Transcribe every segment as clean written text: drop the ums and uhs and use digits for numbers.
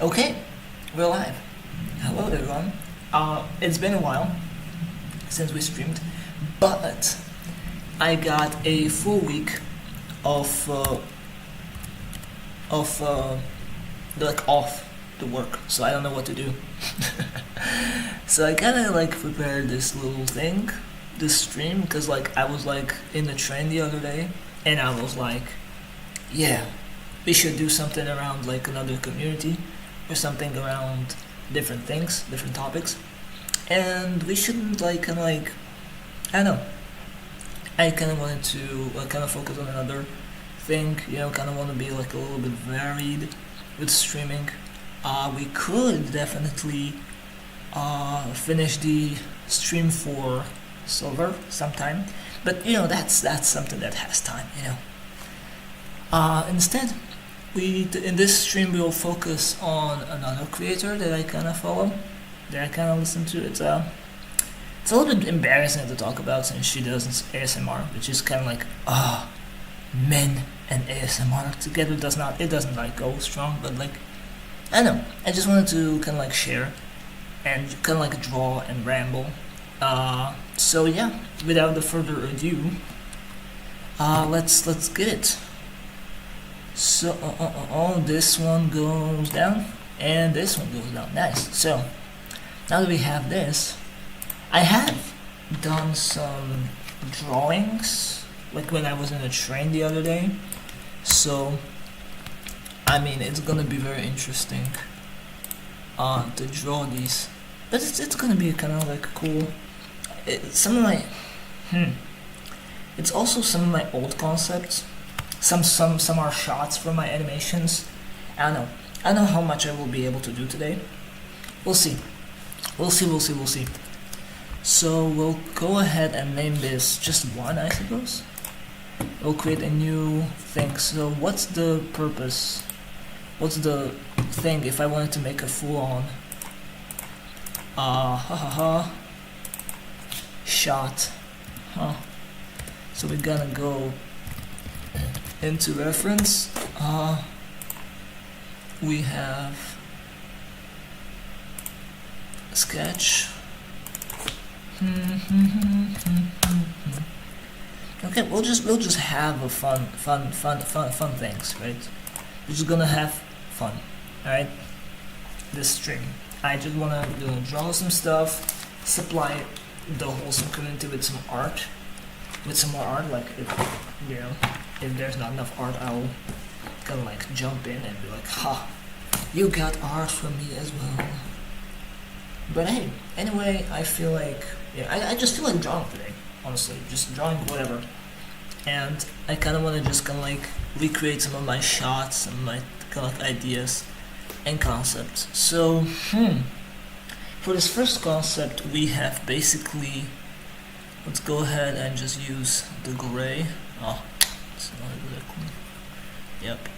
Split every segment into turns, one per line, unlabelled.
Okay, we're live. Hello everyone. It's been a while since we streamed, but I got a full week of like off the work, so I don't know what to do. So I kind of like prepared this little thing, this stream, because like I was like in the train the other day, and I was like, yeah, we should do something around like another community or something around different things, different topics, and we shouldn't like kind of like I don't know. I kind of wanted to kind of focus on another thing, kind of want to be like a little bit varied with streaming. We could definitely finish the stream for silver sometime, but that's something that has time. Instead, in this stream we will focus on another creator that I kind of follow, that I kind of listen to. It's a little bit embarrassing to talk about since she does ASMR, which is kind of like men and ASMR together doesn't like go strong, but like I don't know. I just wanted to kind of like share and kind of like draw and ramble. So yeah, without the further ado, let's get it. So this one goes down and this one goes down. Nice. So now that we have this, I have done some drawings like when I was in a train the other day. So I mean it's gonna be very interesting to draw these, but it's gonna be kind of like cool. Some of my it's also some of my old concepts. Some are shots from my animations. I don't know how much I will be able to do today. We'll see. So we'll go ahead and name this just one, I suppose. We'll create a new thing. So what's the purpose? What's the thing if I wanted to make a full-on shot? So we're gonna go into reference. We have sketch. Okay, we'll just have a fun things, right? We're just gonna have fun, all right? This stream, I just wanna draw some stuff, supply the wholesome community with some art, with some more art. Like if there's not enough art, I'll kind of like jump in and be like, ha, you got art from me as well. But hey, anyway, I feel like, I just feel like drawing today, honestly, just drawing whatever. And I kind of want to just kind of like recreate some of my shots, some of my kind of like ideas and concepts. So, for this first concept, we have basically, let's go ahead and just use the gray. Oh, it's not exactly. Yep.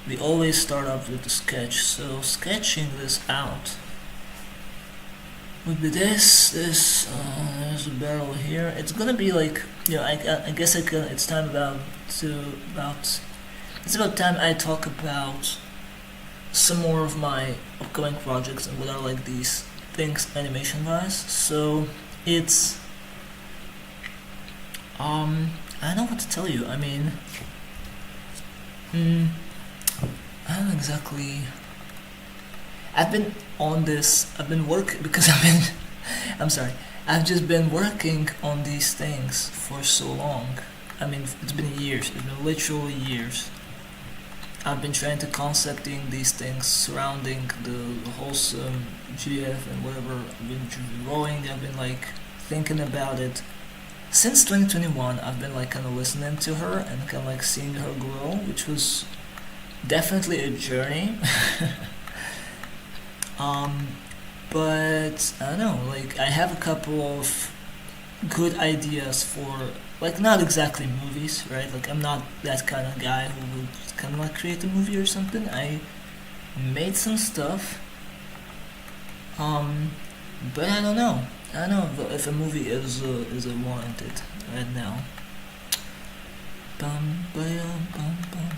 We always start off with the sketch, so sketching this out would be this. There's a barrel here. It's gonna be like, I guess it's time it's about time I talk about some more of my upcoming projects and what are like these things animation wise. So it's I don't know what to tell you. I mean, I don't exactly. I've been working because I'm sorry. I've just been working on these things for so long. I mean, it's been years. It's been literally years. I've been trying to concepting these things surrounding the wholesome GF and whatever. I've been drawing. I've been like thinking about it since 2021. I've been like kind of listening to her and kind of like seeing her grow, which was definitely a journey. But I don't know, like I have a couple of good ideas for, like, not exactly movies, right? Like I'm not that kind of guy who would kind of like create a movie or something. I made some stuff, but I don't know if a movie is warranted right now. Bum bum bum bum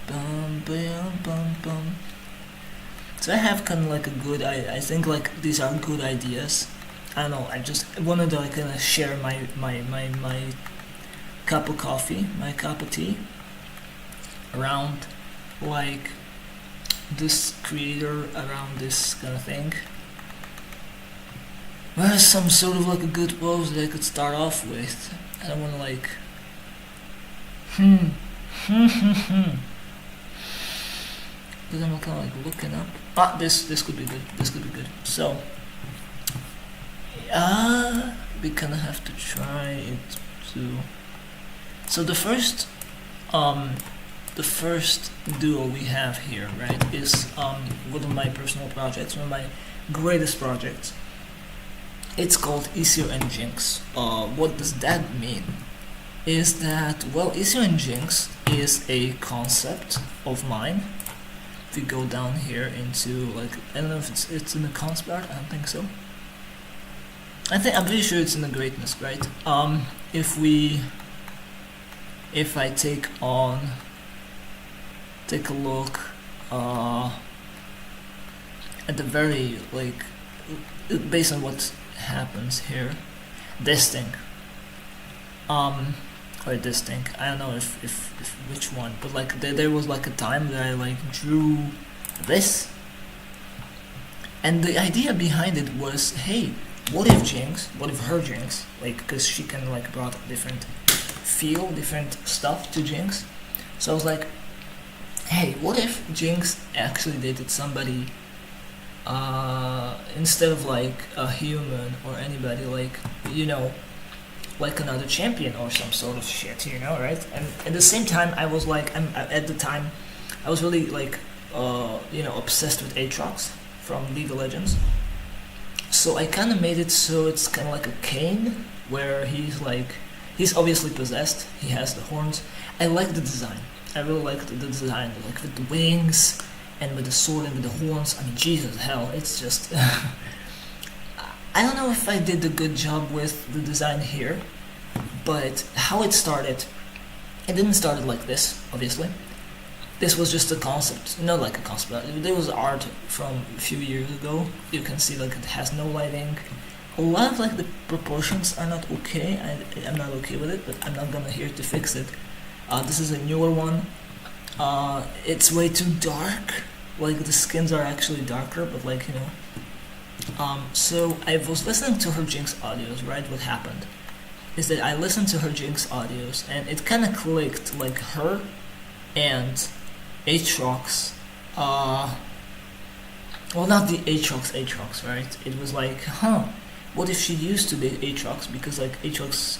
bum bum bum bum. So I have kind of like a good, I think like these are good ideas. I don't know, I just wanted to like kind of share my cup of coffee, my cup of tea around like this creator, around this kind of thing. Where's some sort of like a good pose that I could start off with? I don't want to like because I'm kind of like looking up. This could be good. This could be good. So, we kind of have to try it to. So the first duo we have here, right, is one of my personal projects, one of my greatest projects. It's called Easier and Jinx. What does that mean? Is that, well, Easier and Jinx is a concept of mine. If we go down here into like, I don't know if it's in the concept art, I don't think so. I'm pretty sure it's in the greatness, right? If I take a look at the very like, based on what happens here, this thing, or this thing, I don't know if which one, but like there was like a time that I like drew this, and the idea behind it was, hey, what if her Jinx, like, because she can like brought different feel, different stuff to Jinx, so I was like, hey, what if Jinx actually dated somebody instead of like a human or anybody, like, you know, like another champion or some sort of shit, you know, right? And at the same time, I was like, at the time, I was really like, you know, obsessed with Aatrox from League of Legends. So I kind of made it so it's kind of like a Kane, where he's obviously possessed. He has the horns. I like the design. I really like the design, like with the wings and with the sword and with the horns. I mean, Jesus, hell, it's just. I don't know if I did a good job with the design here, but how it started, it didn't start like this, obviously. This was just a concept, not like a concept. There was art from a few years ago. You can see like it has no lighting. A lot of like the proportions are not okay. I'm not okay with it, but I'm not gonna here to fix it. This is a newer one. It's way too dark. Like the skins are actually darker, but like, you know. So I was listening to her Jinx audios, right? What happened is that I listened to her Jinx audios, and it kind of clicked, like her and Aatrox. Well, not the Aatrox, right? It was like, what if she used to be Aatrox? Because like Aatrox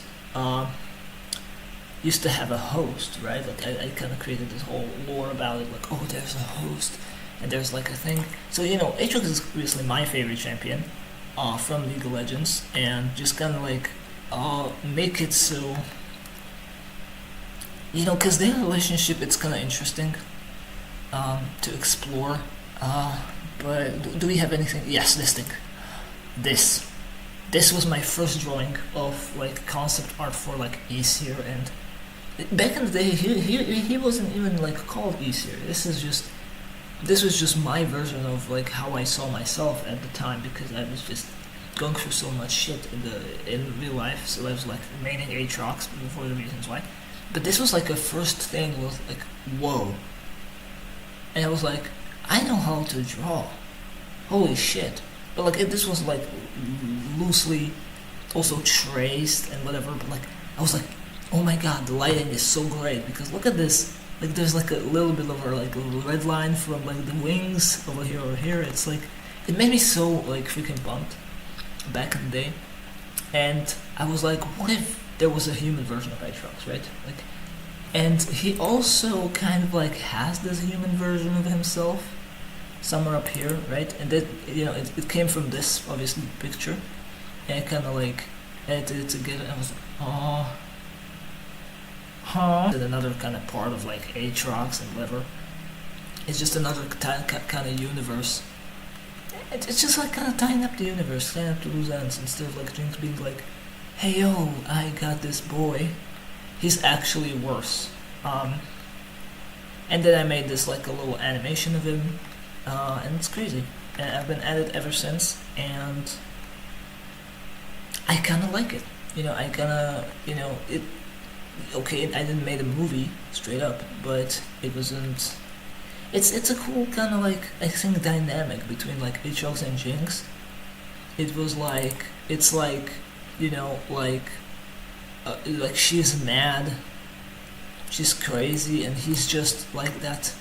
used to have a host, right? Like I kind of created this whole lore about it, like, oh, there's a host. And there's like a thing. So, you know, Aatrox is obviously my favorite champion from League of Legends, and just kind of like make it so, you know, because their relationship, it's kind of interesting to explore. But do we have anything? Yes, this thing. This was my first drawing of like concept art for like Aesir, and back in the day he wasn't even like called Aesir. This was just my version of like how I saw myself at the time, because I was just going through so much shit in real life. So I was like maining Aatrox for the reasons why. But this was like a first thing was like, whoa. And I was like, I know how to draw. Holy shit. But like this was like loosely also traced and whatever, but like I was like, oh my god, the lighting is so great, because look at this. Like there's like a little bit of a like a little red line from like the wings over here. It's like, it made me so like freaking pumped back in the day. And I was like, what if there was a human version of Aatrox, right? Like, and he also kind of like has this human version of himself somewhere up here, right? And that, you know, it came from this obviously picture, and I kind of like edited it together, and I was like, oh. And another kind of part of like Aatrox and whatever. It's just another kind of universe. It's just like kind of tying up the universe, tying up the loose ends, instead of like Jinx being like, hey yo, I got this boy. He's actually worse. And then I made this like a little animation of him, and it's crazy. And I've been at it ever since, and I kind of like it. I kind of, it. Okay, I didn't make a movie straight up, but it wasn't. It's a cool kind of like, I think, dynamic between like Aatrox and Jinx. It was like, it's like, like she's mad, she's crazy, and he's just like that.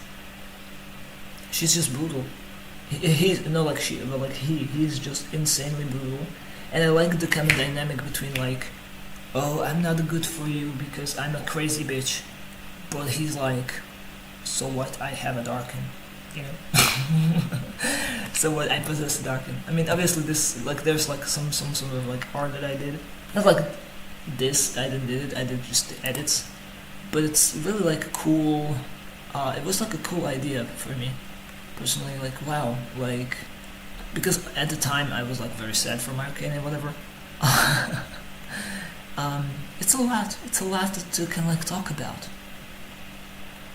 She's just brutal. He's no like she, but like he's just insanely brutal. And I like the kind of dynamic between like, oh, I'm not good for you because I'm a crazy bitch, but he's like, so what? I have a Darkin, you know. So what? I possess a Darkin. I mean, obviously this like there's like some sort of like art that I did. Not like this. I didn't did it. I did just the edits, but it's really like a cool. It was like a cool idea for me, personally. Like wow, like because at the time I was like very sad for Marcane and whatever. It's a lot. It's a lot to kind of like talk about.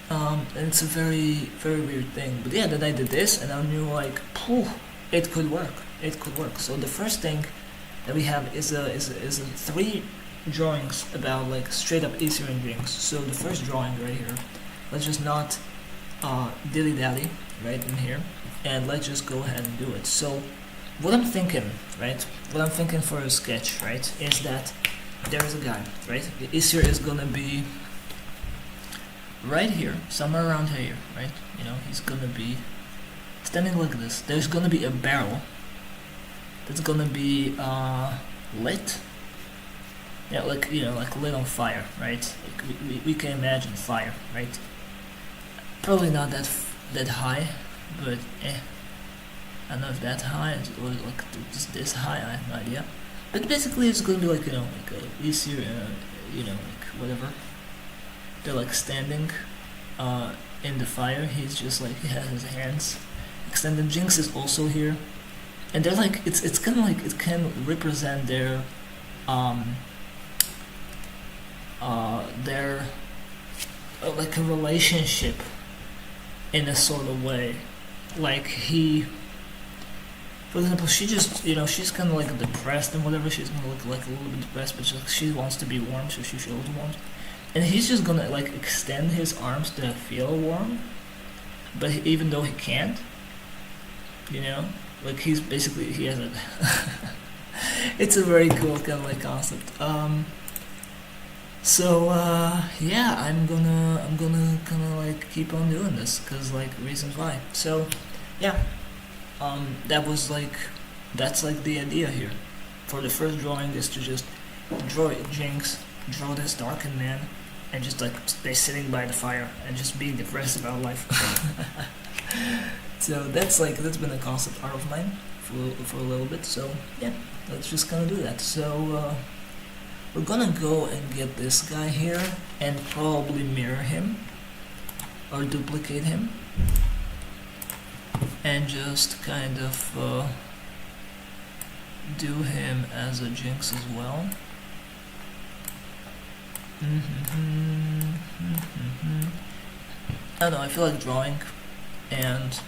And it's a very, very weird thing. But yeah, then I did this, and I knew like, phew, it could work. It could work. So the first thing that we have is a 3 drawings about like straight up Aesir and Jinx. So the first drawing right here, let's just not dilly dally right in here, and let's just go ahead and do it. So what I'm thinking, right? What I'm thinking for a sketch, right, is that there is a guy, right? The Aesir is gonna be right here, somewhere around here, right? He's gonna be standing like this. There's gonna be a barrel that's gonna be lit. Yeah, like like lit on fire, right? Like we can imagine fire, right? Probably not that high, but I don't know if that high or like just this high. I have no idea. But basically, it's gonna be like like a Aesir, like whatever. They're like standing in the fire. He's just like, he has his hands extended. Jinx is also here, and they're like, it's kind of like, it can represent their like a relationship in a sort of way. Like for example, she just, she's kind of like depressed and whatever. She's gonna look like a little bit depressed, but she wants to be warm, so she shows warmth. And he's just gonna like extend his arms to feel warm, but even though he can't, like he has a. It's a very cool kind of like concept. So yeah, I'm gonna kind of like keep on doing this because like reasons why. So yeah, that's like the idea here. For the first drawing is to just draw Jinx, draw this darkened man, and just like stay sitting by the fire and just being depressed about life. So that's been a concept art of mine for a little bit. So yeah, let's just kind of do that. So we're gonna go and get this guy here and probably mirror him or duplicate him, and just kind of do him as a Jinx as well. I don't know, I feel like drawing, and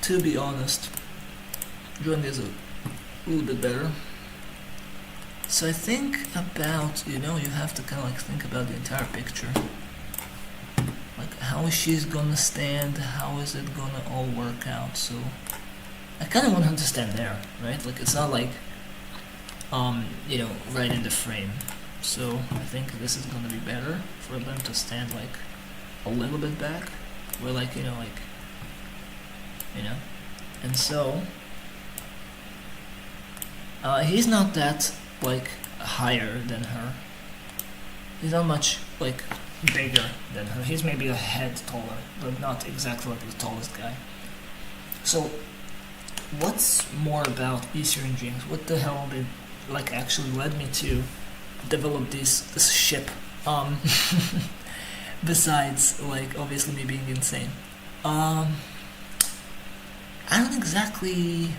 to be honest, drawing is a little bit better. So I think about, you have to kind of like think about the entire picture. Like how she's gonna stand, how is it gonna all work out. So I kind of want her to stand there, right? Like it's not like, right in the frame. So I think this is gonna be better for them to stand like a little bit back, where like and so he's not that like higher than her. He's not much like bigger than her. He's maybe a head taller, but not exactly like the tallest guy. So what's more about Aesir and Jinx? What the hell did like actually led me to develop this ship? Besides like obviously me being insane. I don't exactly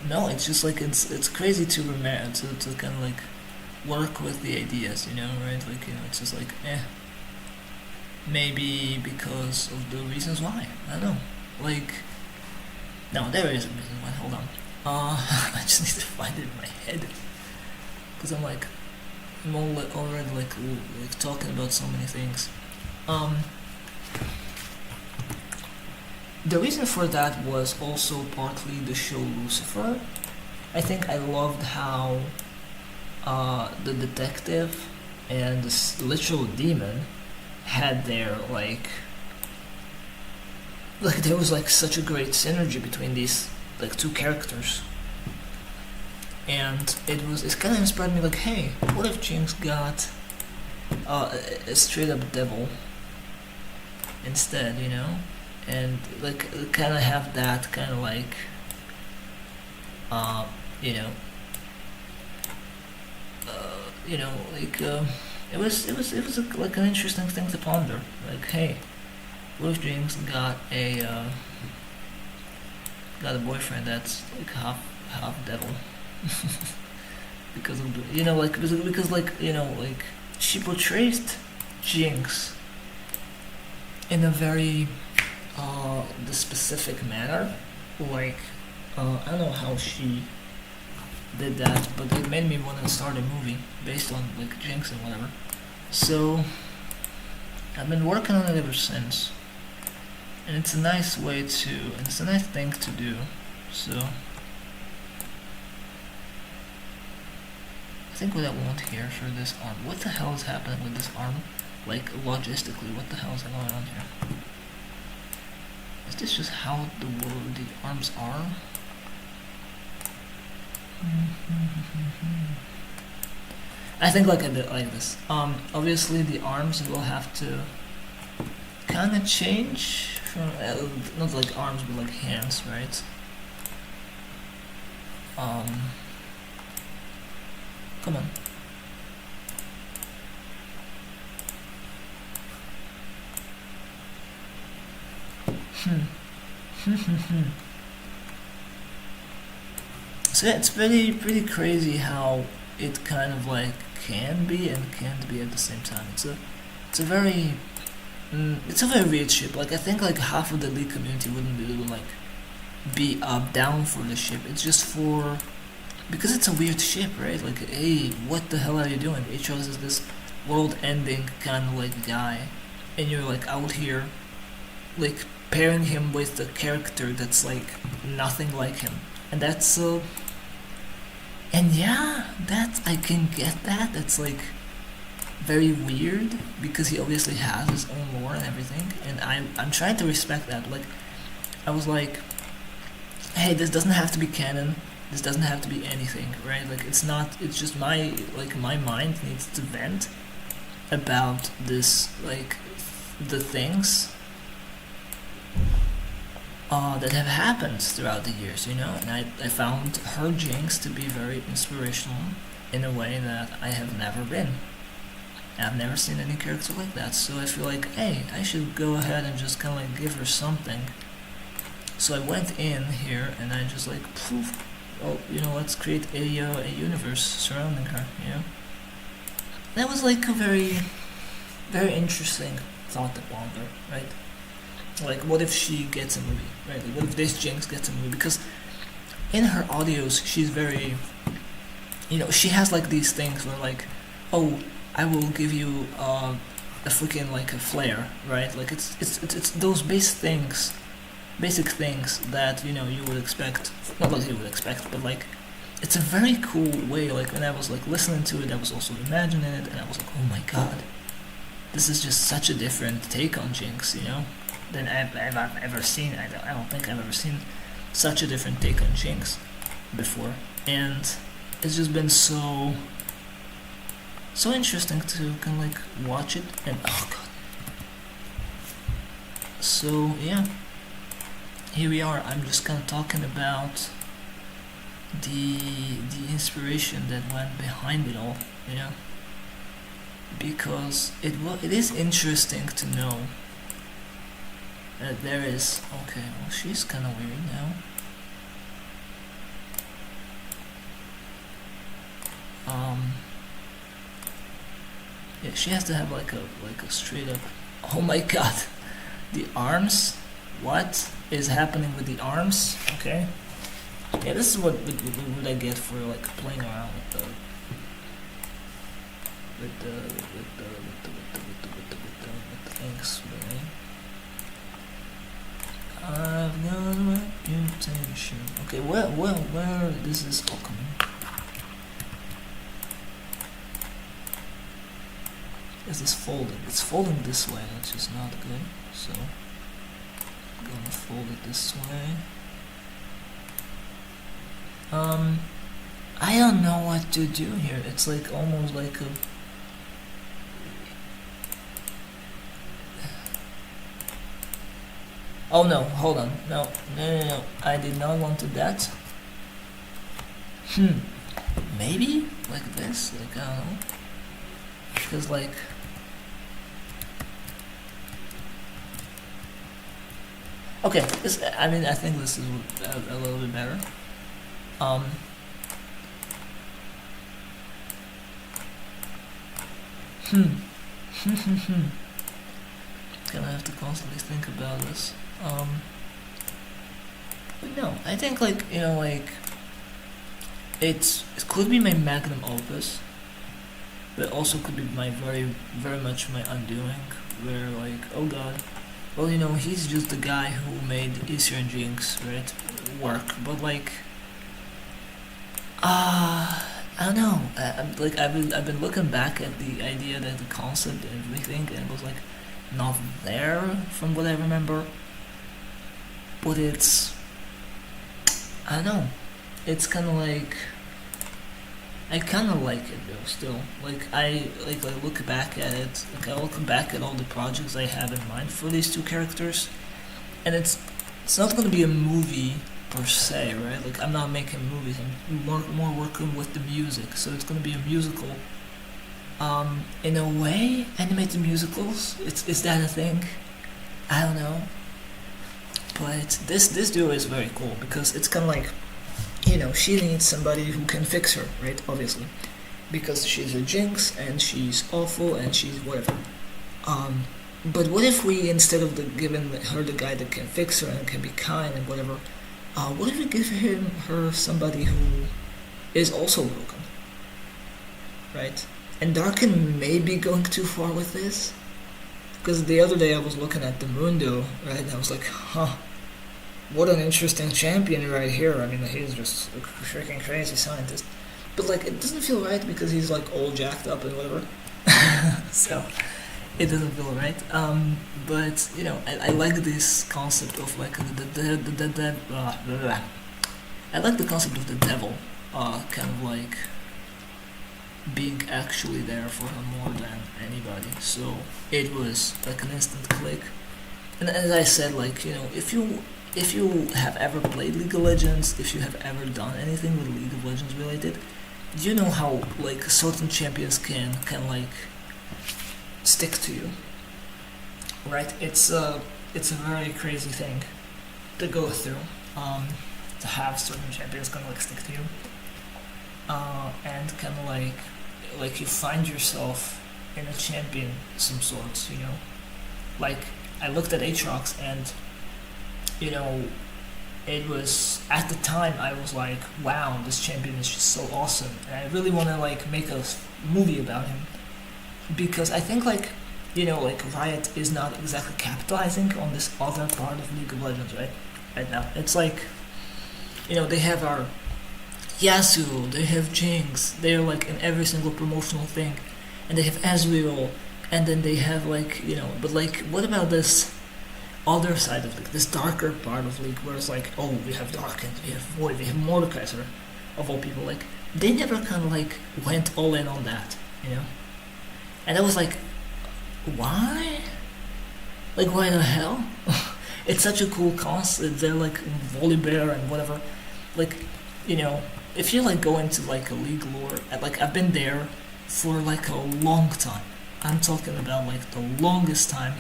know. It's just like it's crazy to remember to kind of like work with the ideas, right? Like it's just like maybe because of the reasons why. I don't know. Like, no, there is a reason why. Hold on. I just need to find it in my head, because I'm like, I'm already like talking about so many things. The reason for that was also partly the show Lucifer. I think I loved how the detective and the literal demon had their like there was like such a great synergy between these like two characters, and it kind of inspired me like, hey, what if Jinx got a straight up devil instead, you know, and like kind of have that kind of like you know like it was like an interesting thing to ponder. Like, hey, what if Jinx got a boyfriend that's like half devil? Because of the, you know, like because like, you know, like she portrays Jinx in a very the specific manner. Like I don't know how she did that, but it made me want to start a movie based on like Jinx and whatever. So I've been working on it ever since, and it's a nice way to, and it's a nice thing to do. So I think what I want here for this arm, what the hell is happening with this arm? Like logistically, what the hell is going on here? Is this just how the arms are? I think like a bit like this. Obviously the arms will have to kind of change from not like arms but like hands, right? Come on. So yeah, it's pretty crazy how it kind of like can be and can't be at the same time. It's a very weird ship. Like I think like half of the League community wouldn't be down for the ship. It's just for because it's a weird ship, right? Like, hey, what the hell are you doing? Atreus is this world-ending kind of like guy, and you're like out here, like pairing him with a character that's like nothing like him, and that's and yeah, that I can get that. That's like very weird because he obviously has his own lore and everything, and I'm trying to respect that. Like, I was like, hey, this doesn't have to be canon. This doesn't have to be anything, right? Like, it's not. It's just my mind needs to vent about this, like the things that have happened throughout the years, you know. And I found her Jinx to be very inspirational in a way that I have never been. I've never seen any character like that, so I feel like, hey, I should go ahead and just kind of like give her something. So I went in here and I just like, poof, oh, you know, let's create a universe surrounding her, you know. That was like a very interesting thought to ponder, right? Like, what if she gets a movie, right? Like, what if this Jinx gets a movie? Because in her audios, she's very, you know, she has like these things where like, oh, I will give you a freaking like a flare, right? Like it's those basic things that, you know, you would expect, not like you would expect, but like it's a very cool way. Like when I was like listening to it, I was also imagining it, and I was like, oh my god, this is just such a different take on Jinx, you know, than I've ever seen. I don't think I've ever seen such a different take on Jinx before, and it's just been so interesting to kind of like watch it. And oh god, so yeah, here we are. I'm just kind of talking about the inspiration that went behind it all, you know, because it is interesting to know that there is, okay, well, she's kind of weird now. Yeah, she has to have like a straight up, oh my god, the arms, what is happening with the arms. Okay. Yeah, this is what I get for like playing around with the things. Really. I've got a reputation. Okay, where this is all coming? Is this folding? It's folding this way, which is not good. So I'm gonna fold it this way. I don't know what to do here. It's like almost like a oh no, hold on. No. I did not want to that. Maybe like this, like I don't know. Because like okay, this, I mean I think this is a little bit better. Gonna have to constantly think about this. But no, I think like, you know, like it could be my magnum opus, but also could be my very much my undoing, where like, oh god, well, you know, he's just the guy who made Easter and Jinx, right, work, but like I don't know. Like I've been looking back at the idea, that the concept and everything, and it was like not there from what I remember. But it's, I don't know. It's kind of like, I kind of like it though. Still, like I look back at it. Like I look back at all the projects I have in mind for these two characters, and it's not going to be a movie per se, right? Like I'm not making movies, I'm more working with the music, so it's gonna be a musical. In a way, animated musicals, is that a thing? I don't know. But this duo is very cool because it's kind of like, you know, she needs somebody who can fix her, right? Obviously, because she's a Jinx and she's awful and she's whatever. But what if we, instead of giving her the guy that can fix her and can be kind and whatever, what if we give her somebody who is also broken, right? And Darkin may be going too far with this, because the other day I was looking at the Mundo, right? And I was like, huh, what an interesting champion right here. I mean, he's just a freaking crazy scientist, but like it doesn't feel right because he's like all jacked up and whatever. So it doesn't feel right. But you know, I like this concept of like I like the concept of the devil, kind of like being actually there for her more than anybody. So it was like an instant click. And as I said, like, you know, if you have ever played League of Legends, if you have ever done anything with League of Legends related, you know how like certain champions can like stick to you, right? It's a very crazy thing to go through, to have certain champions kind of like stick to you, and kind of like you find yourself in a champion some sorts, you know. Like I looked at Aatrox and, you know, it was, at the time I was like, wow, this champion is just so awesome, and I really want to like make a movie about him, because I think like, you know, like Riot is not exactly capitalizing on this other part of League of Legends, right now. It's like, you know, they have our Yasuo, they have Jinx, they're like in every single promotional thing, and they have Ezreal, and then they have like, you know, but like, what about this other side of League, this darker part of League, where it's like, oh, we have Darkins, we have Void, we have Mordekaiser, of all people, like, they never kind of like went all in on that, you know? And I was like, why? Like, why the hell? It's such a cool concept. They're like Volibear and whatever. Like, you know, if you like go into like a League lore, like I've been there for like a long time. I'm talking about like the longest time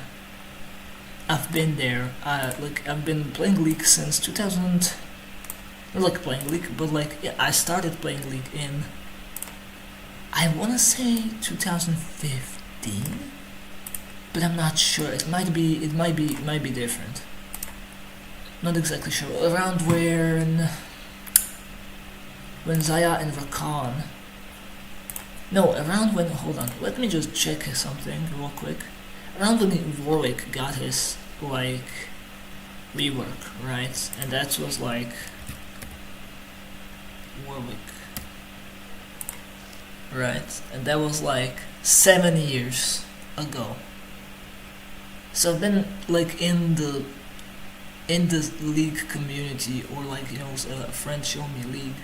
I've been there. Like I've been playing League since 2000. Not like playing League, but like, yeah, I started playing League in, I want to say 2015, but I'm not sure. It might be different. not exactly sure, around when Zaya and Rakan, no, around when, hold on, let me just check something real quick. Around when Warwick got his, like, rework, right? And that was like, Warwick, right? And that was like 7 years ago. So I've been like in the league community, or like, you know, a friend showed me league.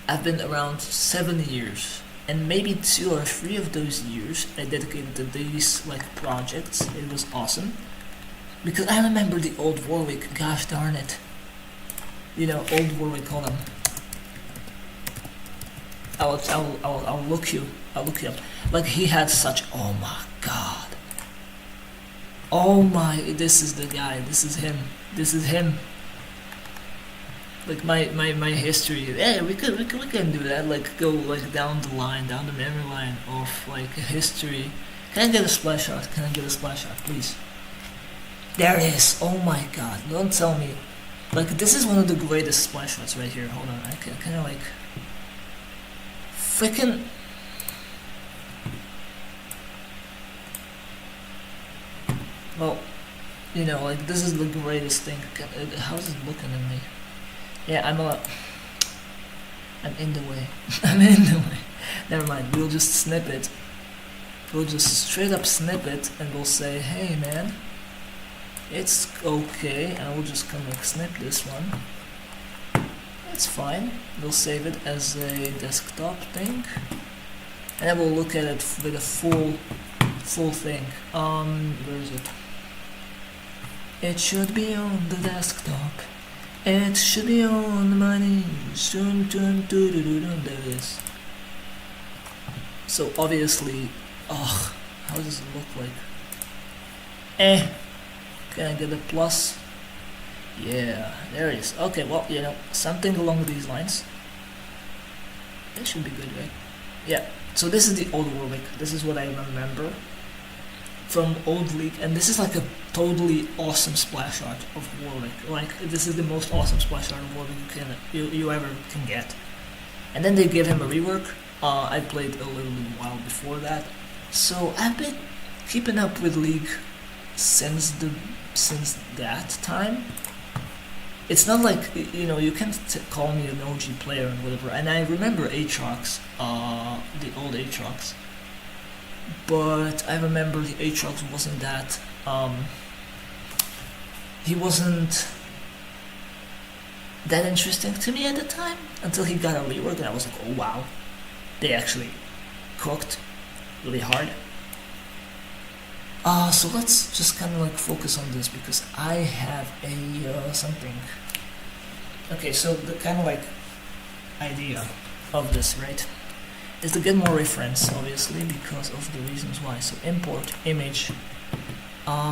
I've been around 7 years, and maybe 2 or 3 of those years I dedicated to these like projects. It was awesome because I remember the old Warwick. Gosh darn it, you know, old Warwick. Hold on, I'll look you up. Like, he had such, oh my god, oh my, this is the guy, this is him. Like my history. Yeah, we can do that. Like, go like down the line, down the memory line of like history. Can I get a splash shot? Please? There it is. Oh my god! Don't tell me. Like, this is one of the greatest splash shots right here. Hold on, I can kind of like freaking. Well, you know, like, this is the greatest thing. How's it looking at me? Yeah, I'm in the way. I'm in the way. Never mind, we'll just snip it. We'll just straight up snip it, and we'll say, hey man, it's okay, and we'll just kind of like snip this one. It's fine. We'll save it as a desktop thing, and then we'll look at it with a full thing. Where is it? It should be on the desktop. It should be on my knees. There it is. So obviously, how does it look like? Can I get a plus? Yeah, there it is. Okay, well, you know, something along these lines. That should be good, right? Yeah. So this is the old Warwick. This is what I remember from old league, and this is like a totally awesome splash art of Warwick. Like, this is the most awesome splash art of Warwick you ever can get. And then they gave him a rework. I played a little while before that, so I've been keeping up with league since that time. It's not like, you know, you can't call me an OG player and whatever. And I remember Aatrox, the old Aatrox. But I remember the Aatrox wasn't that, he wasn't that interesting to me at the time, until he got a rework, and I was like, oh wow, they actually cooked really hard. So let's just kind of like focus on this, because I have a, something. Okay, so the kind of like idea of this, right, is to get more reference, obviously, because of the reasons why. So import image. Where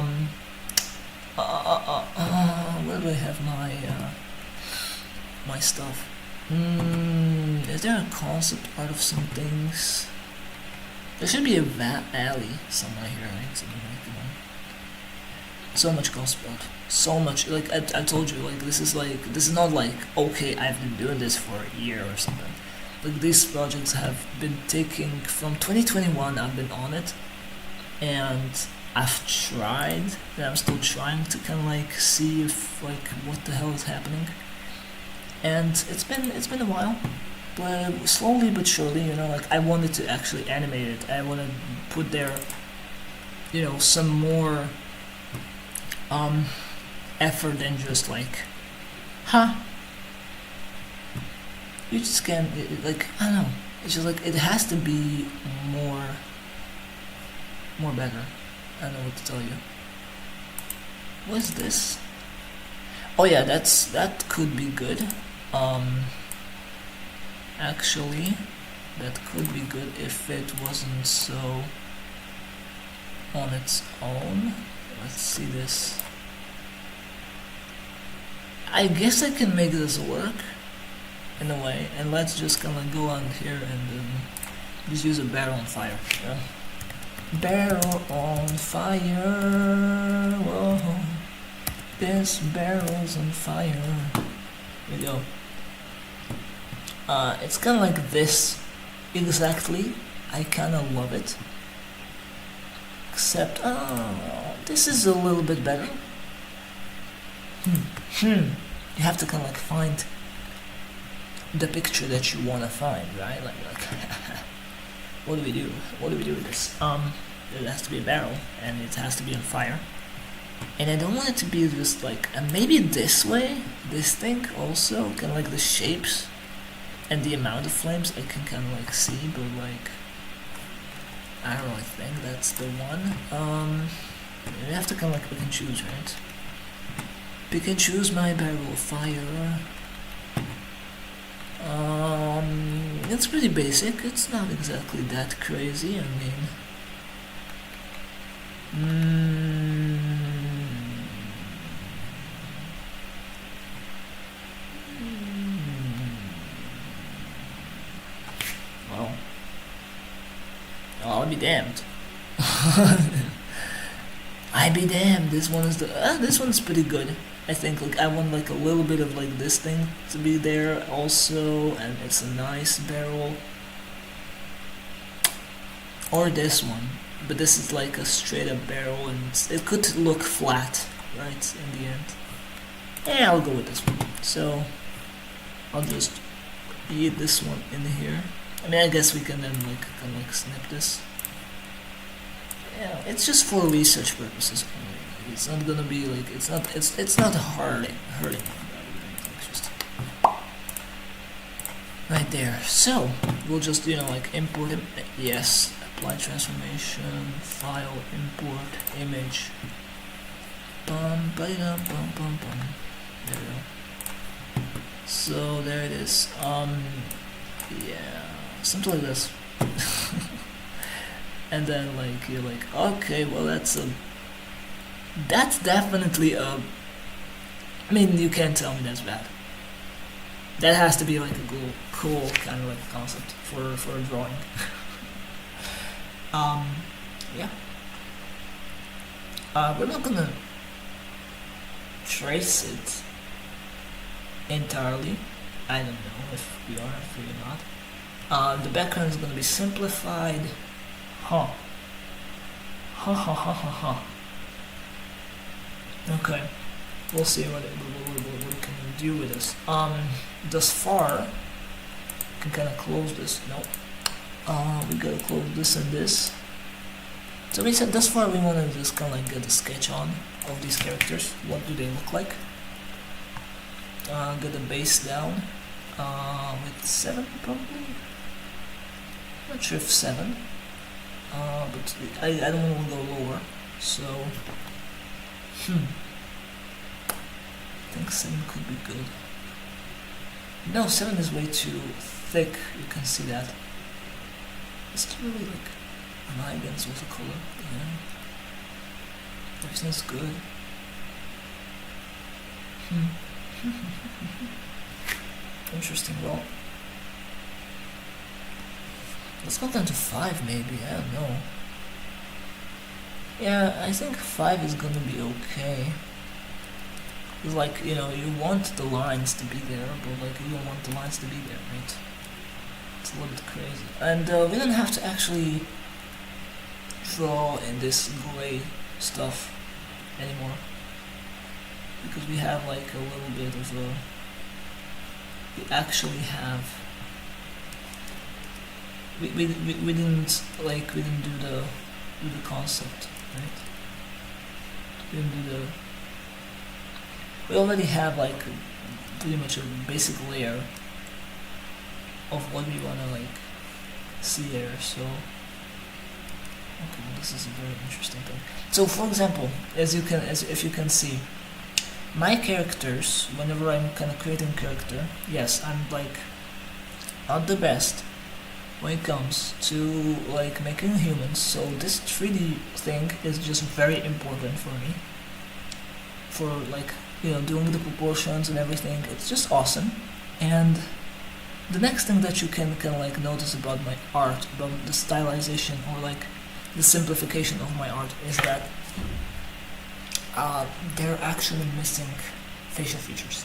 do I have my my stuff? Is there a concept art of some things? There should be a alley somewhere here, right? Something like that. So much concept art. So much. Like I told you, like this is not like, okay, I've been doing this for a year or something. Like, these projects have been taking from 2021. I've been on it, and I've tried, and I'm still trying to kind of like see if like what the hell is happening. And it's been a while, but slowly but surely, you know, like, I wanted to actually animate it. I want to put there, you know, some more effort than just like, you just can't, like, I don't know, it's just like, it has to be more better. I don't know what to tell you. What is this? Oh yeah, that could be good. Actually, that could be good if it wasn't so on its own. Let's see this. I guess I can make this work in a way, and let's just kind of go on here and just use a barrel on fire. Yeah? Barrel on fire. Whoa. This barrel's on fire. Here we go. It's kind of like this exactly. I kind of love it. Except, this is a little bit better. You have to kind of like find the picture that you want to find, right? Like what do we do? What do we do with this? It has to be a barrel, and it has to be on fire. And I don't want it to be just like, maybe this way, this thing also, kind of like the shapes and the amount of flames I can kind of like see, but like, I don't really think that's the one. You have to kind of like pick and choose, right? Pick and choose my barrel of fire. It's pretty basic, it's not exactly that crazy, I mean... Well, I'll be damned. I be damned. This one is this one's pretty good. I think like I want like a little bit of like this thing to be there also, and it's a nice barrel. Or this one, but this is like a straight up barrel, and it could look flat, right? In the end. Yeah, I'll go with this one. So I'll just eat this one in here. I mean, I guess we can then like kind of like snip this. Yeah, it's just for research purposes only. It's not gonna be like it's not hurting. It's just right there. So we'll just like import it. Yes, apply transformation, file, import, image. Bum, ba-dum, bum, bum, bum. There we go. So there it is. Yeah, something like this. And then like you're like, okay, well that's definitely I mean, you can't tell me that's bad. That has to be like a cool kind of like concept for a drawing. Yeah. We're not gonna trace it entirely. I don't know if we are, if we're not. The background is gonna be simplified. Ha ha. Okay, we'll see what we can do with this. Thus far, we can kind of close this. Nope. We gotta close this and this. So we said thus far we want to just kind of like get a sketch on of these characters. What do they look like? Get the base down with 7 probably. Not sure if 7. But I don't want to go lower, so I think 7 could be good. No, 7 is way too thick, you can see that. It's really like vibrant with the color, yeah. Everything's good. Interesting, well, let's go down to 5 maybe, I don't know. Yeah, I think 5 is gonna be okay. It's like, you want the lines to be there, but like you don't want the lines to be there, right? It's a little bit crazy. And we don't have to actually draw in this gray stuff anymore. Because we have like a little bit of a... We actually have... We didn't do the concept, right? We didn't do the... We already have like pretty much a basic layer of what we wanna like see there, so okay, well, this is a very interesting thing. So for example, if you can see, my characters, whenever I'm kind of creating character, yes, I'm like not the best when it comes to like making humans, so this 3D thing is just very important for me, for like doing the proportions and everything. It's just awesome. And the next thing that you can like notice about my art, about the stylization or like the simplification of my art, is that they're actually missing facial features.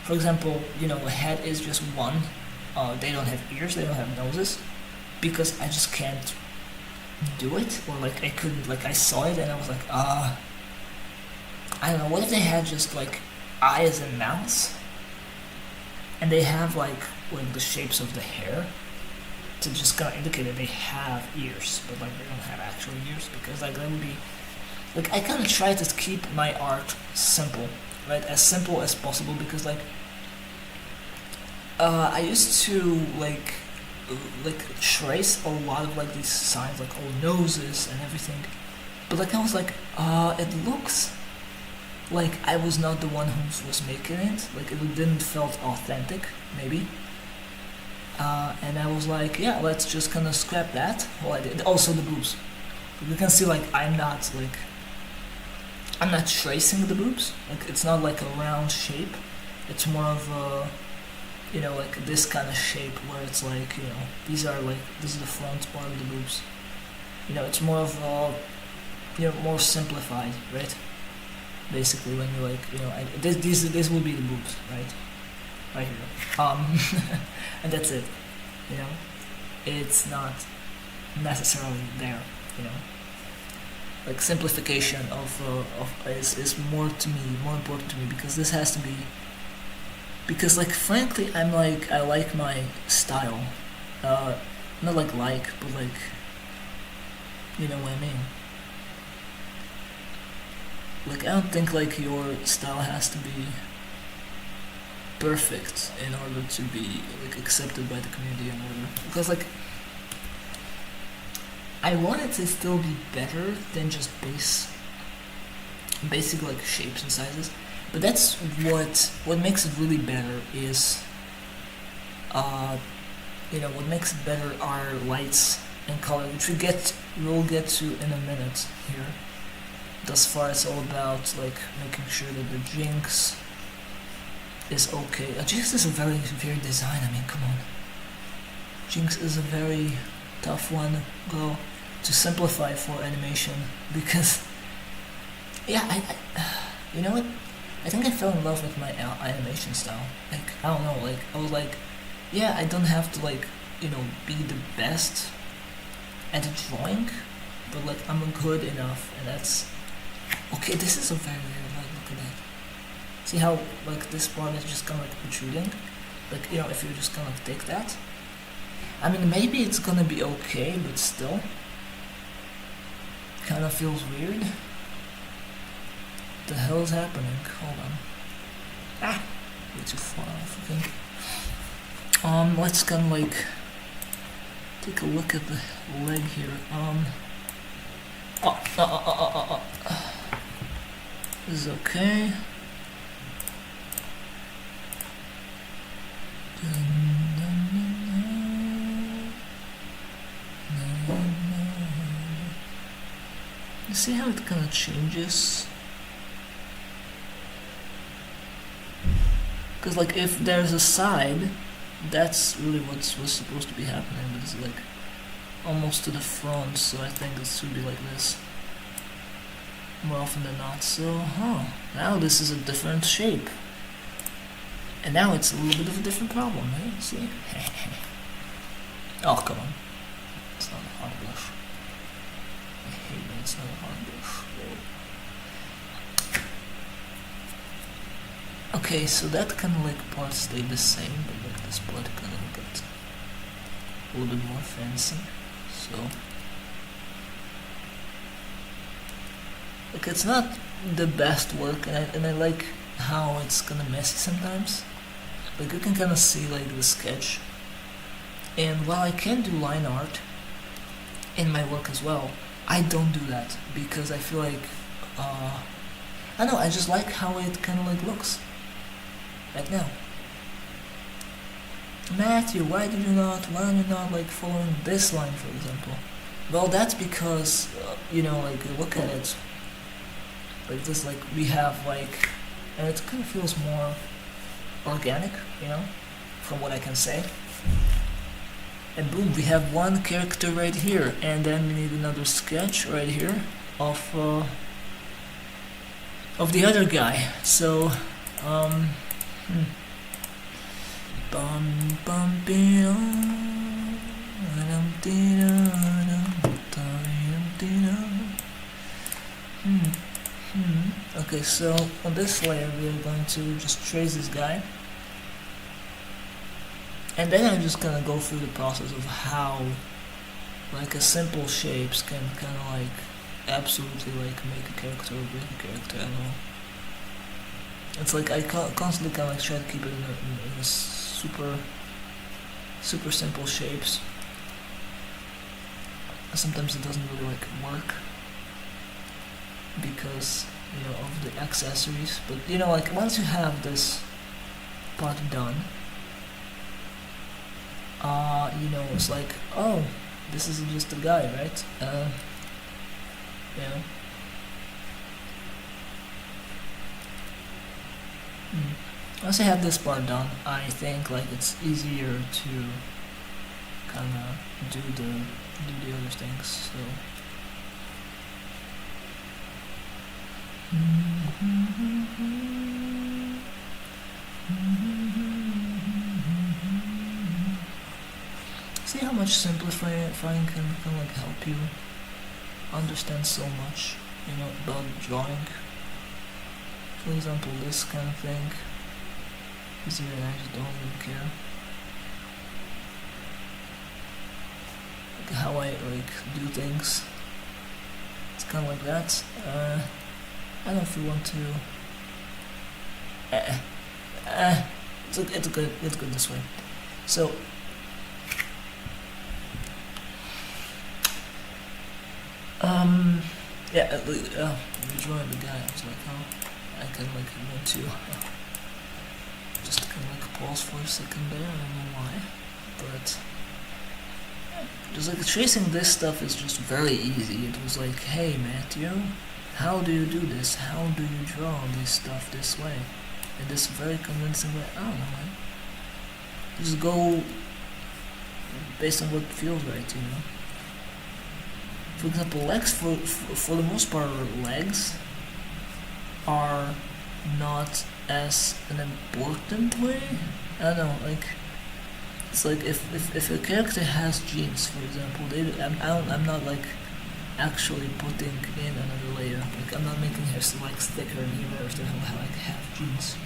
For example, a head is just one. They don't have ears, they don't have noses, because I just can't do it, or like I couldn't, like I saw it and I was like, I don't know, what if they had just like eyes and mouths, and they have like the shapes of the hair to just kind of indicate that they have ears, but like they don't have actual ears, because like that would be, like I kind of try to keep my art simple, right, as simple as possible, because like I used to like trace a lot of like these signs, like noses and everything, but like I was like, it looks like I was not the one who was making it, like it didn't felt authentic, maybe. And I was like, yeah, let's just kind of scrap that. Well, I did. Also the boobs. You can see like I'm not tracing the boobs. Like it's not like a round shape. It's more of a, like this kind of shape where it's like, this is the front part of the boobs. It's more of a, more simplified, right? Basically, when you like, this will be the boobs, right here. And that's it. It's not necessarily there. Like simplification is more important to me, because this has to be. Because like frankly, I like my style, not but like, you know what I mean. Like I don't think like your style has to be perfect in order to be like accepted by the community and whatever. Because like I want it to still be better than just basic like shapes and sizes. But that's what makes it really better is what makes it better are lights and color, which we'll get to in a minute here. Thus far it's all about like making sure that the Jinx is okay. Jinx is a very weird design, I mean, come on. Jinx is a very tough one, girl, to simplify for animation, because yeah, I you know what? I think I fell in love with my animation style. Like, I don't know, like, I was like, yeah, I don't have to like, be the best at drawing, but like, I'm good enough, and that's, okay, this is a very weird, like, look at that. See how, like, this part is just kind of like protruding? Like, if you just kind of take that. I mean, maybe it's gonna be okay, but still, kind of feels weird. What the hell is happening? Hold on. Way too far off, I think. Let's kind of like take a look at the leg here. This is okay. You see how it kind of changes? Because like if there's a side, that's really what's supposed to be happening, but it's like almost to the front, so I think it should be like this more often than not. So, now this is a different shape, and now it's a little bit of a different problem, right? See? Oh, come on, it's not a hard brush. I hate when it's not a hard brush. Okay, so that kind of like part stayed the same, but like this part kind of got a little bit more fancy. So, like it's not the best work, and I like how it's kind of messy sometimes. Like you can kind of see like the sketch. And while I can do line art in my work as well, I don't do that because I feel like I don't know, I just like how it kind of like looks right now. Matthew, why are you not like following this line, for example? Well, that's because like you look at it like this, like we have like, and it kind of feels more organic, from what I can say. And boom, we have one character right here, and then we need another sketch right here of of the other guy. So okay, so on this layer we are going to just trace this guy, and then I'm just gonna go through the process of how like a simple shapes can kind of like absolutely like make a character or break a character. I don't know. It's like I constantly kind of like try to keep it in a super simple shapes. Sometimes it doesn't really like work because of the accessories, but like once you have this part done, it's like, oh, this isn't just a guy, right? Once I have this part done, I think like it's easier to kind of do the other things. So see how much simplifying can like help you understand so much, about drawing. For example, this kind of thing is even I just don't even care. Like how I like do things. It's kind of like that. I don't know if you want to. It's good this way. So. Yeah, drawing the guy, I was like, oh, I can like want to just kind of like pause for a second there. I don't know why, but just like tracing this stuff is just very easy. It was like, hey Matthew, how do you do this? How do you draw this stuff this way? In this very convincing way? I don't know, man. Just go based on what feels right, For example, legs, for the most part, legs are not as an important way. I don't know, like, it's like if a character has jeans, for example, I'm not like actually putting in another layer. Like, I'm not making her like thicker and here to have like half jeans.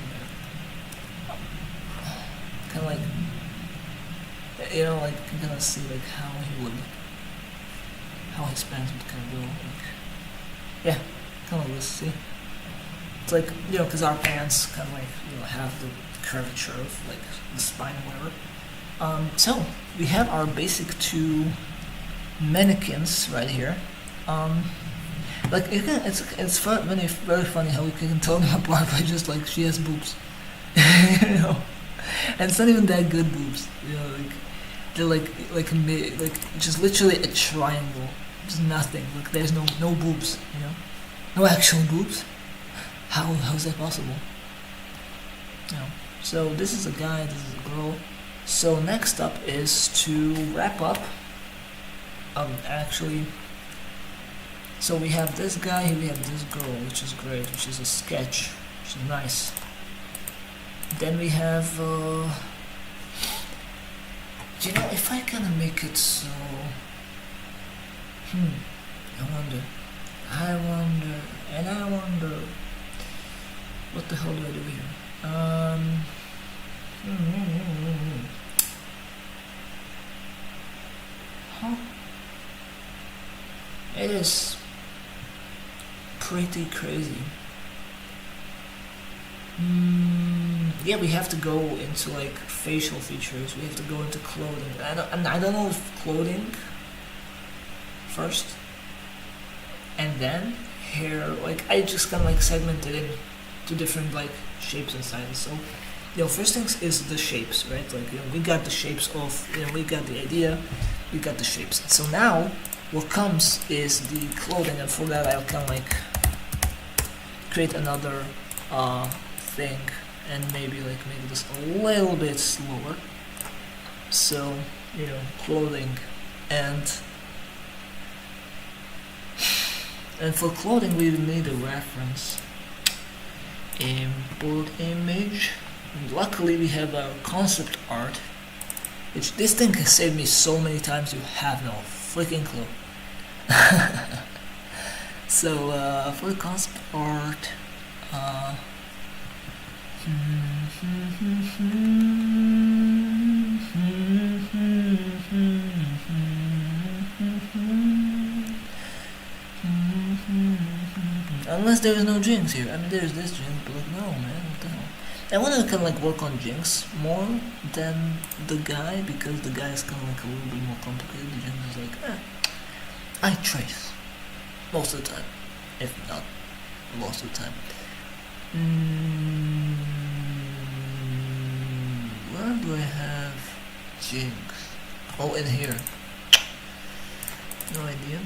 Kind of like, like you can kind of see like how his pants would kind of go, like, yeah, kind of this, see? It's like, because our pants kind of like, have the curvature of like the spine or whatever. So we have our basic two mannequins right here. Like it's very funny how we can tell them apart by just like she has boobs, and it's not even that good boobs, like. They're like just literally a triangle, just nothing. Like there's no boobs, no actual boobs. How is that possible? So this is a guy, this is a girl. So next up is to wrap up. Actually, so we have this guy, we have this girl, which is great, which is a sketch, which is nice. Then we have. If I kind of make it so, I wonder, what the hell do I do here? It is pretty crazy. Yeah, we have to go into like facial features. We have to go into clothing. I don't know if clothing first, and then hair. Like I just kind of like segmented it to different like shapes and sizes. So, first things is the shapes, right? Like we got the shapes of, we got the idea, we got the shapes. So now what comes is the clothing, and for that I'll kind of like create another thing. And maybe like make this a little bit slower. So, clothing and for clothing we need a reference. import image. And luckily we have our concept art, which this thing has saved me so many times you have no freaking clue. So for the concept art, unless there is no jinx here. I mean, there's this jinx, but like, no, man, what the hell? I want to kind of like work on jinx more than the guy, because the guy is kind of like a little bit more complicated. The jinx is like, I trace most of the time, if not most of the time. Where do I have jinx? Oh, in here. No idea.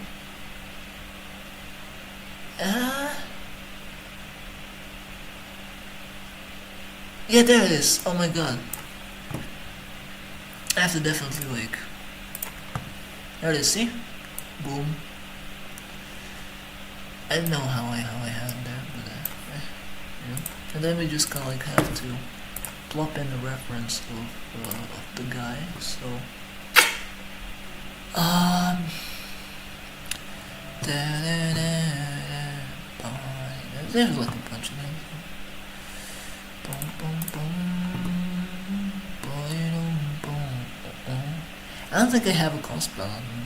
Yeah, there it is. Oh my god. I have to definitely like. There it is. See? Boom. I don't know how I had it there, but yeah. And then we just kind of like have to plop in the reference of the guy. So there's like a bunch of things. I don't think I have a concept on him.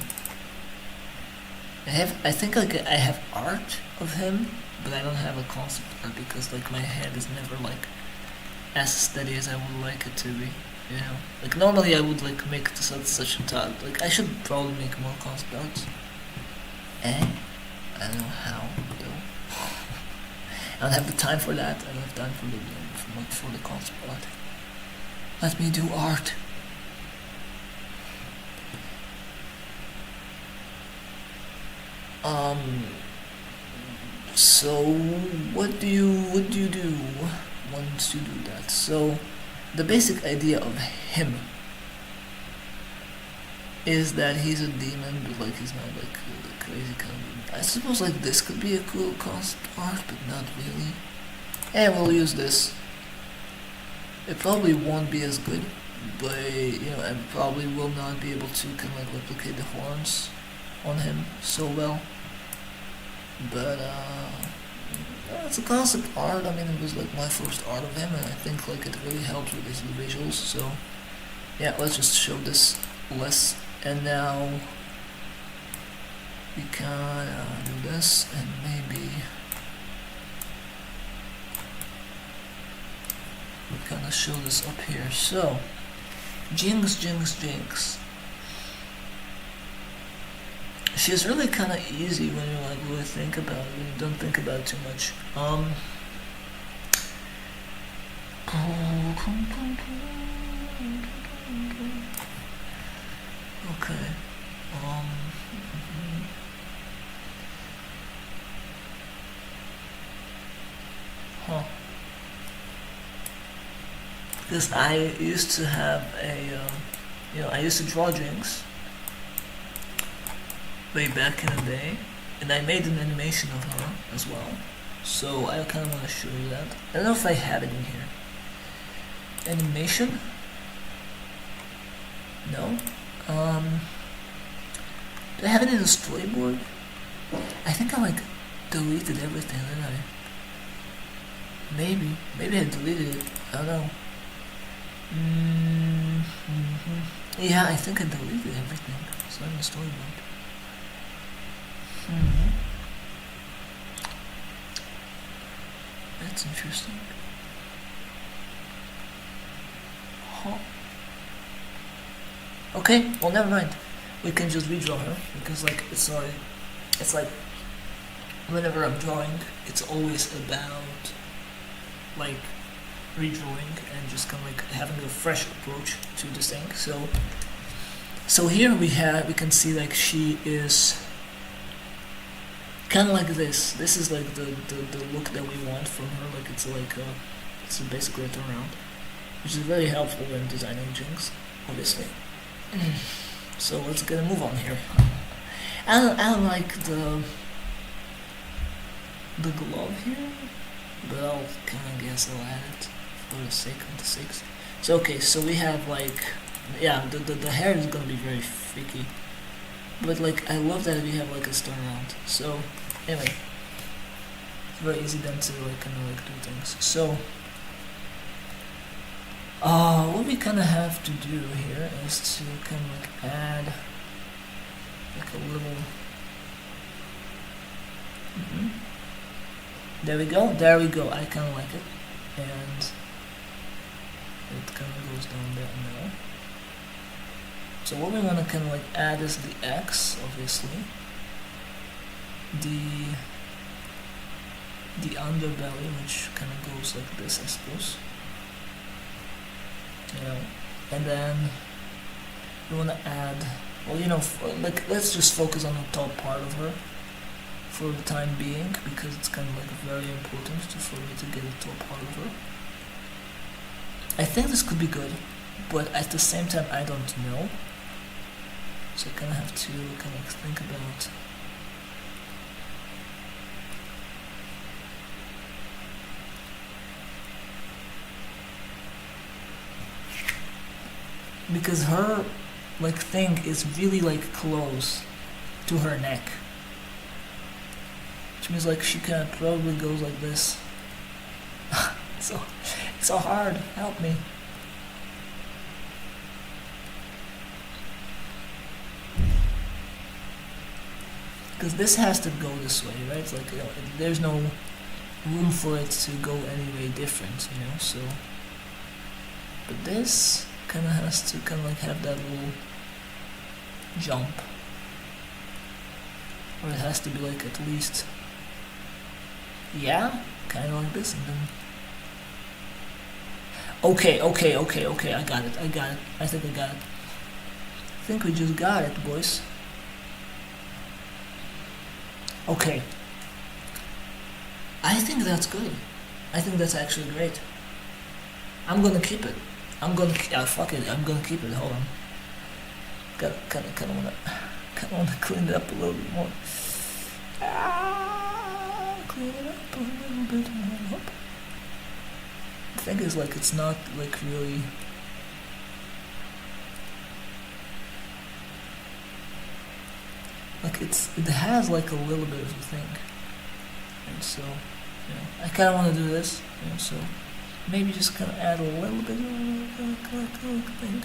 I think like I have art of him, but I don't have a concept art because like my head is never like as steady as I would like it to be. You know, like normally I would like make this at such a time. Like I should probably make more concept arts. I don't know how though. I don't have the time for that. I don't have time for the concept art. Let me do art. So what do you do once you do that? So the basic idea of him is that he's a demon, but like he's not like a crazy kind of demon. I suppose like this could be a cool concept art, but not really. And we'll use this. It probably won't be as good, but you know, I probably will not be able to kind of like replicate the horns on him so well. But it's a concept art. I mean, it was like my first art of him, and I think like it really helps with his visuals. So yeah, let's just show this less, and now we can do this, and maybe we kind of show this up here. So Jinx. She's really kind of easy when you like really think about it, when you don't think about it too much. Okay. Because I used to have a, I used to draw Jinx way back in the day, and I made an animation of her as well, so I kind of want to show you that. I don't know if I have it in here. Animation? No? Do I have it in the storyboard? I think I like deleted everything, didn't I? Maybe I deleted it, I don't know. Yeah, I think I deleted everything. It's not in the storyboard. That's interesting. Okay, well never mind. We can just redraw her because like it's like whenever I'm drawing, it's always about like redrawing and just kind of like having a fresh approach to this thing. So here we can see like she is kind of like this. This is like the look that we want from her. Like it's basically a turnaround, which is very helpful when designing Jinx, obviously. So let's get a move on here. I don't like the glove here. but I'll kind of guess I'll add it for the sake of the 6. So okay, so we have like, yeah, the hair is gonna be very freaky, but like I love that we have like a turnaround. So anyway, it's very easy then to like kind of like do things. So what we kind of have to do here is to kind of like add like a little. There we go. There we go. I kind of like it, and it kind of goes down there now. So what we're gonna kind of like add is the X, obviously. The underbelly, which kind of goes like this, I suppose. You know, and then we want to add, well, you know, like let's just focus on the top part of her for the time being, because it's kind of like very important for me to get the top part of her. I think this could be good, but at the same time I don't know, so I kind of have to kind of think about. Because her like thing is really like close to her neck, which means like she kind of probably goes like this. So it's so hard. Help me. Because this has to go this way, right? It's like, you know, there's no room for it to go any way different, you know. So, but this kind of has to kind of like have that little jump, or it has to be like at least, yeah, kind of like this, and then okay, I got it, I think I got it. I think we just got it, boys. Okay, I think that's good. I think that's actually great. I'm gonna keep it. Fuck it. I'm gonna keep it. Hold on. Kind of wanna clean it up a little bit more. Clean it up a little bit more. The thing is, like, it's not like really. Like it has like a little bit of a thing, and so, you know, I kind of want to do this, you know, so. Maybe just kind of add a little bit of thing.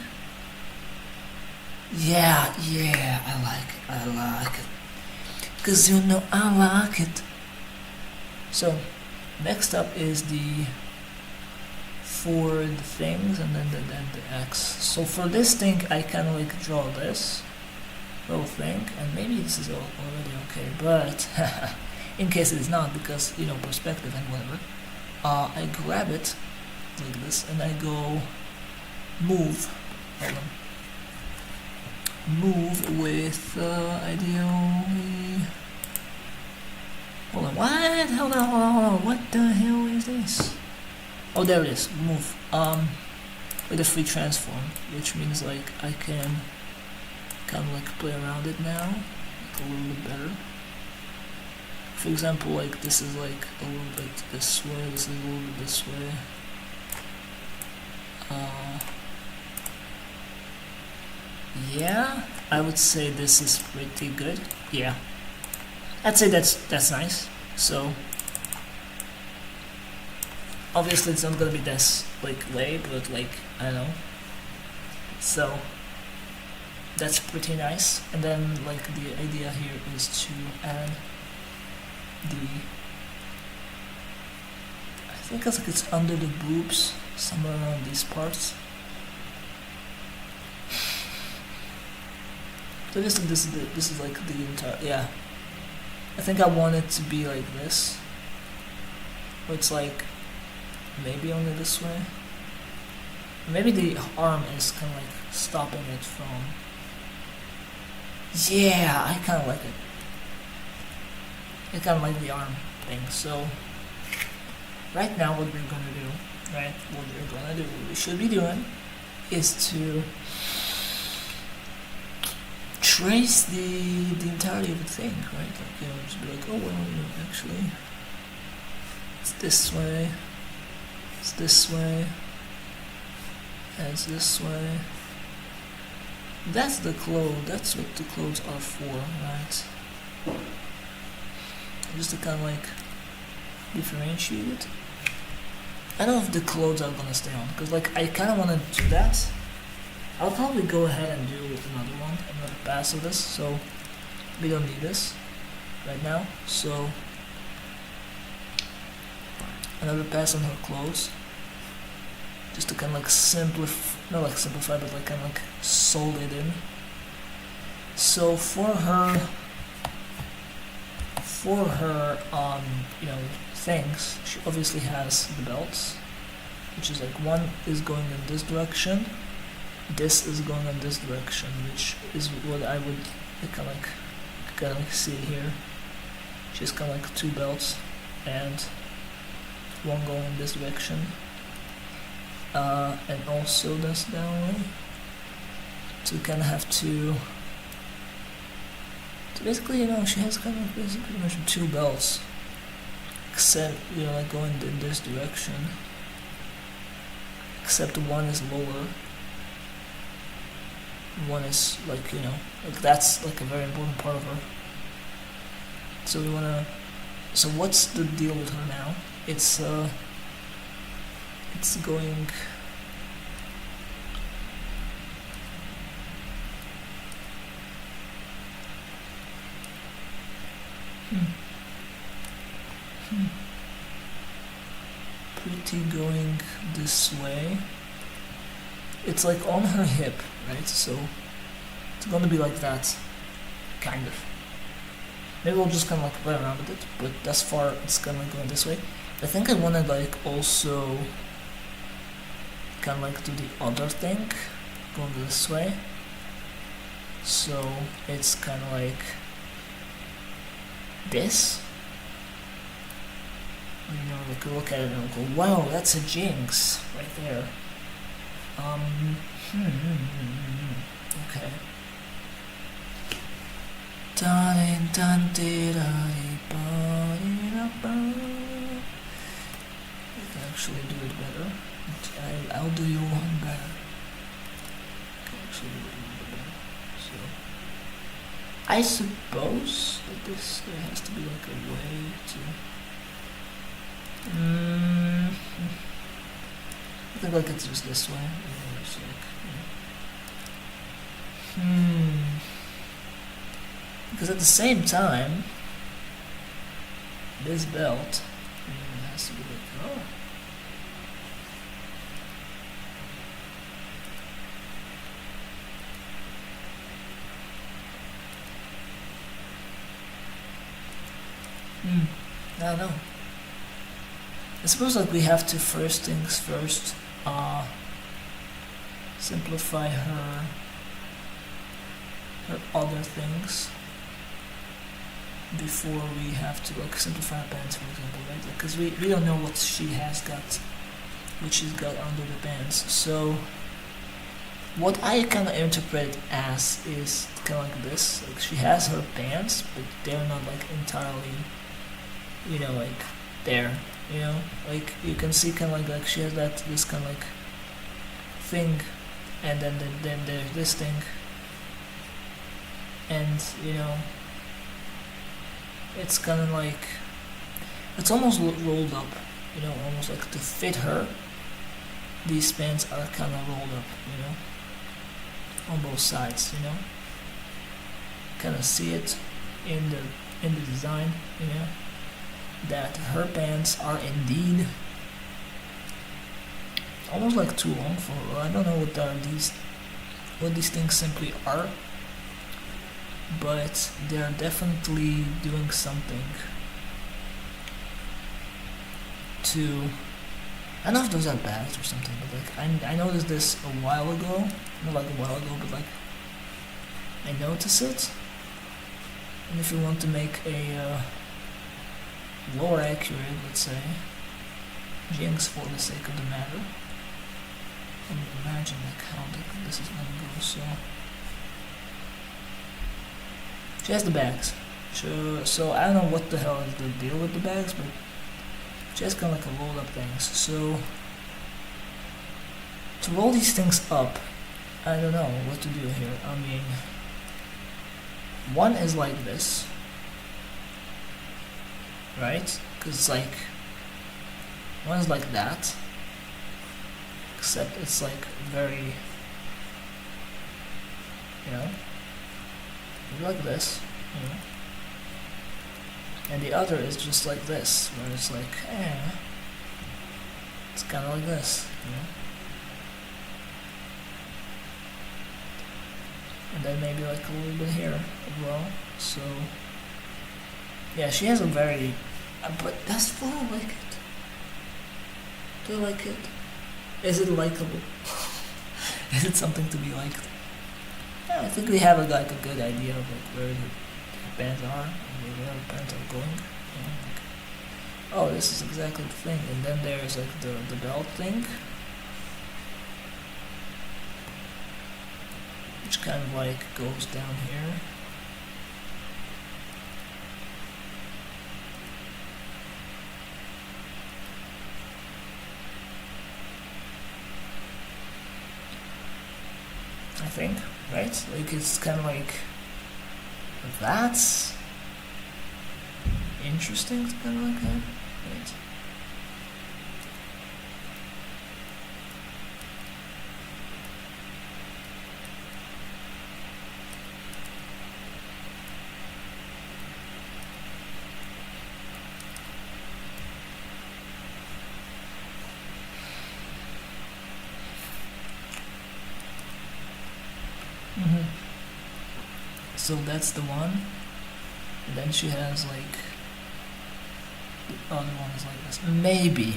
Yeah, I like it. Cause you know I like it. So, next up is the forward things, and then the X. So for this thing, I kind of like draw this little thing, and maybe this is already okay, but in case it is not, because, you know, perspective and whatever. I grab it like this and I go move. Hold on. Move with ideally. Hold on. What? Hold on. What the hell is this? Oh, there it is. Move. With a free transform, which means like I can kind of like play around it now, like a little bit better. For example, like this is like a little bit this way, this is a little bit this way. Yeah, I would say this is pretty good. Yeah, I'd say that's nice. So obviously it's not gonna be this like way, but like I don't know. So that's pretty nice. And then like the idea here is to add I think it's under the boobs, somewhere around these parts. So this is like the entire, yeah. I think I want it to be like this, where it's like maybe only this way. Maybe the arm is kind of like stopping it from. Yeah, I kind of like it. I kind of like the arm thing. So right now what we're gonna do, what we should be doing is to trace the entirety of the thing, right? Like, you know, just be like, oh well, you know, actually it's this way, it's this way, and it's this way. That's the clothes, that's what the clothes are for, right? Just to kind of like differentiate it. I don't know if the clothes are gonna stay on, because like I kind of want to do that. I'll probably go ahead and do another one, another pass of this, so we don't need this right now. So another pass on her clothes, just to kind of like simplify, not like simplify, but like kind of like solid it in. So for her you know, things, she obviously has the belts, which is like one is going in this direction, this is going in this direction, which is what I would kind of like see here. She's kind of like two belts and one going in this direction, and also this that way. So kind of have to. So basically, you know, she has kind of basically pretty much two belts, except, you know, like going in this direction. Except one is lower. One is like, you know, like that's like a very important part of her. So we wanna. So what's the deal with her now? It's going. Pretty going this way. It's like on her hip, right? So it's gonna be like that, kind of. Maybe we'll just kind of like play around with it, but thus far it's kind of like going this way. I think I wanna like also kind of like do the other thing, going this way. So it's kind of like this. You know, like look at it and go, wow, that's a jinx right there. Okay. You can actually do it better. I'll do you one better. I can actually do it one better. So I suppose that there has to be like a way to. I think like it's just this way. It's like, because at the same time, this belt has to be like, oh. I don't know. I suppose like we have to first things first, simplify her other things before we have to like simplify her pants, for example, right? Because we don't know what she has got, what she's got under the pants. So what I kind of interpret as is kind of like this: like she has her pants, but they're not like entirely, you know, like there. You know, like you can see kind of like she has this kind of like thing, and then there's this thing, and you know, it's kind of like it's almost rolled up, you know, almost like to fit her. These pants are kind of rolled up, you know, on both sides, you know. Kind of see it in the design, you know, that her pants are indeed almost like too long for her. I don't know what these things simply are, but they're definitely doing something to. I don't know if those are bags or something, but like I noticed this a while ago, not like a while ago, but like I noticed it. And if you want to make a more accurate, let's say, jinx for the sake of the matter, and imagine like how this is gonna go. So she has the bags. So I don't know what the hell is the deal with the bags, but just gonna like roll up things. So to roll these things up, I don't know what to do here. I mean, one is like this, right? Because it's like, one is like that, except it's like very, you know, like this, you know. And the other is just like this, where it's like, it's kind of like this, you know. And then maybe like a little bit here as well. So yeah, she has a very, but that's what I like it. Do I like it? Is it likable? Is it something to be liked? Yeah, I think we have like a good idea of like where the bands are and where the bands are going. You know, like, oh, this is exactly the thing. And then there's like the belt thing, which kind of like goes down here. I think, right? Like it's kind of like, that's interesting, kind of like that, right? So that's the one, and then she has like, the other one is like this. Maybe.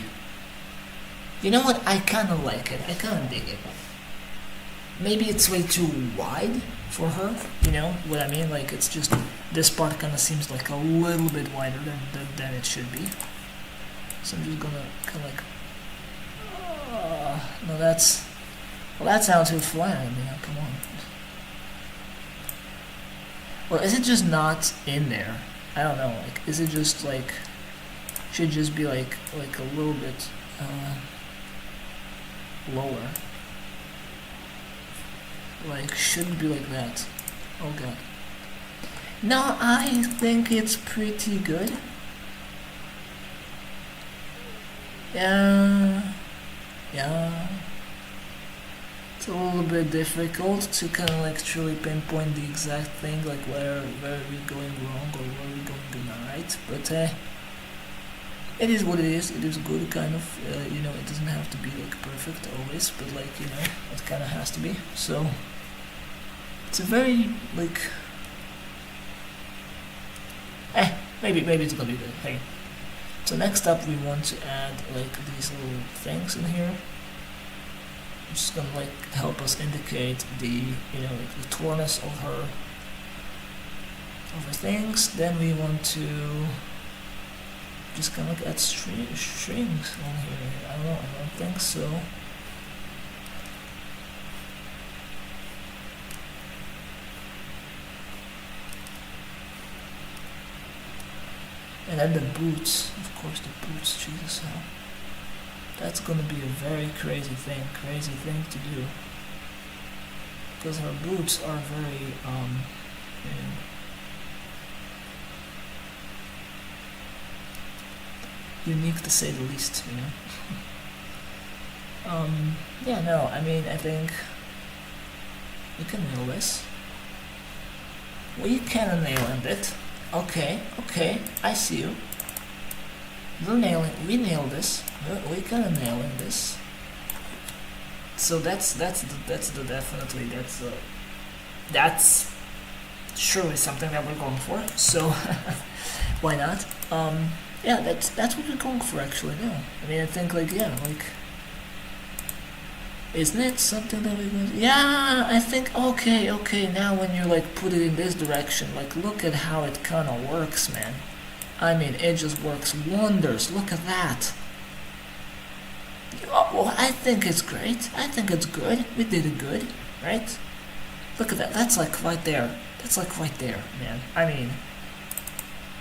You know what? I kind of like it. I kind of dig it. Maybe it's way too wide for her. You know what I mean? Like it's just, this part kind of seems like a little bit wider than it should be. So I'm just gonna kind of like, no, that's, well, that sounds too flat. I mean, come on. Well, is it just not in there? I don't know. Like, is it just like, should just be like a little bit lower? Like, shouldn't be like that. Oh god. No, I think it's pretty good. Yeah. It's a little bit difficult to kind of like truly pinpoint the exact thing, like where are we going wrong or where are we going right, but it is what it is. It is good, kind of, you know, it doesn't have to be like perfect always, but like, you know, it kind of has to be. So it's a very like, maybe it's gonna be good. Hey, so next up we want to add like these little things in here. It's just gonna like help us indicate the, you know, like the tautness of her things. Then we want to just kind of like add strings on here. I don't think so. And then the boots, of course, the boots. Jesus, hell. That's gonna be a very crazy thing to do. Because her boots are very, you know, unique to say the least, you know. Yeah, no, I mean, I think we can nail this. We can nail it. Okay, I see you. We nail this. We kind of nailing this. So that's surely something that we're going for. So why not? Yeah, that's what we're going for actually now. I mean, I think like, yeah, like, isn't it something that we're going to, yeah, I think, okay, now when you like put it in this direction, like look at how it kind of works, man. I mean, it just works wonders. Look at that. Oh, well, I think it's great. I think it's good. We did it good, right? Look at that. That's like right there. That's like right there, man. I mean,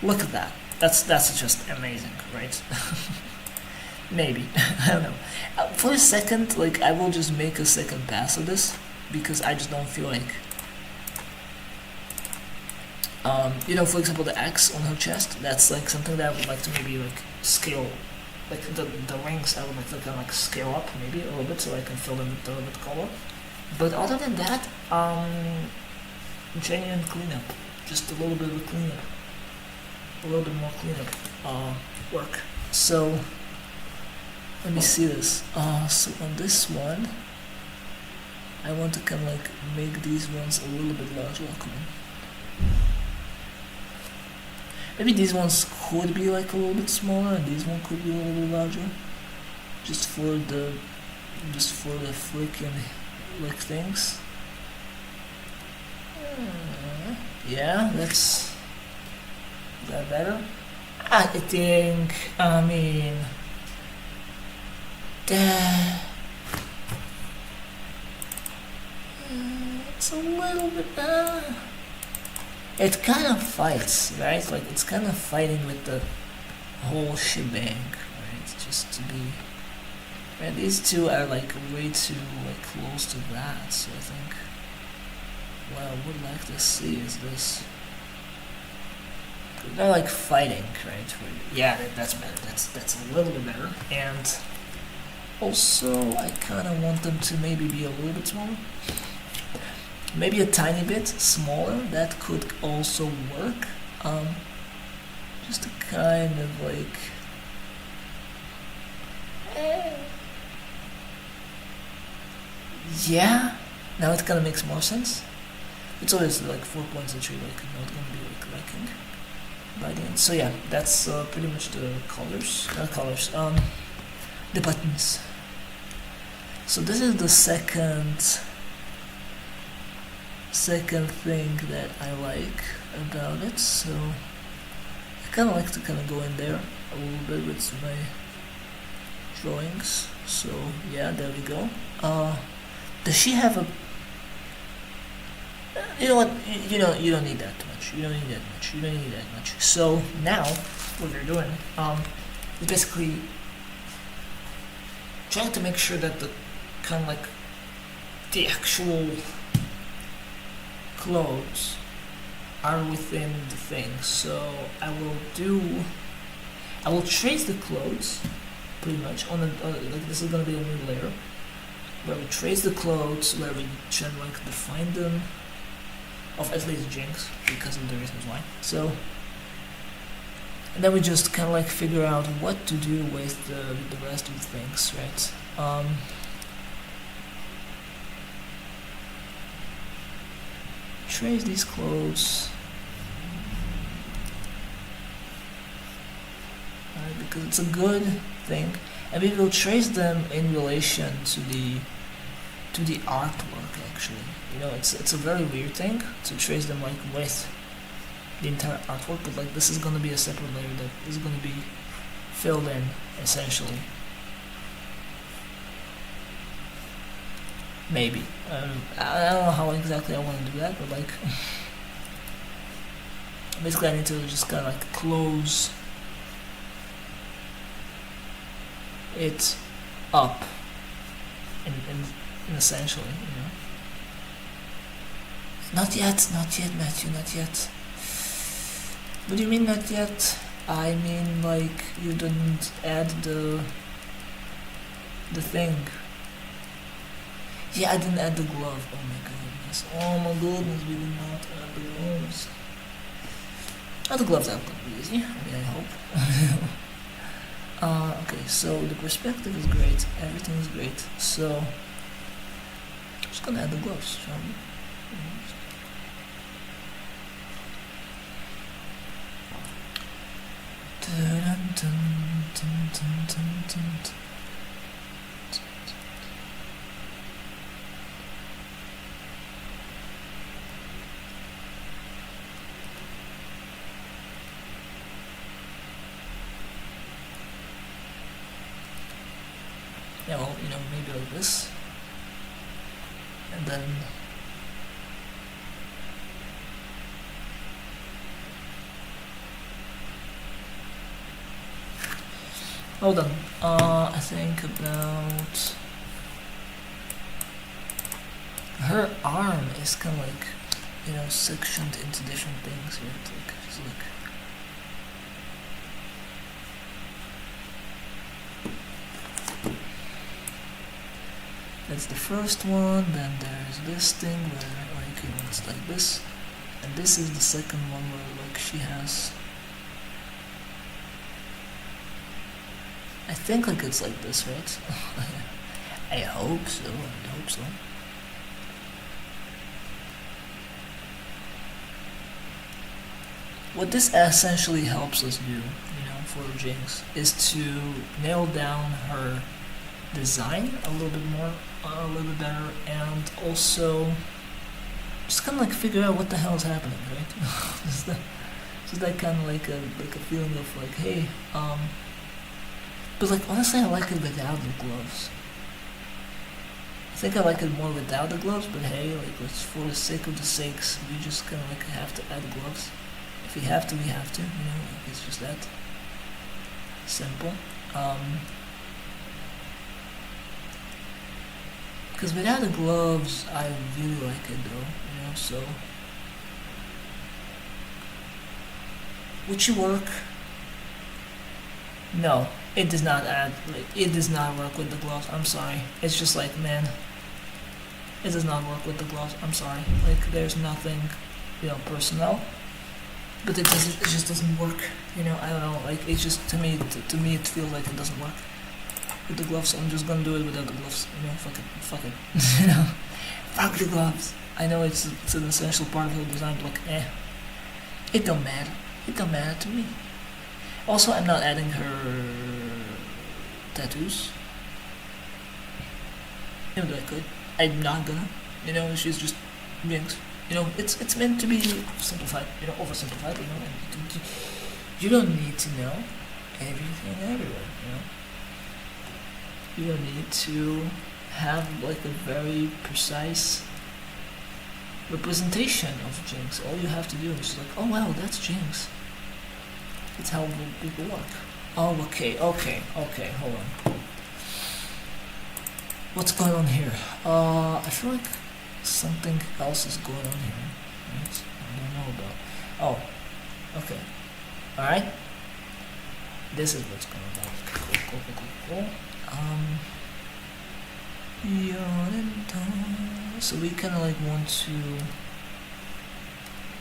look at that. That's just amazing, right? Maybe. I don't know. For a second, like, I will just make a second pass of this, because I just don't feel like... you know, for example, the X on her chest, that's like something that I would like to maybe like scale, like the rings I would like to kind of like scale up maybe a little bit so I can fill them with color. But other than that, genuine cleanup, just a little bit of cleanup, a little bit more cleanup work. So let me see this. So on this one, I want to kind of like make these ones a little bit larger. Come on. Maybe these ones could be like a little bit smaller, and these one could be a little bit larger, just for the freaking like things. Yeah, is that better? I think. I mean, it's a little bit. It kind of fights, right? Like, it's kind of fighting with the whole shebang, right? Just to be... And these two are, like, way too, like, close to that, so I think... What I would like to see is this... They're, like, fighting, right? Yeah, that's better. That's a little bit better. And... Also, I kind of want them to maybe be a little bit smaller. Maybe a tiny bit smaller, that could also work. Just to kind of like... Yeah, now it kind of makes more sense. It's always like 4 points that you're like not going to be like liking by the end. So yeah, that's pretty much the colors. The buttons. So this is the second thing that I like about it, so I kind of like to kind of go in there a little bit with my drawings. So yeah, there we go. Does she have a... You know what? You don't need that much. You don't need that much. So now what we're doing is basically trying to make sure that the kind of like the actual clothes are within the thing. So I will trace the clothes pretty much on the like this is gonna be a new layer where we trace the clothes, where we try to like define them, of at least Jinx because of the reasons why. So and then we just kind of like figure out what to do with the rest of the things, right? Trace these clothes, right, because it's a good thing, and we will trace them in relation to the artwork. Actually, you know, it's a very weird thing to trace them like with the entire artwork, but like this is gonna be a separate layer that is gonna be filled in essentially. Maybe. I don't know how exactly I want to do that, but like basically I need to just kind of like close it up in essentially, you know. Not yet, Matthew, not yet. What do you mean not yet? I mean like you didn't add the thing. Yeah, I didn't add the glove. Oh my goodness, we did not add the gloves. Oh, the gloves are gonna be easy. I mean, I hope. Okay, so the perspective is great. Everything is great. So, I'm just gonna add the gloves, shall we? Yeah, well, you know, maybe like this, and then hold on. I think about her arm is kind of like, you know, sectioned into different things here. It's like, just look. That's the first one. Then there's this thing where like, you know, it's like this, and this is the second one where like she has. I think like it's like this, right? I hope so. I hope so. What this essentially helps us do, you know, for Jinx, is to nail down her design a little bit more, a little bit better, and also just kind of like figure out what the hell is happening, right? just that kind of like a feeling of like, hey, but like honestly, I like it without the gloves. I think I like it more without the gloves, but hey, like let's, for the sake of the sakes, we just kind of like have to add the gloves. If we have to, we have to. You know, like it's just that simple. Because without the gloves, I really like it though. You know, so would you work? No, it does not add. Like it does not work with the gloves. I'm sorry. It's just like, man, it does not work with the gloves. I'm sorry. Like there's nothing, you know, personnel. But it just doesn't work, you know. I don't know, like it's just to me it feels like it doesn't work with the gloves. So I'm just gonna do it without the gloves, you know. Fuck it, you know. Fuck the gloves. I know it's an essential part of the design, but like, it don't matter. It don't matter to me. Also, I'm not adding her tattoos. Even though I could, I'm not gonna. You know, she's just Jinx. You know, it's meant to be simplified, you know, oversimplified, you know, and you don't need to know everything everywhere, you know. You don't need to have like a very precise representation of Jinx. All you have to do is just like, oh wow, that's Jinx. That's how people work. Oh, okay, hold on. What's going on here? I feel like something else is going on here, right? I don't know about. Oh, okay. Alright. This is what's going on. Cool. So we kind of like want to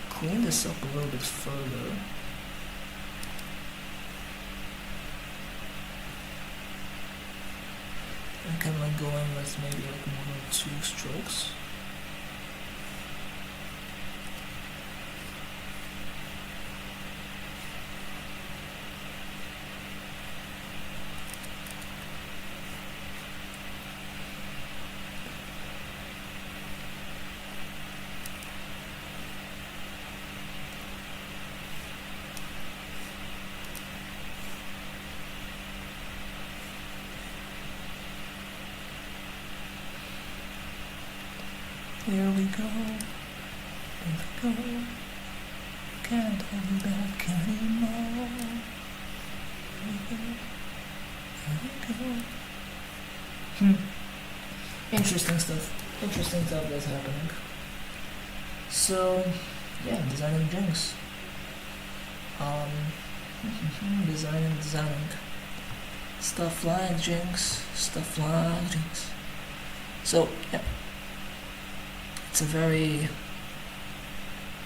clean this up a little bit further. And kind of like going with maybe like 1 or 2 strokes. Here we go, can't hold me back anymore. Here we go. Interesting stuff that's happening. So, yeah, designing Jinx. Designing. Stuff like Jinx. So, yeah. It's a very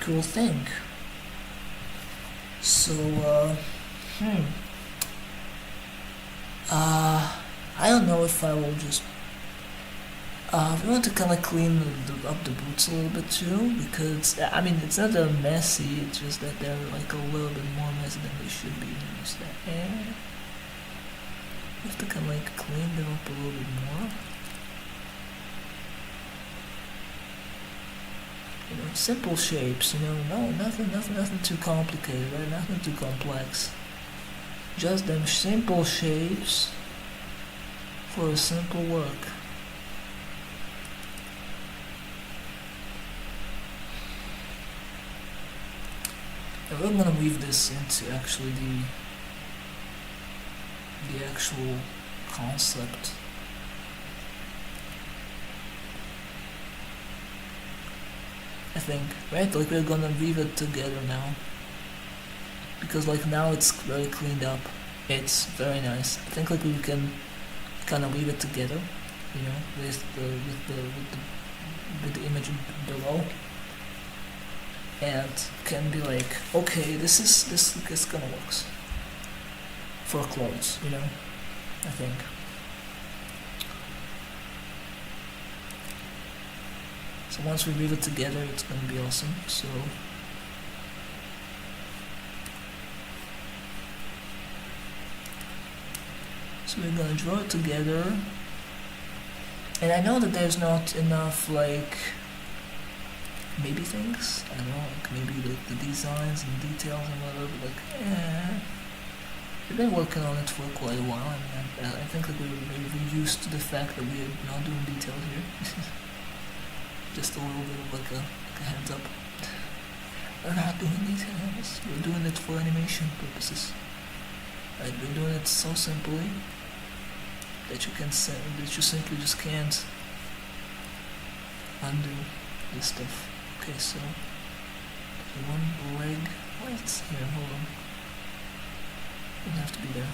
cool thing. So, I don't know if I will just, we want to kind of clean up the boots a little bit too, because, I mean, it's not that messy, it's just that they're like a little bit more messy than they should be. Just that, we have to kind of like clean them up a little bit more. You know, simple shapes, you know, no, nothing too complicated, right? Nothing too complex. Just them simple shapes for a simple work. And we're gonna weave this into actually the actual concept. I think, right? Like we're gonna weave it together now. Because like now it's very cleaned up. It's very nice. I think like we can kind of weave it together, you know, with the image below, and can be like, okay, this is gonna work for clothes, you know. I think. So once we weave it together, it's gonna be awesome. So. So we're gonna draw it together, and I know that there's not enough like maybe things. I don't know, like maybe the designs and details and whatever. But like, we've been working on it for quite a while, and I think that we're used to the fact that we're not doing detail here. Just a little bit of like a heads up. We're not doing details. We're doing it for animation purposes. Right, we're doing it so simply that you simply just can't undo this stuff. Okay, so one leg. Wait, here, hold on. Doesn't have to be there.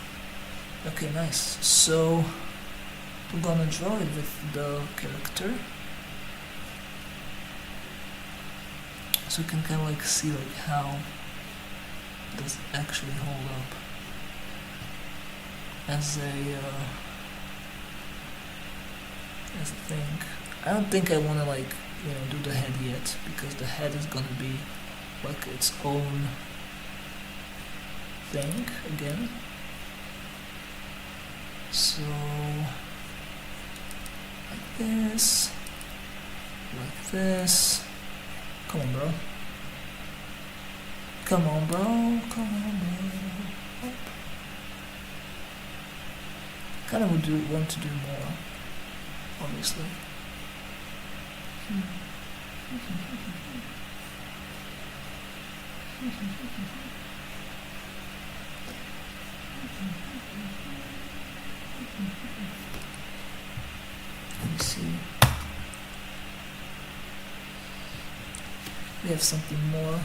Okay, nice. So we're gonna draw it with the character, so you can kind of like see like how does it actually hold up as a thing. I don't think I want to like, you know, do the head yet, because the head is gonna be like its own thing again. So like this, like this. Come on, bro. Come on, bro. Come on, bro. Kind of would want to do more, obviously. Let me see. We have something more.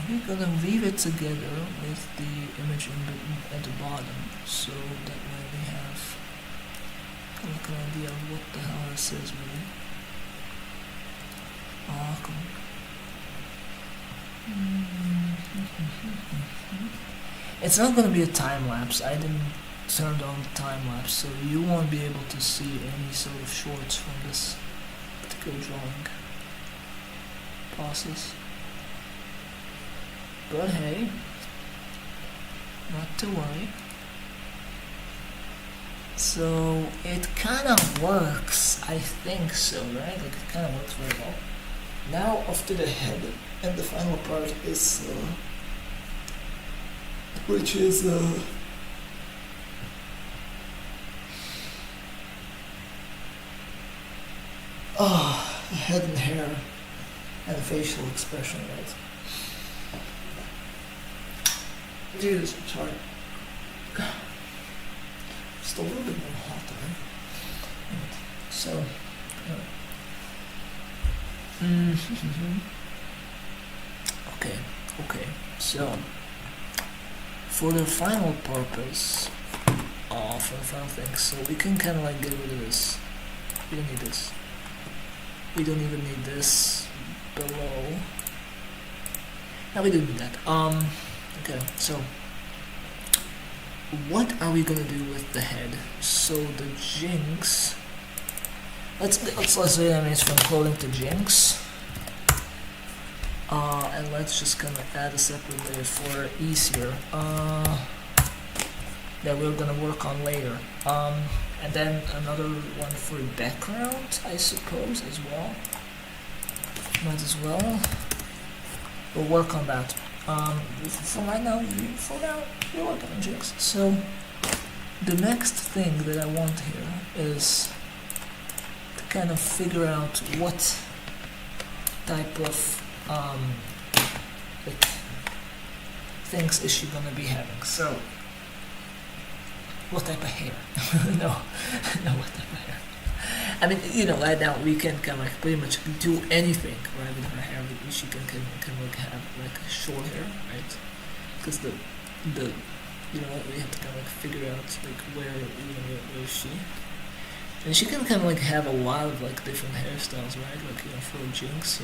We're gonna weave it together with the image at the bottom, so that way we have like an idea of what the hell this is really. Oh, come on. It's not gonna be a time lapse. I didn't turn on the time lapse, so you won't be able to see any sort of shorts from this particular drawing process. But hey, not to worry. So it kind of works, I think so, right? Like it kind of works very well. Now after the head, and the final part is, which is the head and hair and facial expression, right? Jesus, I'm sorry. Just a little bit more hot, right? So, okay. So, for the final purpose, for the final thing, so we can kind of like get rid of this. We don't need this. We don't even need this below. No, we don't need that. Okay, so what are we gonna do with the head? So the jinx. Let's say that means from clothing to jinx. And let's just kind of add a separate layer for easier. That we're gonna work on later. And then another one for background, I suppose, as well. Might as well. We'll work on that. For now, we're working on jinx. So the next thing that I want here is to kind of figure out what type of like things is she gonna be having. So what type of hair. No, no, what type of hair. I mean, right now we can kind of like pretty much do anything, right, with her hair. She can like have like short hair, right? Because the we have to kind of like figure out like where is she, and she can kind of like have a lot of like different hairstyles, right? Like for Jinx,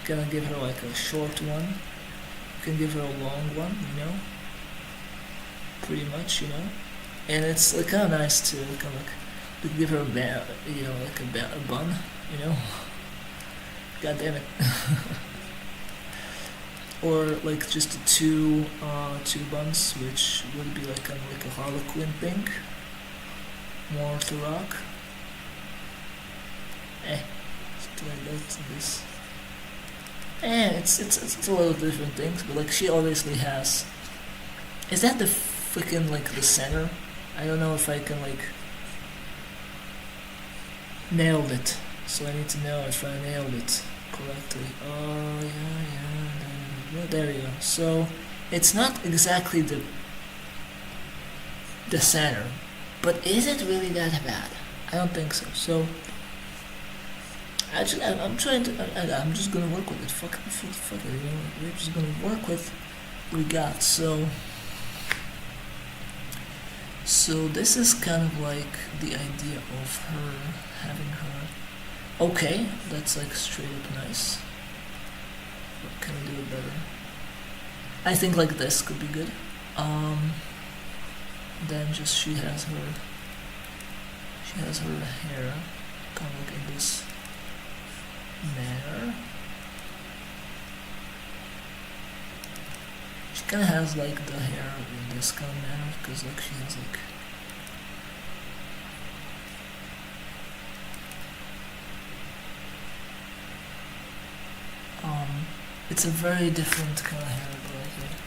gonna give her like a short one, you can give her a long one, pretty much, and it's like kind of nice to kind of like to give her a like a bun, God damn it. Or like just two buns, which would be like kind of like a Harlequin thing, more to rock. Something like that. This. It's a lot of different things, but like she obviously has. Is that the freaking like the center? I don't know if I can like nailed it. So I need to know if I nailed it correctly. Oh yeah, there you go. So it's not exactly the center, but is it really that bad? I don't think so. So actually, I'm trying to. I'm just gonna work with it. Fuck it. We're just gonna work with what we got. So this is kind of like the idea of her having her. Okay, that's like straight up nice. What can we do it better? I think like this could be good. Then just she has her hair kind of like in this manner. She kind of has like the hair in this kind of manner because like she has like it's a very different kind of hair, but like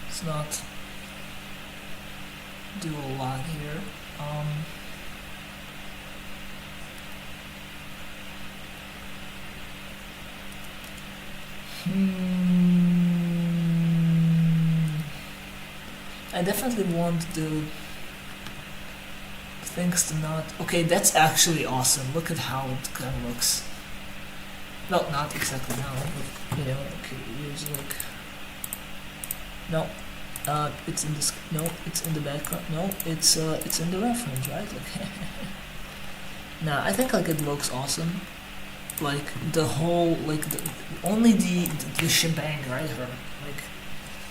it's not do a lot here. I definitely want the things to not. Okay, that's actually awesome. Look at how it kind of looks. Well, not exactly now, but okay, here's like. No, it's in this. No, it's in the background. No, it's in the reference, right? Like, nah, I think like it looks awesome. Like the whole, like only the shebang, right? Her like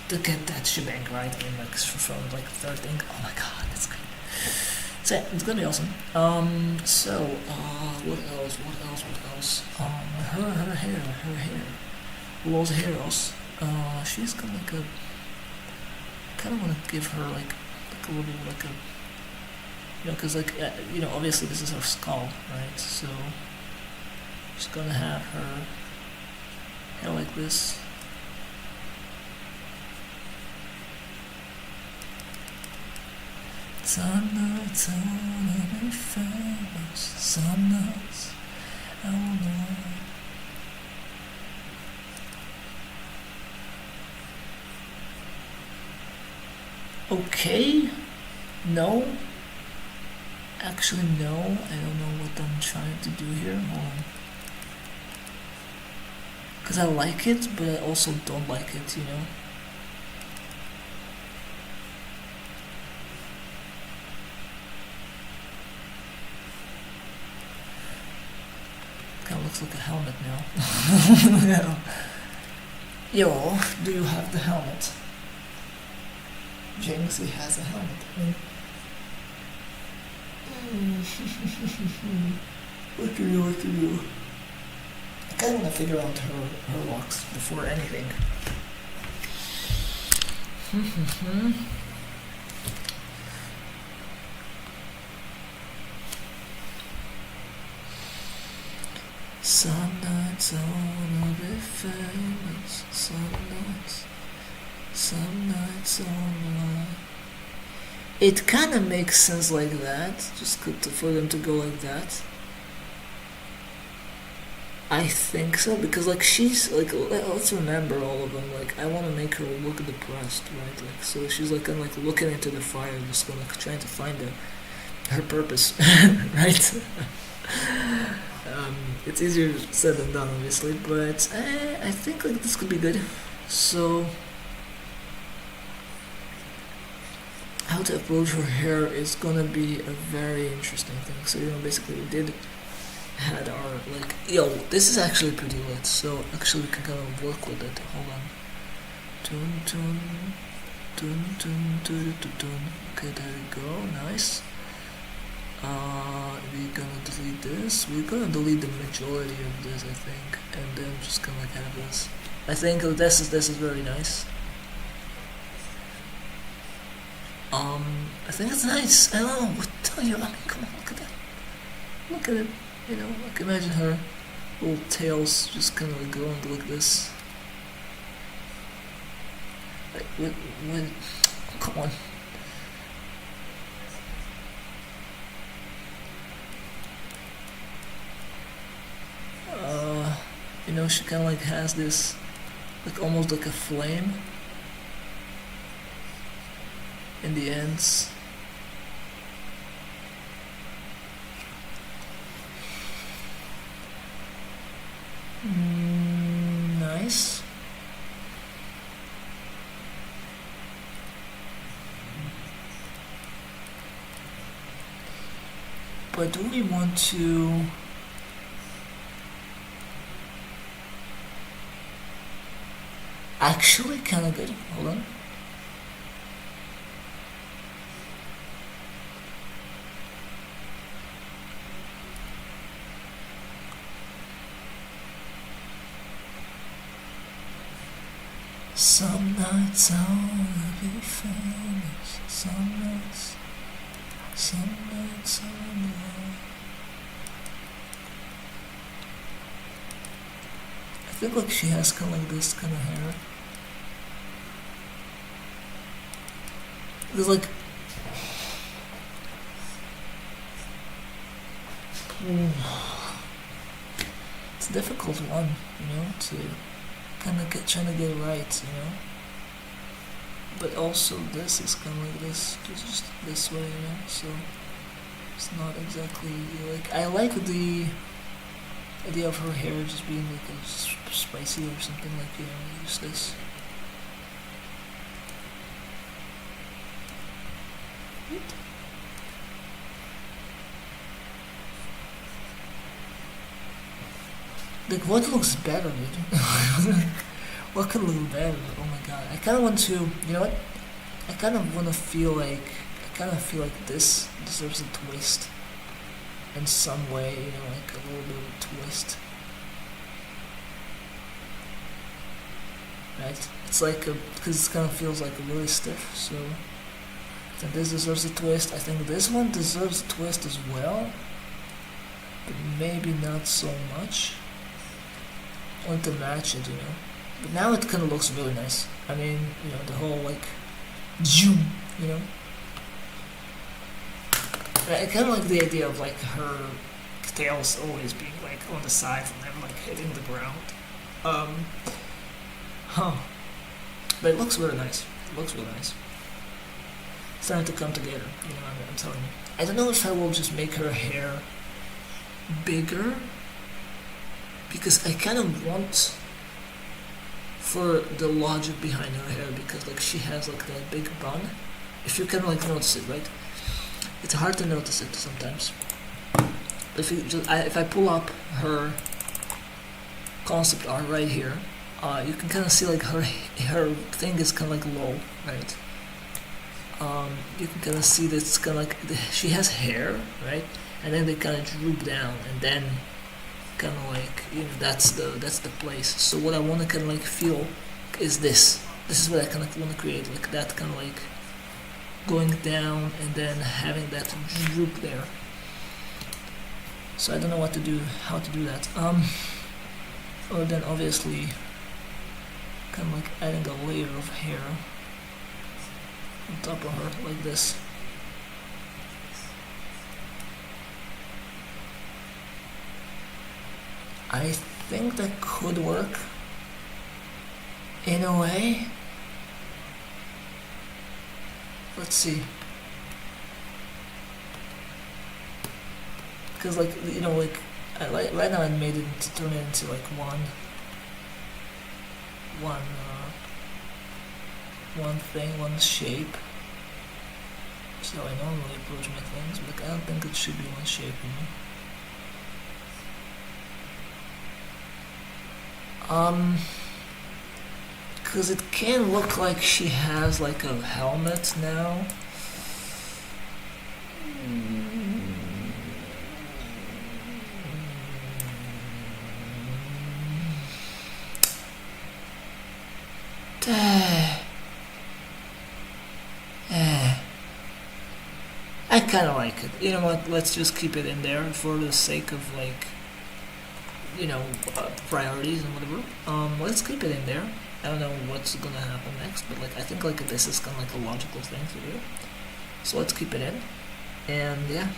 to get that shebang right, and like from like third thing. Oh my god, that's great. So yeah, it's gonna be awesome. What else? Her hair. Los hairs. She's got like a. Kind of want to give her like a little like a. Because like obviously this is her skull, right? So she's gonna have her hair like this. Some nights I wanna be famous. Some nights I wanna. Okay. No. Actually, no. I don't know what I'm trying to do here. Hold on. Because I like it, but I also don't like it, Kind of looks like a helmet now. Yeah. Yo, do you have the helmet? Jinx, he has a helmet. What to do? I kind of want to figure out her locks before anything. Some nights I wanna be famous. Some nights I wanna. It kind of makes sense like that, just for them to go like that. I think so, because like she's like, let's remember all of them. Like I want to make her look depressed, right? Like so she's like kind of like looking into the fire, just like trying to find her purpose, right? It's easier said than done, obviously, but I think like this could be good. So how to approach her hair is gonna be a very interesting thing. So basically we did had our like, yo, this is actually pretty lit. So actually we can kind of work with it. Hold on. Tune, tune, tune, tune, tune, tune, tune. Okay, there we go. Nice. We're gonna delete this. We're gonna delete the majority of this, I think, and then just gonna like have this. I think this is very nice. I think it's nice. I don't know what to tell you. I mean, come on, look at that. Look at it. Like imagine her little tails just kind of like going like this. Like, come on. She kind of like has this, like almost like a flame in the ends. Nice. But do we want to actually kind of good? Hold on. Some nights I wanna be famous. Some nights I wanna. I feel like she has kind of like this kind of hair. There's like it's a difficult one, to kind of trying to get it right, But also this is kind of like this, just this way, So it's not exactly like I like the idea of her hair just being like a spicy or something like use this. Like what looks better, dude? What could look better? Oh my god! I kind of want to, what? I kind of want to feel like this deserves a twist in some way, like a little bit of a twist. Right? It's like because it kind of feels like really stiff. So I think this deserves a twist. I think this one deserves a twist as well, but maybe not so much. I want to match it, But now it kind of looks really nice. I mean, the whole like, zoom, I kind of like the idea of like her tails always being like on the sides and never like hitting the ground. But it looks really nice. It's starting to come together, I'm telling you. I don't know if I will just make her hair bigger, because I kind of want for the logic behind her hair, because like she has like that big bun. If you can like notice it, right? It's hard to notice it sometimes. If I pull up her concept art right here, you can kind of see like her thing is kind of like low, right? You can kind of see that it's kind of like she has hair, right? And then they kind of droop down, and then kind of like that's the place. So what I want to kind of like feel is this. This is what I kind of want to create, like that kind of like going down and then having that droop there. So I don't know how to do that. Or then obviously kind of like adding a layer of hair on top of her like this. I think that could work in a way. Let's see. Because like, you know, like right now I made it to turn it into like one thing, one shape. So I normally approach my things, but like, I don't think it should be one shape, you know. Because it can look like she has like a helmet now. I kind of like it. You know what? Let's just keep it in there for the sake of like, you know, priorities and whatever. Let's keep it in there. I don't know what's gonna happen next, but like I think like this is kind of like a logical thing to do. So let's keep it in, and yeah.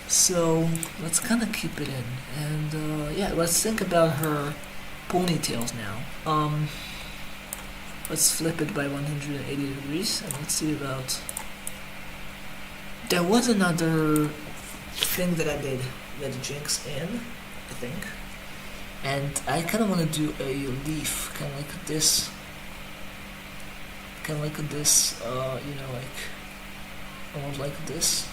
So let's kind of keep it in, and yeah, let's think about her ponytails now. Let's flip it by 180 degrees, and let's see about. There was another thing that I did with Jinx in, I think, and I kind of want to do a leaf, kind of like this, you know, like almost like this.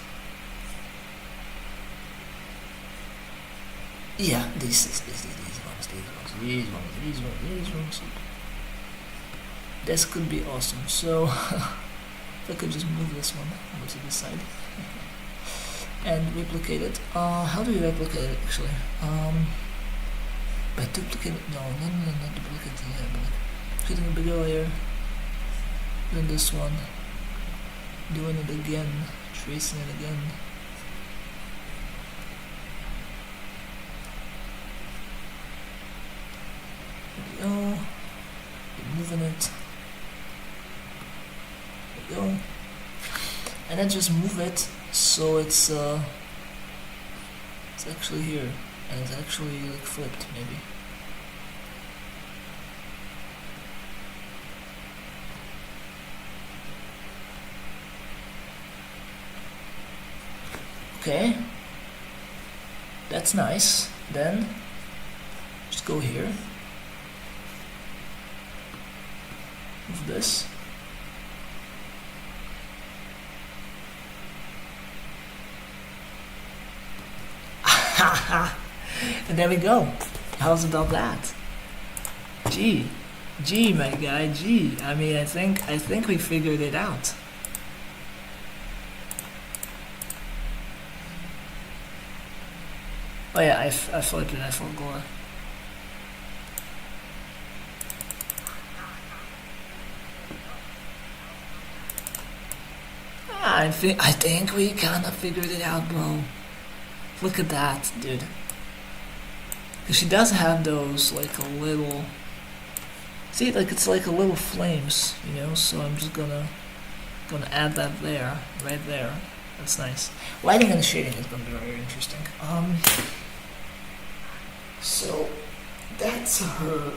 Yeah, these ones. This could be awesome. So if I could just move this one over to this side and replicate it. How do you replicate it actually? By duplicate it? No, not duplicate the layer, but creating a bigger layer. Then this one. Doing it again. Tracing it again. There we go. Moving it. There we go. And then just move it so it's actually here, and it's actually like flipped maybe. Okay, that's nice. Then just go here, move this. And there we go. How's about that? G, my guy, G. I mean, I think we figured it out. Oh yeah, I flipped it. I forgot. I think we kind of figured it out, bro. Look at that, dude. Because she does have those, like, a little... See, like, it's like a little flames, you know? So I'm just gonna add that there, right there. That's nice. Lighting and shading is gonna be very interesting. So, that's her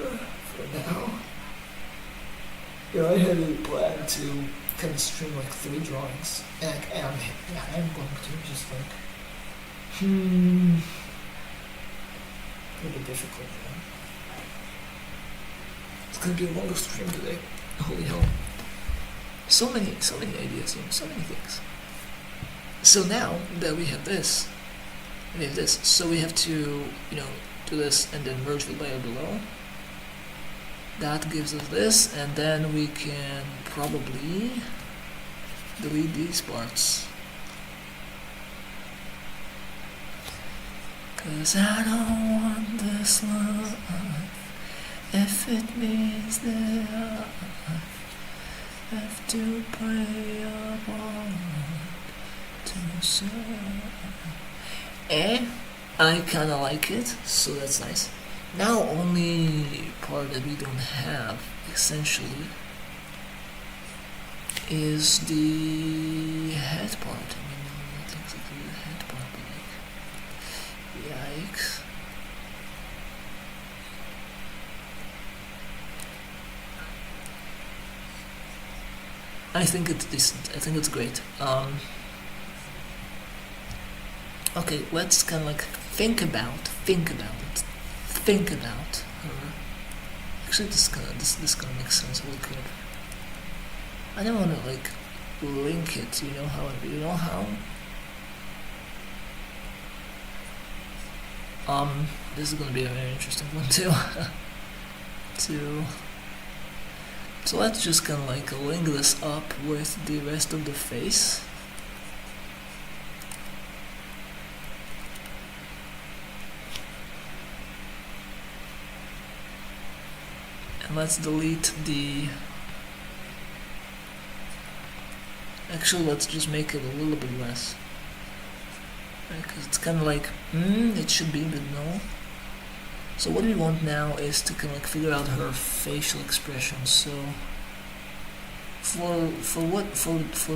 for now. You know, I had a plan to kind of stream, like, 3 drawings. And I'm going to just, like... Pretty difficult, man. It's gonna be a longer stream today. Holy hell. So many ideas, you know, so many things. So now that we have this, so we have to, you know, do this and then merge the layer below. That gives us this, and then we can probably delete these parts. 'Cause I don't want this life if it means that I have to play a part to serve. I kinda like it, so that's nice. Now only part that we don't have, essentially, is the head part. I mean, not exactly the head part, but like, yikes. I think it's decent. I think it's great. Okay, let's kind of like think about her. Actually, this kind of makes sense. Really good. I don't want to like link it. You know how? This is gonna be a very interesting one too. So let's just kind of like link this up with the rest of the face. And let's delete the... Actually, let's just make it a little bit less. Because it's kind of like, it should be, but no. So what we want now is to kind of like figure out her facial expression. So for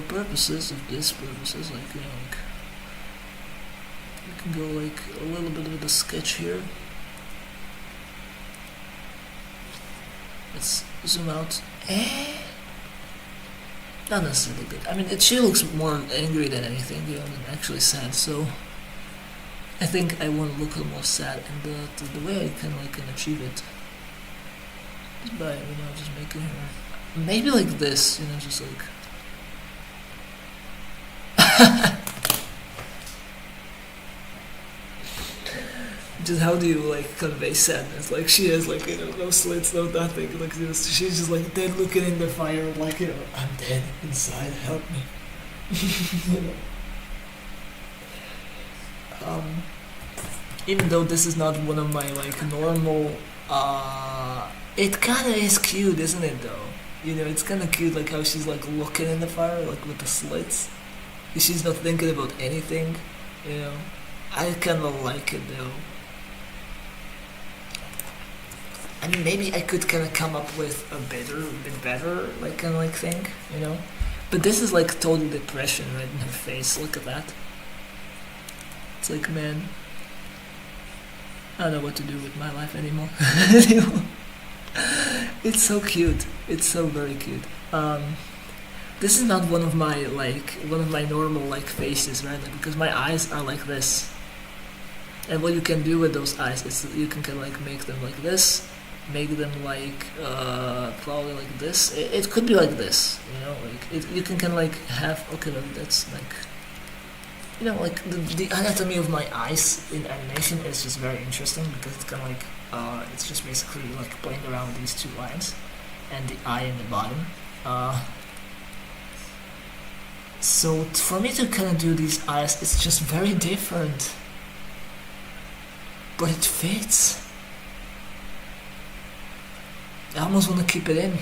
purposes of this purposes, like, you know, like we can go like a little bit with a sketch here. Let's zoom out. Not necessarily good. I mean, she looks more angry than anything, you know, than actually sad. So I think I want to look a little more sad, and the way I can achieve it is by, you know, just making her maybe like this, you know, just like just how do you like convey sadness? Like she has like, you know, no slits, no nothing. Like she's just like dead looking in the fire, like, you know, I'm dead inside, help me. You know. Even though this is not one of my like normal, it kind of is cute, isn't it? Though, you know, it's kind of cute, like how she's like looking in the fire, like with the slits. She's not thinking about anything, you know. I kind of like it though. I mean, maybe I could kind of come up with a bit better, like kind of like thing, you know. But this is like total depression right in her face. Look at that. It's like, man, I don't know what to do with my life anymore. It's so cute. It's so very cute. This is not one of my normal like faces, right? Like, because my eyes are like this. And what you can do with those eyes is you can kind of like make them like this, make them like probably like this. It could be like this, you know. Like you can kind of like have, okay, that's like, you know, like the anatomy of my eyes in animation is just very interesting, because it's kind of like it's just basically like playing around with these two lines and the eye in the bottom. So for me to kind of do these eyes, it's just very different, but it fits. I almost want to keep it in.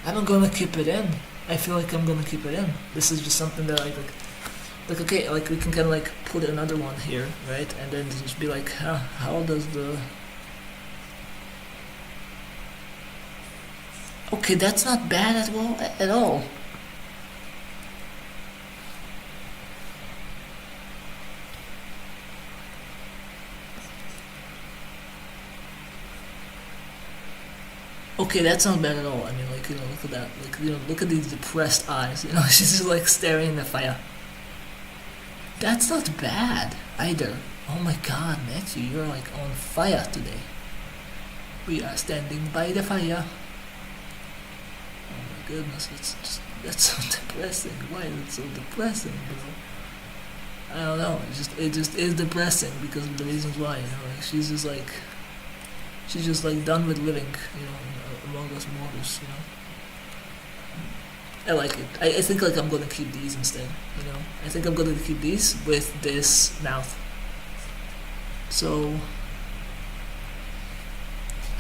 I'm gonna keep it in. I feel like I'm gonna keep it in. This is just something that I like okay, like we can kind of like put another one here, right? And then just be like, how does the... Okay, that's not bad at all. Okay, that's not bad at all. I mean, like, you know, look at that. Like, you know, look at these depressed eyes. You know, she's just like staring in the fire. That's not bad either. Oh my God, Matthew, you're like on fire today. We are standing by the fire. Oh my goodness, that's so depressing. Why is it so depressing, bro? I don't know. It just is depressing because of the reasons why. You know, like she's just like done with living. You know, among us mortals. You know. I like it. I think like I'm gonna keep these instead. You know, I think I'm gonna keep these with this mouth. So,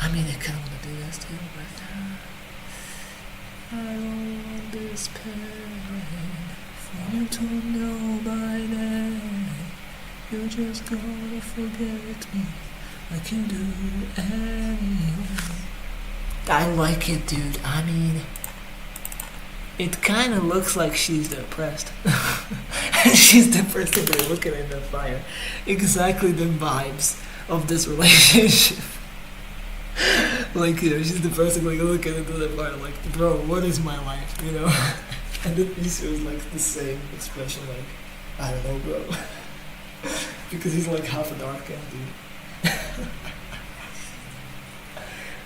I mean, I kind of want to do this too, but I don't want this pain for you to know by name. You're just gonna forget me like you do anyway. I like it, dude. I mean, it kind of looks like she's depressed. She's depressed by looking in the fire. Exactly the vibes of this relationship. Like, you know, she's depressed, like looking into the fire, like, bro, what is my life, you know? And then Issa was like the same expression, like, I don't know, bro. Because he's like half a dark guy, dude.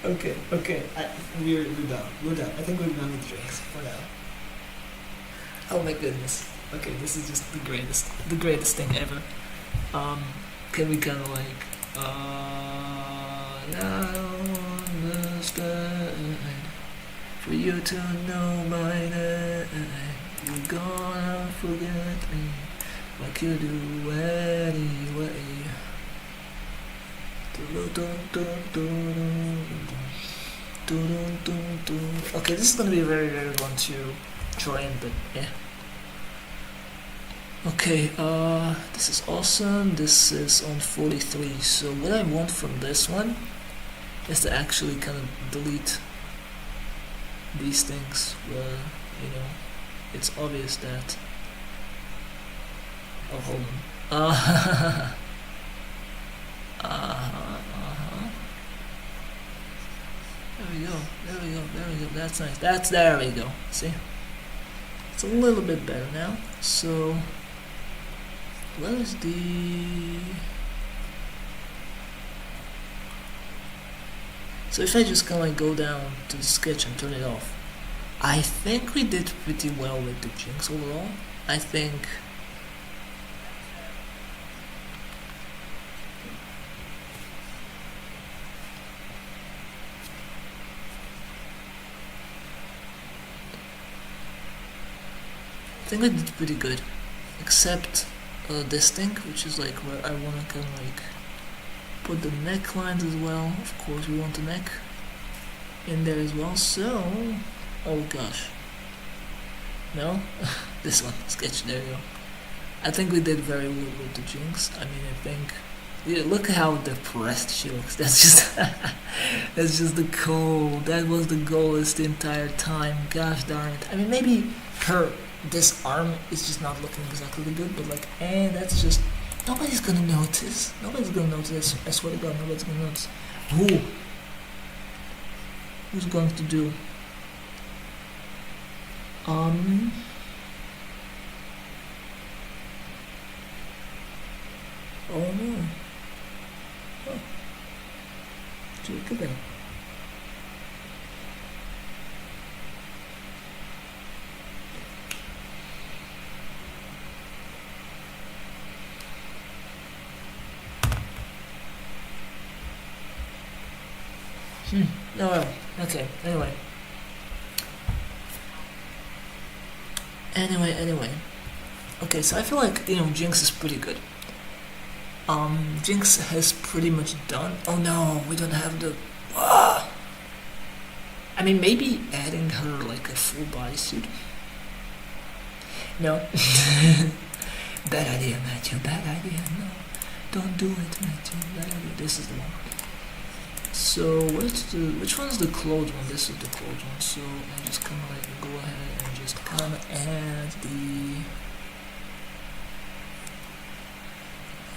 Okay, we're done. We're done. I think we're done with drinks for now. Oh my goodness. Okay, this is just the greatest thing ever. Can we kind of like, now understand for you to know my name. You're gonna forget me like you do anyway. Okay, this is gonna be a very one to join, but yeah. Okay, this is awesome. This is on 43. So what I want from this one is to actually kind of delete these things where, you know, it's obvious that. Oh, hold on. There we go. That's nice. There we go. See? It's a little bit better now. So, what is the... So if I just kind of like go down to the sketch and turn it off, I think we did pretty well with the jinx overall. I think... I think I did pretty good, except this thing, which is like where I want to kind of like put the necklines as well. Of course, we want the neck in there as well. So, oh gosh, no, this one sketch. There you go. I think we did very well with the jinx. I mean, I think. Yeah, look how depressed she looks. That's just that's just the goal. That was the goal the entire time. Gosh darn it. I mean, maybe this arm is just not looking exactly good, but like, that's just, nobody's gonna notice. Nobody's gonna notice. I swear to God, nobody's gonna notice. Who's going to do? Oh no. Oh. Jacob. Oh well, okay, anyway. Okay, so I feel like, you know, Jinx is pretty good. Jinx has pretty much done. Oh no, we don't have the... I mean, maybe adding her like a full bodysuit. No. Bad idea, Matthew, bad idea, no. Don't do it, Matthew, bad idea. This is the one. So which one's the clothes one? This is the clothes one. So I just kind of like go ahead and just kind of add the...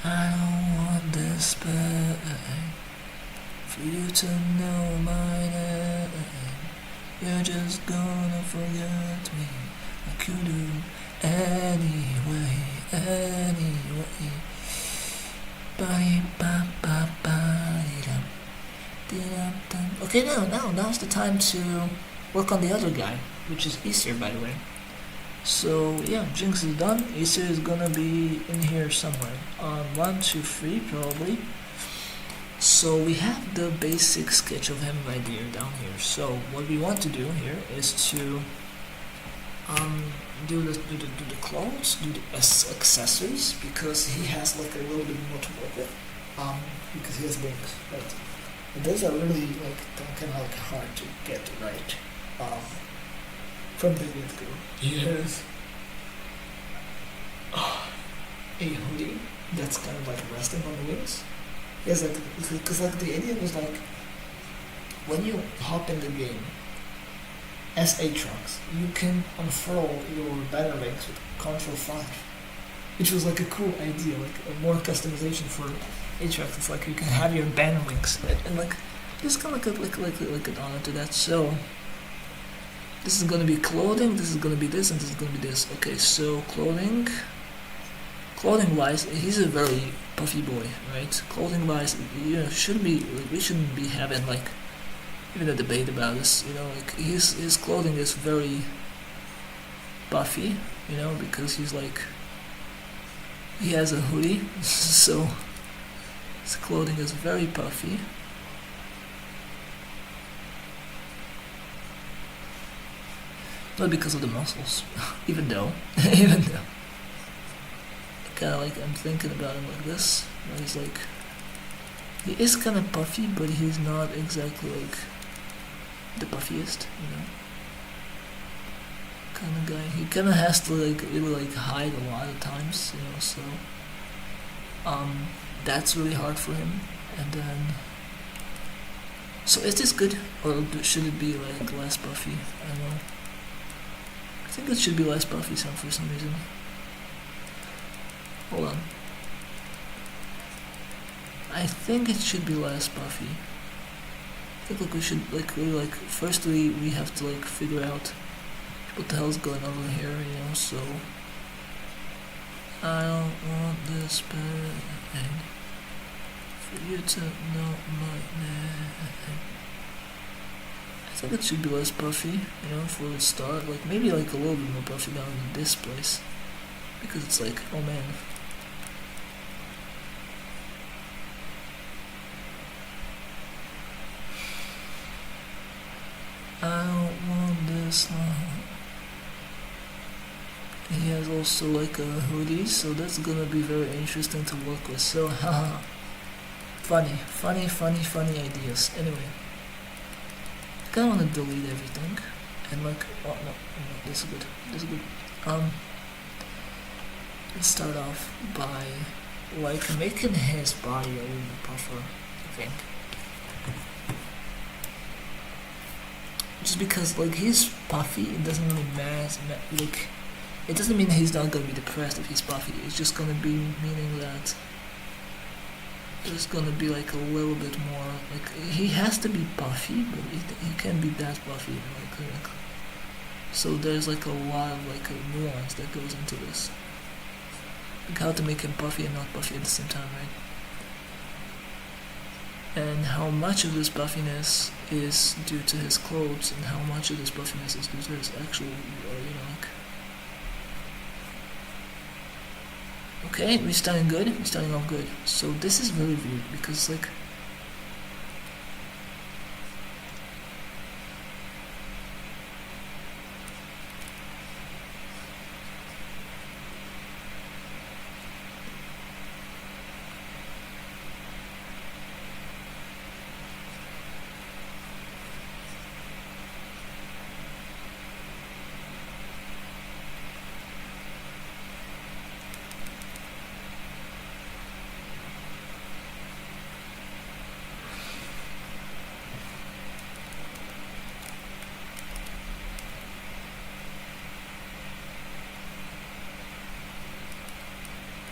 I don't want this bad for you to know my name. You're just gonna forget me like you do anyway. Okay, now's the time to work on the other guy, which is Easter, by the way. So yeah, Jinx is done. Easter is gonna be in here somewhere. 1, 2, 3 probably. So we have the basic sketch of him right here down here. So what we want to do here is to do the clothes, do the accessories, because he has like a little bit more to work with. Because he has wings, right? And those are really like kind of like hard to get right from the get-go. Yes. A hoodie that's kind of like resting on the wings. Yes, like because like the idea was like when you hop in the game, as Aatrox, you can unfurl your banner links with Control 5, which was like a cool idea, like a more customization for Aatrox. It's like you can have your banner links, and like this is kind of like an honor to that. So this is gonna be clothing, this is gonna be this, and this is gonna be this. Okay, so clothing wise, he's a very puffy boy, right? Clothing wise, shouldn't be, we shouldn't be having like even a debate about this, like his clothing is very puffy, because he's like, he has a hoodie, so his clothing is very puffy. Not because of the muscles, even though kind of like, I'm thinking about him like this, where he's like, he is kind of puffy, but he's not exactly like the puffiest, kind of guy. He kind of has to like really like hide a lot of times, so that's really hard for him. And then, so is this good, or should it be like less puffy? I don't know. I think it should be less puffy for some reason. Hold on. I think it should be less puffy. I think like we should like really like, firstly we have to like figure out what the hell's going on here, so I don't want this bad for you to know my name. I think it should be less puffy, for the start, like maybe like a little bit more puffy down in this place, because it's like, oh man. I don't want this long. He has also like a hoodie, so that's gonna be very interesting to work with. So, haha. Funny ideas. Anyway, I kinda wanna delete everything. And like, oh no, this is good. Let's start off by like making his body a little bit puffer, I think. Just because like he's puffy, it doesn't really matter. Like, it doesn't mean that he's not gonna be depressed if he's puffy. It's just gonna be meaning that there's gonna be like a little bit more. Like, he has to be puffy, but he can't be that puffy. Like, so there's like a lot of like a nuance that goes into this. Like how to make him puffy and not puffy at the same time, right? And how much of this puffiness is due to his clothes, and how much of this puffiness is due to his actual, like... Okay, we're starting good, we're starting off good. So this is very weird, because like...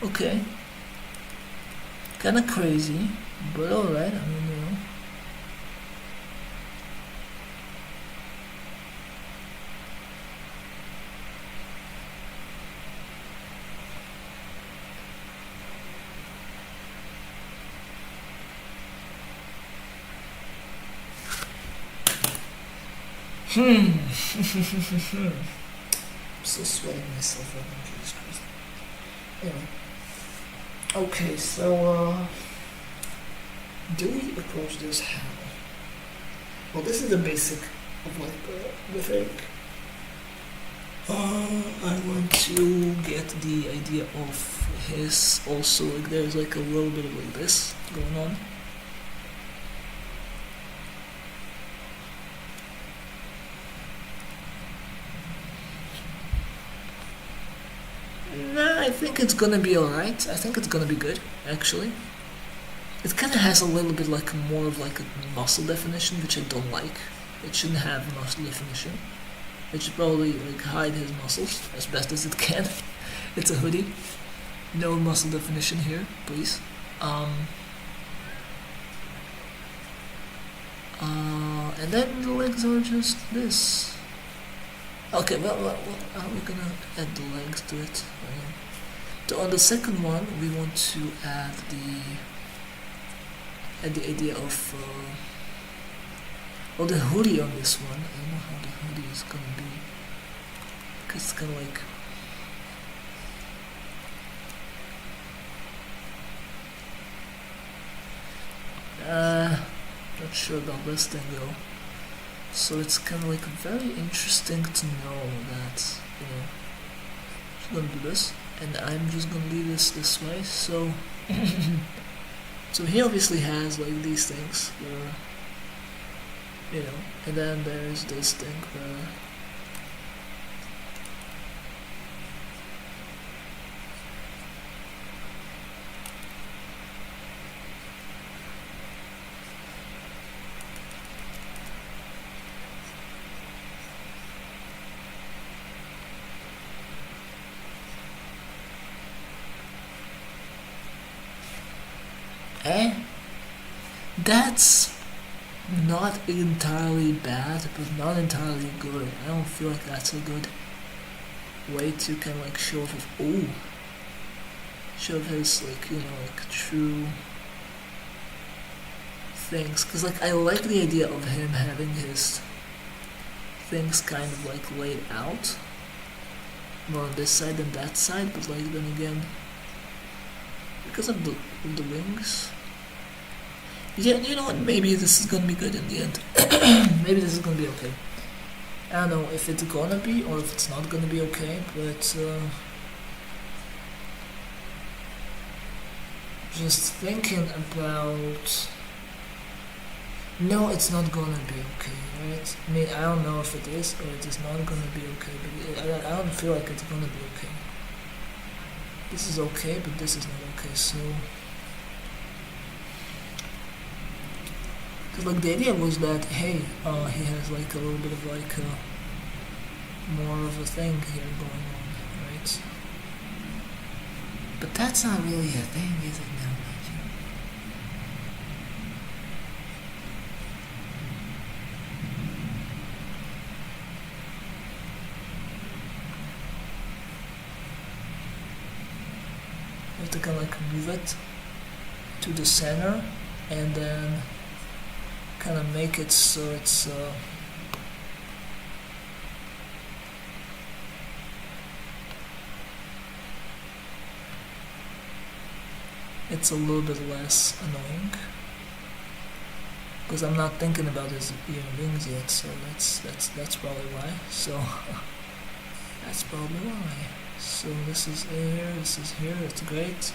Okay. Kinda crazy, but alright, I mean, I'm so sweating myself right now, Jesus Christ. Anyway. Okay, so, do we approach this how? Well, this is the basic of like the thing. I want to get the idea of his also, like there's like a little bit of like this going on. I think it's gonna be alright. I think it's gonna be good, actually. It kinda has a little bit like more of like a muscle definition, which I don't like. It shouldn't have muscle definition. It should probably like hide his muscles as best as it can. It's a hoodie. No muscle definition here, please. And then the legs are just this. Okay, well, we're gonna add the legs to it. So on the second one, we want to add the idea of the hoodie on this one. I don't know how the hoodie is gonna be, cause it's kind of like not sure about this thing though. So it's kind of like very interesting to know that I'm gonna do this, and I'm just gonna leave this way. So so he obviously has like these things where and then there's this thing where that's not entirely bad, but not entirely good. I don't feel like that's a good way to kind of like show off his like true things. Cause like I like the idea of him having his things kind of like laid out more on this side than that side, but like then again, because of the wings. Yeah, you know what, maybe this is gonna be good in the end. Maybe this is gonna be okay. I don't know if it's gonna be or if it's not gonna be okay, but just thinking about... No, it's not gonna be okay, right? I mean, I don't know if it is or it is not gonna be okay, but I don't feel like it's gonna be okay. This is okay, but this is not okay, so... Like the idea was that, hey, he has like a little bit of like more of a thing here going on, right? But that's not really a thing, is it now, Matthew? You have to kind of like move it to the center and then kind of make it so it's a little bit less annoying, because I'm not thinking about his wings yet, so that's probably why. So that's probably why. So this is here, this is here, it's great,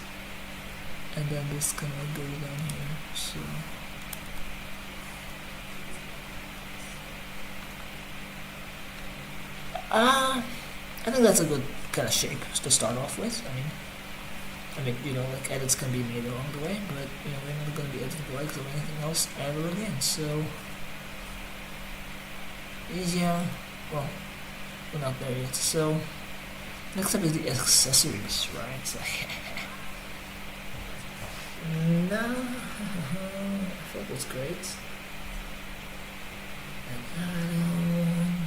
and then this kind of goes down here. So I think that's a good kind of shape to start off with. I mean, like edits can be made along the way, but we're not going to be editing the legs or anything else ever again. So yeah, well, we're not there yet. So next up is the accessories, right? So no, I thought it was great. And I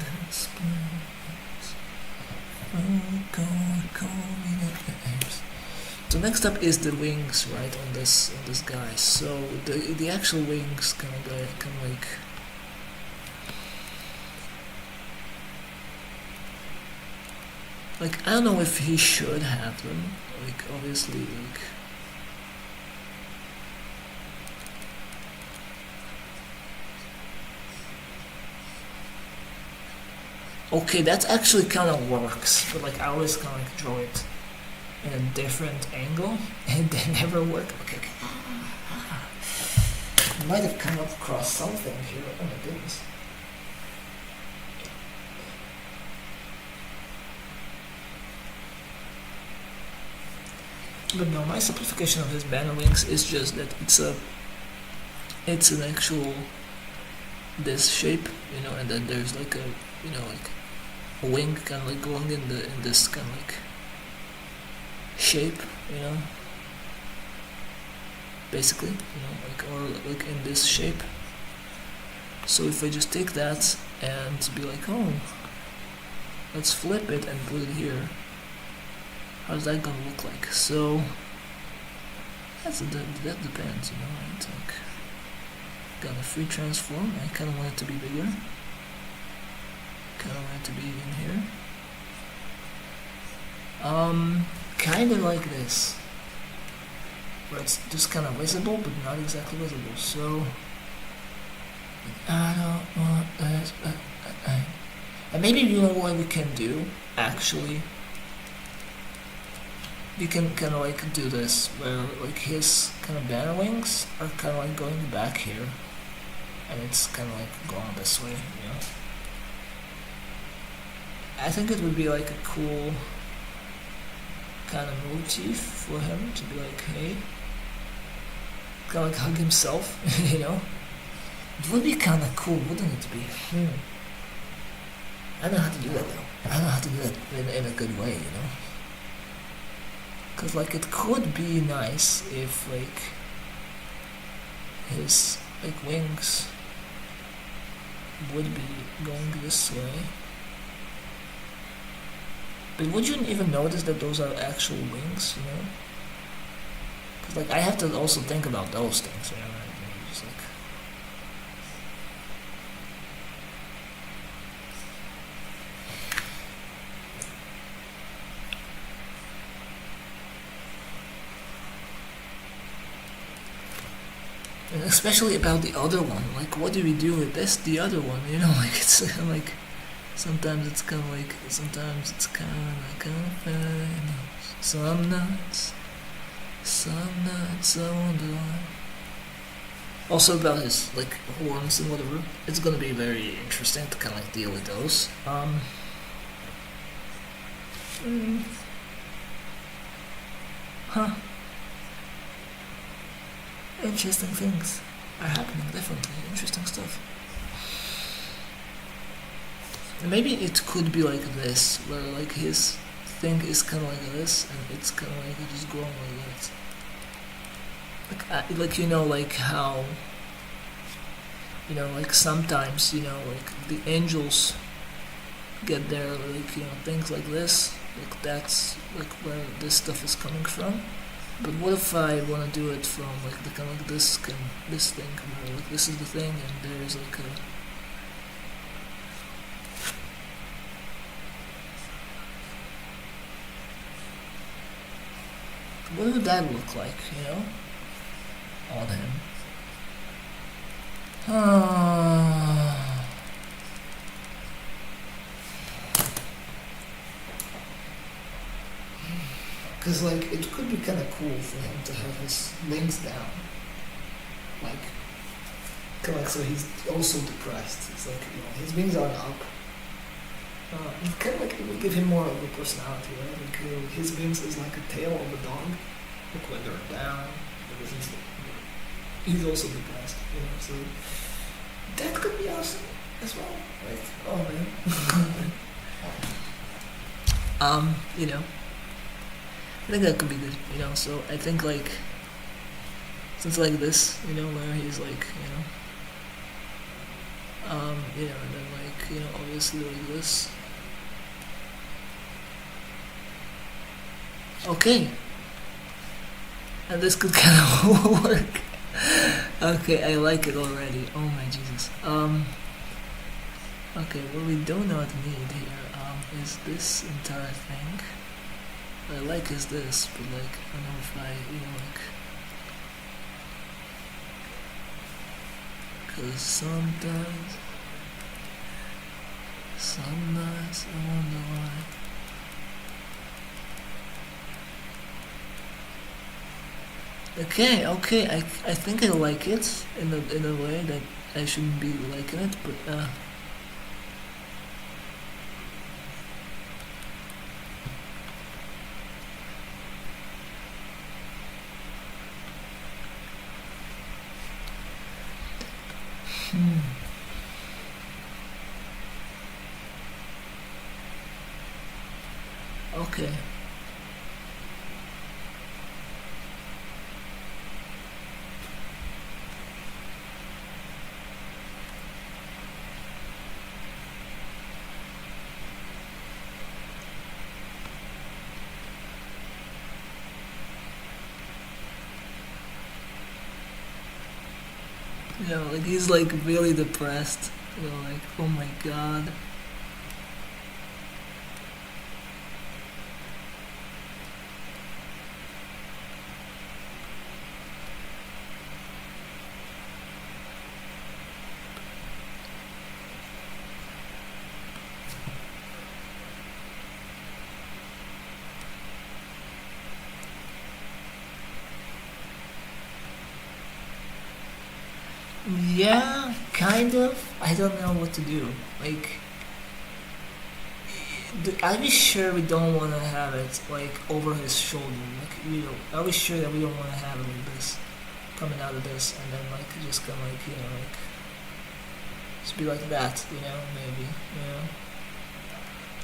don't explain. So next up is the wings, right, on this guy. So the actual wings kind of like I don't know if he should have them. Like obviously like okay, that actually kind of works, but like I always kind of like draw it in a different angle, and they never work. Okay. I might have come across something here. Oh my goodness. But no, my simplification of his banner wings is just that it's an actual this shape, and then there's like a like a wing kind of like going in this kind of like shape, you know, basically, you know, like, or like in this shape. So if I just take that and be like, oh, let's flip it and put it here, how's that gonna look like? So that depends, you know, right? Like, got a free transform. I kind of want it to be bigger. Kind of want it to be in here. Kind of like this, where it's just kind of visible, but not exactly visible. So I don't want this. And maybe, you know what we can do, actually? We can kind of like do this, where like his kind of banner wings are kind of like going back here, and it's kind of like going this way, you know? I think it would be like a cool kind of motif for him to be like, hey, kind of like hug himself, you know? It would be kind of cool, wouldn't it be? I don't know how to do that though. I don't know how to do that in a good way, you know? Cause like it could be nice if like his like wings would be going this way. But would you even notice that those are actual wings, you know? Cause like I have to also think about those things, you know? Just like, and especially about the other one, like what do we do with the other one, you know, like it's like sometimes it's kind of like, sometimes it's kind of fun, some nights I wonder why. Also about his like horns and whatever, it's gonna be very interesting to kind of like deal with those. Huh. Interesting things are happening differently. Interesting stuff. Maybe it could be like this, where like his thing is kind of like this, and it's kind of like just growing like that. Like you know, like how, you know, like sometimes, you know, like the angels get their like, you know, things like this. Like that's like where this stuff is coming from. But what if I want to do it from like the kind of like this thing, where like this is the thing, and there's like a, what would that look like, you know, on him? Because like it could be kind of cool for him to have his wings down, like kind of like, so he's also depressed. It's like, you know, his wings are up. Kind of like it would give him more of a personality, right? Like his wings is like a tail of a dog, like when they're down, because he's also depressed, you know. So that could be awesome as well. Like, oh man. You know. I think that could be good, you know, so I think like, since like this, you know, where he's like, you know, and then like, you know, obviously like this. Okay. And this could kind of work. Okay, I like it already. Oh my Jesus. Okay, what we do not need here, is this entire thing. What I like is this, but like, I don't know if I, you know, like, cause sometimes, some nights I wonder why. Okay, I think I like it in a way that I shouldn't be liking it, but Okay. You know, like he's like really depressed. You know, like, oh my god. Yeah, kind of. I don't know what to do. Like, are we sure we don't want to have it like over his shoulder? Like, are we sure that we don't want to have it like this, coming out of this, and then like just kind of like like just be like that, maybe,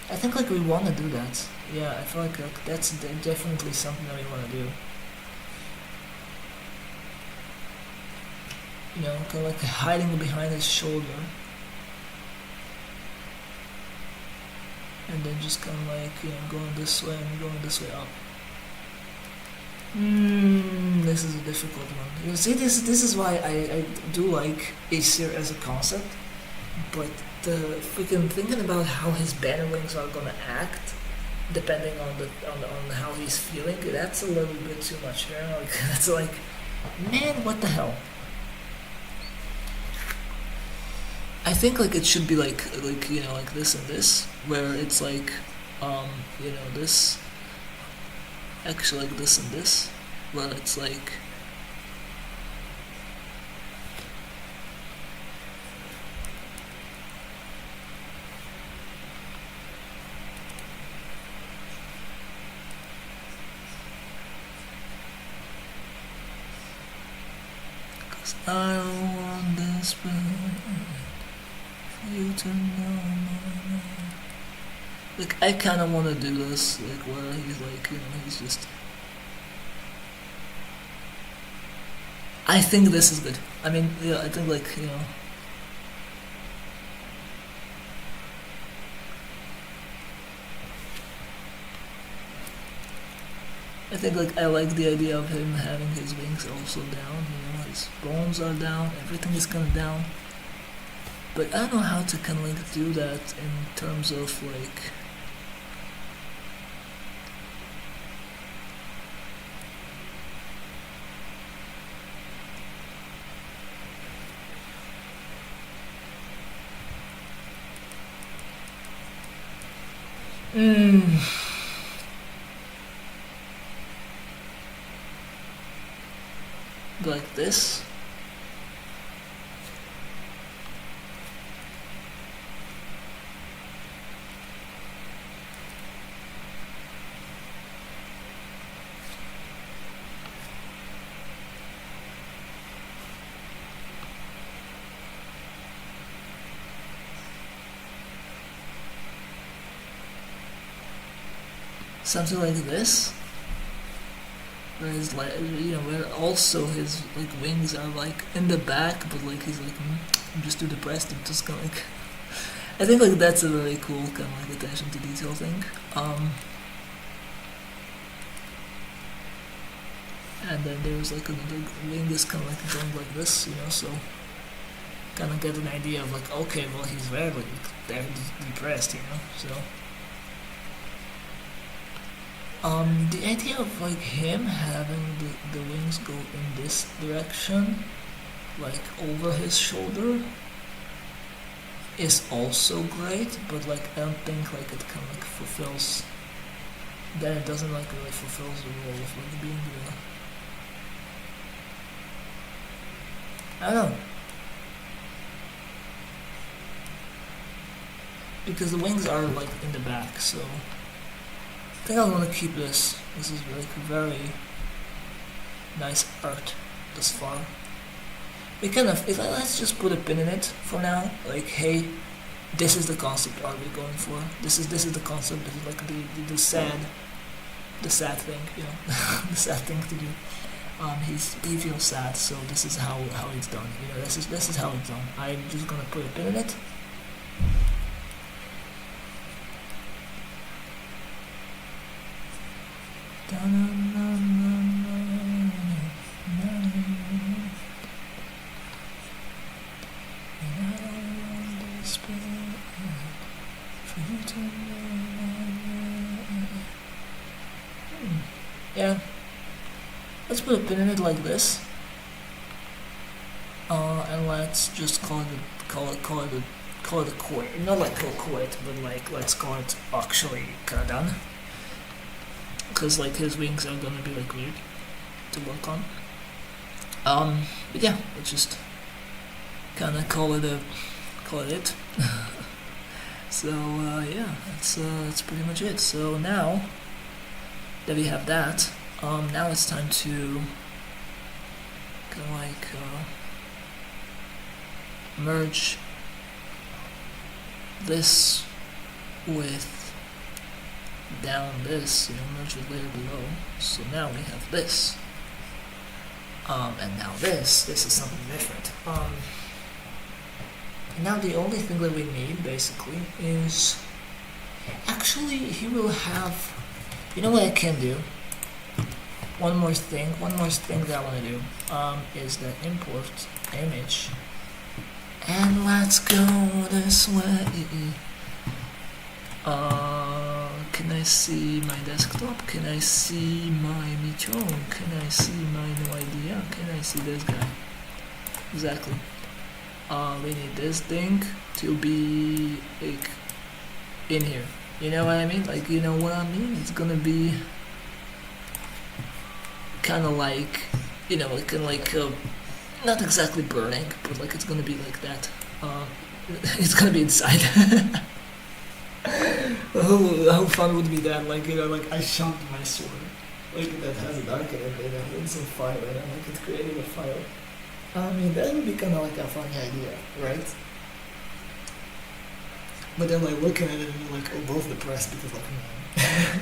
I think like we want to do that. Yeah, I feel like that's definitely something that we want to do. Kind of like hiding behind his shoulder. And then just kind of like, going this way and going this way up. This is a difficult one. You see, this is why I do like Aesir as a concept, but the freaking thinking about how his banner wings are gonna act, depending on how he's feeling, that's a little bit too much. Like that's like, man, what the hell? I think like it should be like like this and this, where it's like this, actually like this and this, where it's like I don't want this you to know. Like I kind of want to do this, like where he's like, he's just. I think this is good. I mean, yeah, I think like I think like I like the idea of him having his wings also down. His bones are down, everything is kind of down. But I don't know how to kind of like do that in terms of like. Like this. Something like this, where his where also his like wings are like in the back, but like he's like I'm just too depressed. I'm just kind of like I think like that's a very cool kind of like attention to detail thing. And then there's like another wing is kind of like going like this, so kind of get an idea of like okay, well he's very like they're depressed, so. The idea of like him having the wings go in this direction, like over his shoulder, is also great, but like I don't think like it kind of like fulfills. Then it doesn't like really fulfills the role of like being the. I don't know. Because the wings are like in the back, so. I think I want to keep this. This is like very nice art thus far. We kind of, let's just put a pin in it for now. Like, hey, this is the concept art we're going for. This is the concept. This is like the sad thing, you know, the sad thing to do. He feels sad, so this is how it's done. You know, this is how it's done. I'm just gonna put a pin in it. Yeah, let's put a pin in it like this, and let's just call it a quit. Not like a quit, but like let's call it actually kind of done. Cause like his wings are gonna be like weird to work on. But yeah, let's just kind of call it it. So yeah, that's pretty much it. So now that we have that, now it's time to kind of like merge this with down this, you know, merge the layer below. So now we have this, and now this is something different. Now the only thing that we need basically is actually he will have. You know what I can do? One more thing that I want to do is the import image, and let's go this way. Can I see my desktop? Can I see my Micho? Can I see my new idea? Can I see this guy? Exactly. We need this thing to be like in here. You know what I mean? Like, you know what I mean? It's gonna be kind of like, you know, like not exactly burning, but like it's gonna be like that. It's gonna be inside. How fun would be that? Like, you know, like I shot my sword, like that has a dark in it, you know, in some fire, and like it's creating a fire. I mean, that would be kind of like a funny idea, right? But then like looking at it and you're like, oh, both depressed because like, man.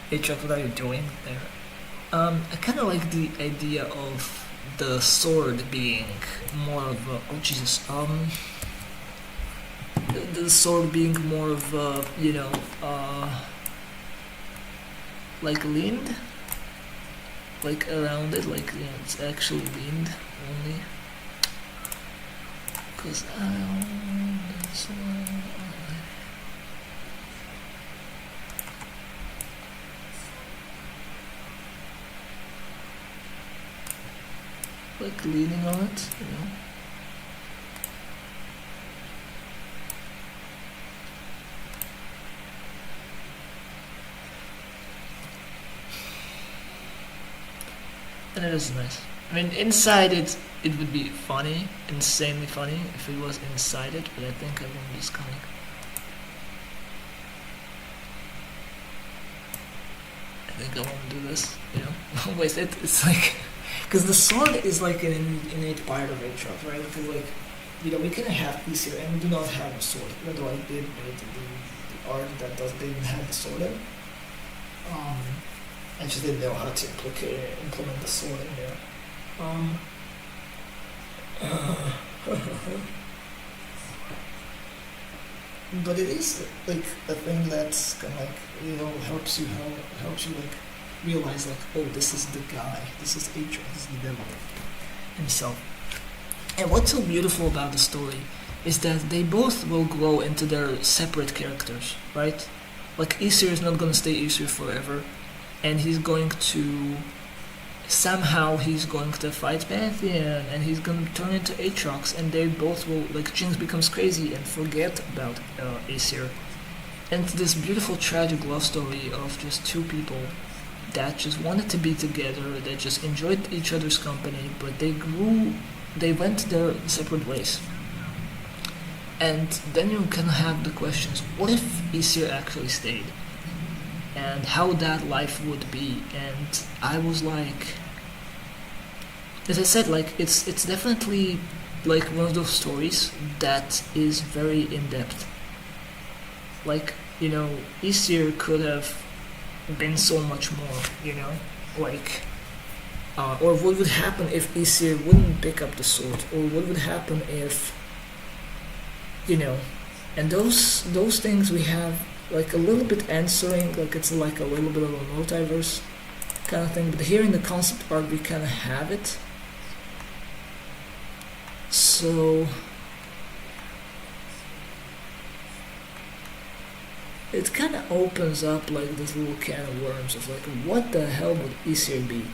Hey Chuck, what are you doing there? I kind of like the idea of the sword being more of a, oh Jesus, the sword being more of a, you know, like leaned, like around it, like, you know, it's actually leaned only. Cause I own this one. Like leaning on it, you know. And it is nice. I mean, inside it would be funny, insanely funny, if it was inside it, but I think I won't just kind of... I think I won't do this, you know, with it. It's like... Because the sword is like an innate part of Aatrox, right? Because like, you know, we can have peace here, and we do not have a sword, even though I did make the art that didn't have the sword in. I just didn't know how to implement the sword in there. But it is like a thing that's kind of like, you know, helps you like realize like, oh, this is the guy, this is Aatrox, this is the devil himself. And what's so beautiful about the story is that they both will grow into their separate characters, right? Like Aesir is not gonna stay Aesir forever, and he's going to fight Pantheon, and he's gonna turn into Aatrox, and they both will, like, Jinx becomes crazy and forget about Aesir. And this beautiful tragic love story of just two people that just wanted to be together, that just enjoyed each other's company, but they went their separate ways. And then you can have the questions, what if Aesir actually stayed? And how that life would be. And I was like, as I said, like, it's definitely like one of those stories that is very in-depth. Like, you know, Aesir could have been so much more, you know? Like, or what would happen if Aesir wouldn't pick up the sword? Or what would happen if, you know, and those things we have like a little bit answering, like it's like a little bit of a multiverse kind of thing, but here in the concept art we kind of have it. So it kind of opens up like this little can of worms of like, what the hell would Aesir be?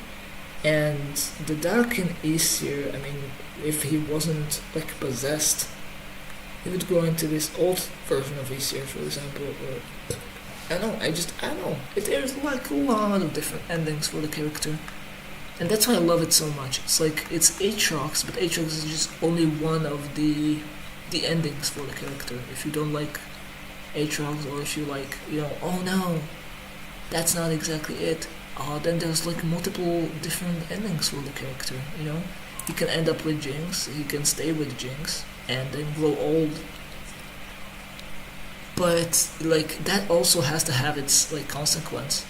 And the dark in Aesir, I mean, if he wasn't like possessed, he would go into this old version of Aesir, for example, or I don't know. There's like a lot of different endings for the character, and that's why I love it so much. It's like it's Aatrox, but Aatrox is just only one of the endings for the character. If you don't like Aatrox, or if you like, you know, oh no, that's not exactly it. Then there's like multiple different endings for the character. You know, he can end up with Jinx, he can stay with Jinx, and then grow old. But like that also has to have its like consequence.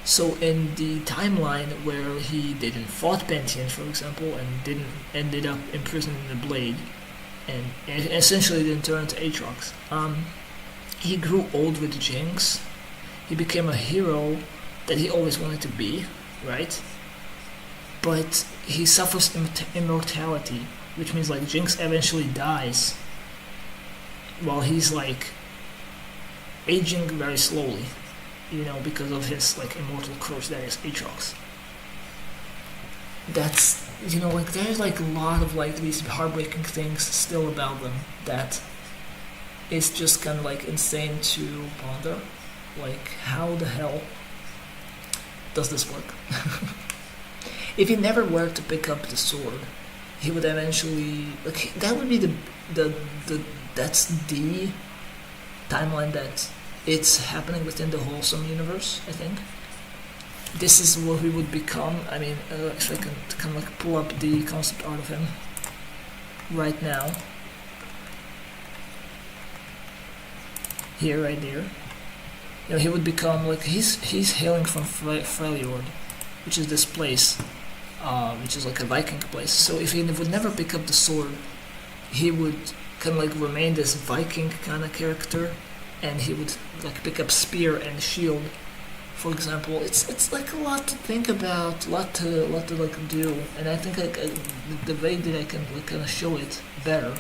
So in the timeline where he didn't fought Pantheon, for example, and didn't ended up imprisoned in the Blade, and essentially didn't turn into Aatrox, he grew old with Jinx. He became a hero that he always wanted to be, right? But he suffers immortality, which means like Jinx eventually dies while he's like aging very slowly, you know, because of his like immortal curse that is Aatrox. That's, you know, like there's like a lot of like these heartbreaking things still about them that is just kind of like insane to ponder. Like, how the hell does this work? If he never were to pick up the sword, he would eventually, like, that would be that's the timeline that it's happening within the Wholesome universe, I think. This is what he would become. I mean, if I can kind of like pull up the concept art of him right now. Here, right there. You know, he would become like, he's hailing from Freljord, which is this place, which is like a Viking place. So if he would never pick up the sword, he would kind of like remain this Viking kind of character, and he would like pick up spear and shield, for example. It's like a lot to think about, a lot to like do, and I think like the way that I can like kind of show it better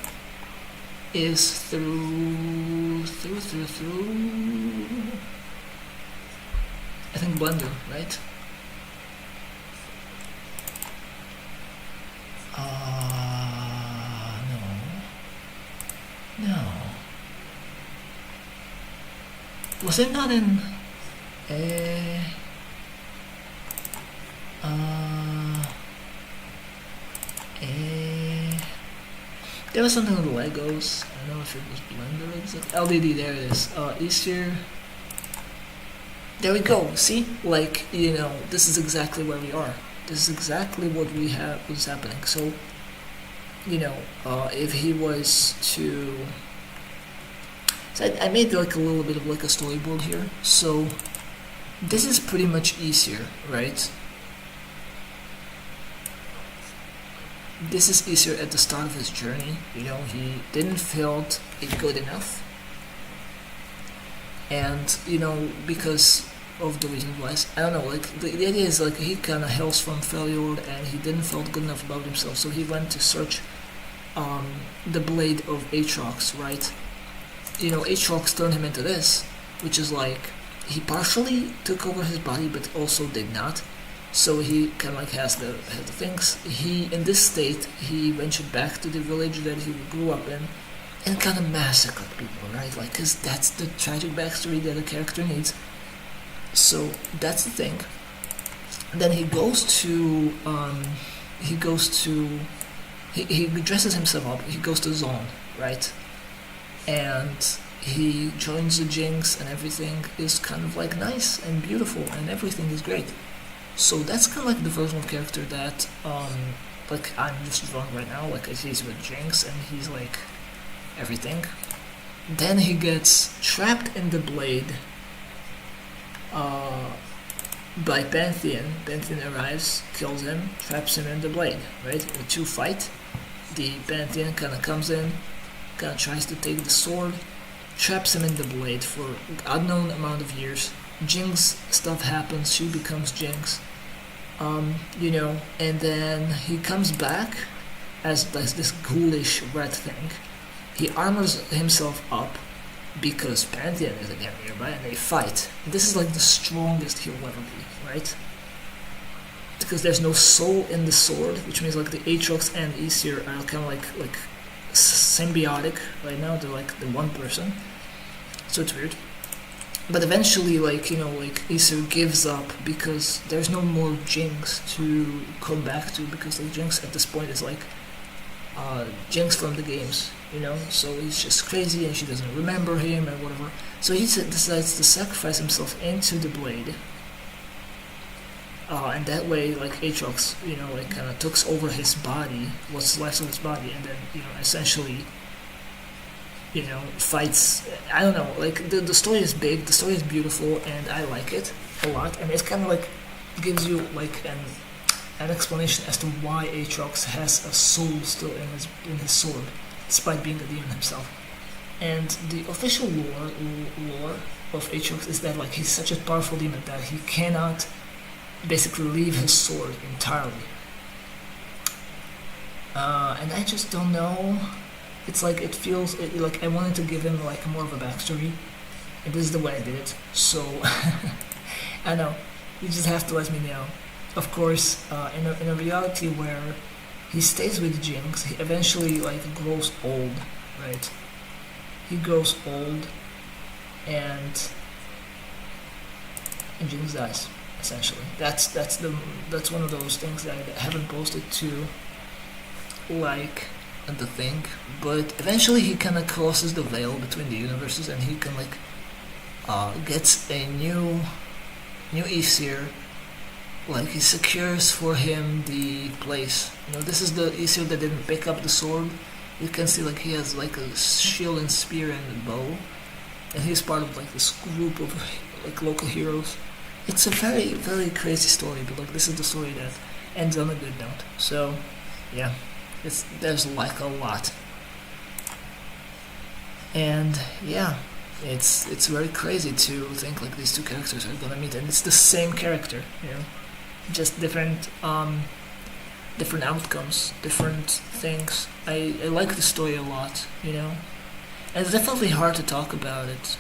is through I think Blender, right? No. Was it not in there was something with Legos. I don't know if it was Blender exactly. LDD, there it is. Aesir. There we go. See, like, you know, this is exactly where we are. This is exactly what we have. What's happening. So, you know, if he was to, so I made like a little bit of like a storyboard here. So this is pretty much Aesir, right? This is Aesir at the start of his journey. You know, he didn't feel it good enough. And, you know, because of the reason why, I don't know, like, the idea is, like, he kind of hails from Freljord, and he didn't feel good enough about himself, so he went to search the blade of Aatrox, right? You know, Aatrox turned him into this, which is like, he partially took over his body, but also did not. So he kind of like has the things. He, in this state, he ventured back to the village that he grew up in, and kind of massacred people, right? Like, cause that's the tragic backstory that a character needs. So that's the thing. Then he goes to, he dresses himself up. He goes to Zone, right? And he joins the Jinx, and everything is kind of like nice and beautiful, and everything is great. So that's kind of like the version of character that like I'm just drawing right now, like he's with Jinx and he's like everything. Then he gets trapped in the blade by Pantheon. Pantheon arrives, kills him, traps him in the blade, right? The two fight. The Pantheon kind of comes in, kind of tries to take the sword, traps him in the blade for an unknown amount of years. Jinx stuff happens, she becomes Jinx. And then he comes back as this ghoulish red thing. He armors himself up because Pantheon is again nearby and they fight. This is like the strongest he'll ever be, right? Because there's no soul in the sword, which means like the Aatrox and Aesir are kind of like symbiotic right now. They're like the one person, so it's weird. But eventually, Aesir gives up because there's no more Jinx to come back to, because like Jinx at this point is like Jinx from the games, so he's just crazy and she doesn't remember him and whatever. So he decides to sacrifice himself into the blade. And that way, like Aatrox, kind of takes over his body, what's left of his body, and then, essentially, fights. I don't know, like the story is big, the story is beautiful, and I like it a lot. And it kind of like gives you like an explanation as to why Aatrox has a soul still in his sword, despite being a demon himself. And the official lore of Aatrox is that like he's such a powerful demon that he cannot basically leave his sword entirely. And I just don't know. It's like it feels like I wanted to give him like more of a backstory, and this is the way I did it. So I know you just have to let me know. Of course, in a reality where he stays with Jinx, he eventually like grows old, right? He grows old, and Jinx dies. Essentially, that's one of those things that I haven't posted to like the thing, but eventually he kind of crosses the veil between the universes, and he can like gets a new Aesir. Like he secures for him the place. This is the Aesir that didn't pick up the sword. You can see like he has like a shield and spear and a bow, and he's part of like this group of like local heroes. It's a very, very crazy story, but like this is the story that ends on a good note. So, yeah, there's like a lot, and yeah, it's very crazy to think like these two characters are gonna meet, and it's the same character, just different outcomes, different things. I like the story a lot, and it's definitely hard to talk about it,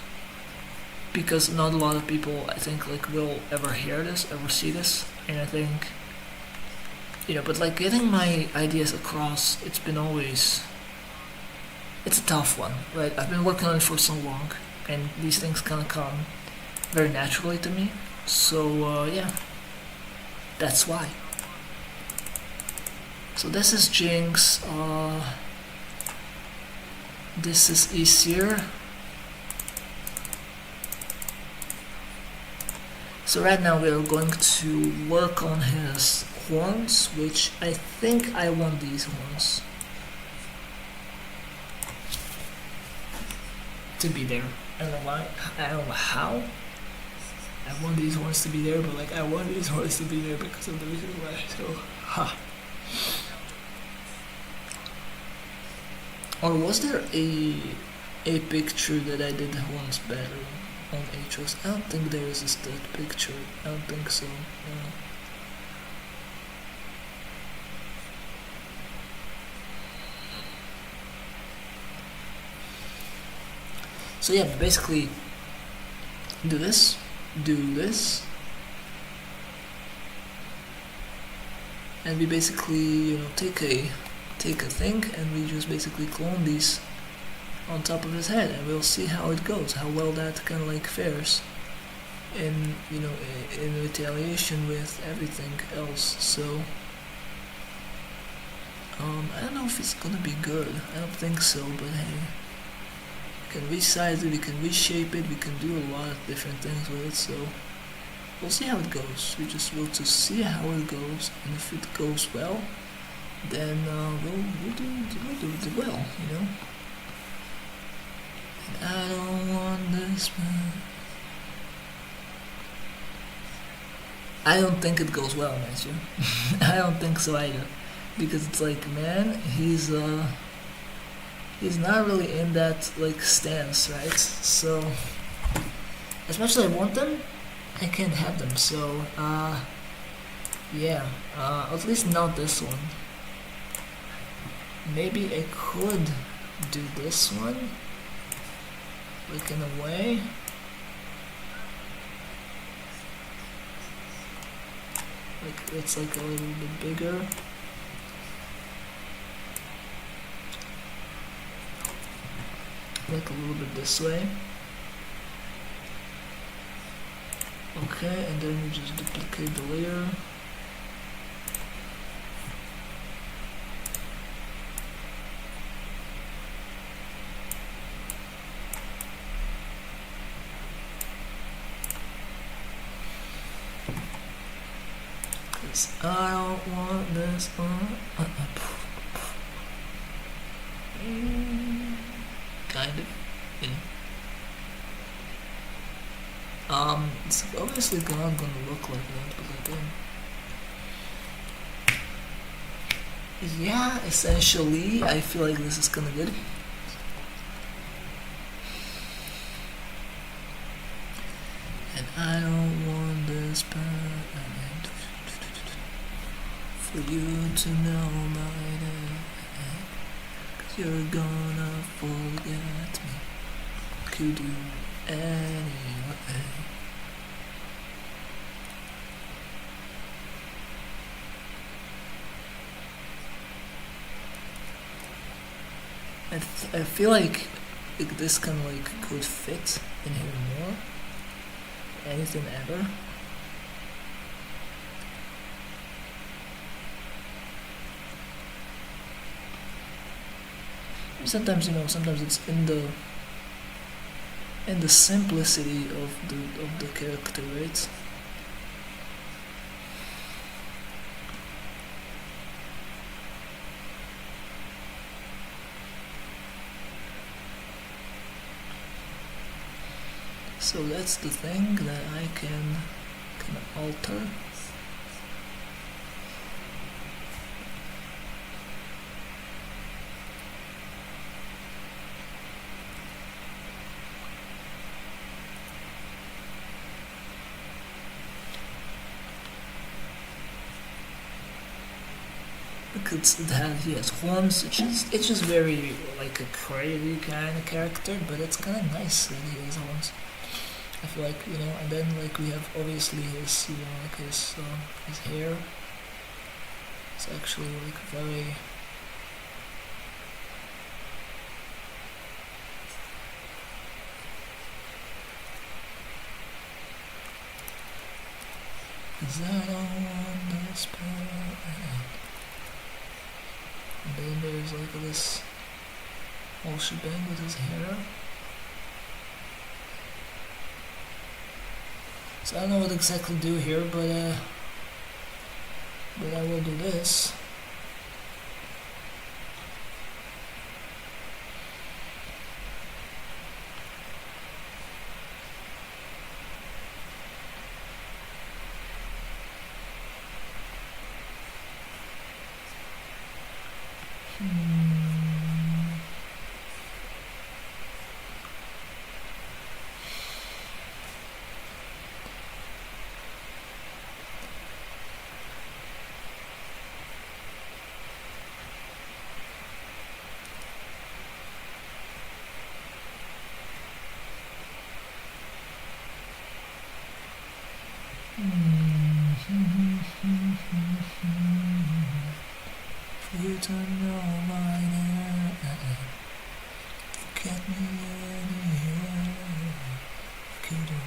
because not a lot of people, I think, like will ever hear this, ever see this, and I think, but like getting my ideas across, it's a tough one, right? I've been working on it for so long, and these things kind of come very naturally to me, so yeah, that's why. So this is Jinx, this is Aesir. So right now we are going to work on his horns, which I think I want these horns to be there. I don't know why, I don't know how. I want these horns to be there, but like I want these horns to be there because of the reason why. So, Or was there a picture that I did the horns better on Aatrox? I don't think there is a stat picture. I don't think so. So yeah, basically do this, and we basically take a thing and we just basically clone these on top of his head, and we'll see how it goes, how well that kind of like fares in in retaliation with everything else. So I don't know if it's gonna be good. I don't think so, but hey, we can resize it, we can reshape it, we can do a lot of different things with it. So we'll see how it goes. We'll just see how it goes, and if it goes well, then we'll do well, you know. And I don't want this, man. I don't think it goes well, Matthew. I don't think so either, because it's like, man, he's not really in that like stance, right? So as much as I want them, I can't have them. So yeah, at least not this one. Maybe I could do this one, like in a way. Like it's like a little bit bigger. Like a little bit this way. Okay, and then we just duplicate the layer. I don't want this one. Kind of, you know. It's obviously not gonna look like that, but then, yeah, essentially, I feel like this is kinda good. And I don't want this bad. For you to know my name, 'cause you're gonna forget me. Could do anyway. I feel like this can like could fit in here more. Anything ever. Sometimes, you know, sometimes it's in the simplicity of the character, right? So that's the thing that I can alter. He has horns. It's just very like a crazy kind of character, but it's kind of nice that he has horns. I feel like, you know, and then like we have obviously his, you know, like his hair. It's actually like very. Cause I don't want this part. And then there's like this whole shebang with his hair. So I don't know what exactly to do here, but I will do this. For you to know my name, get me anywhere. Could do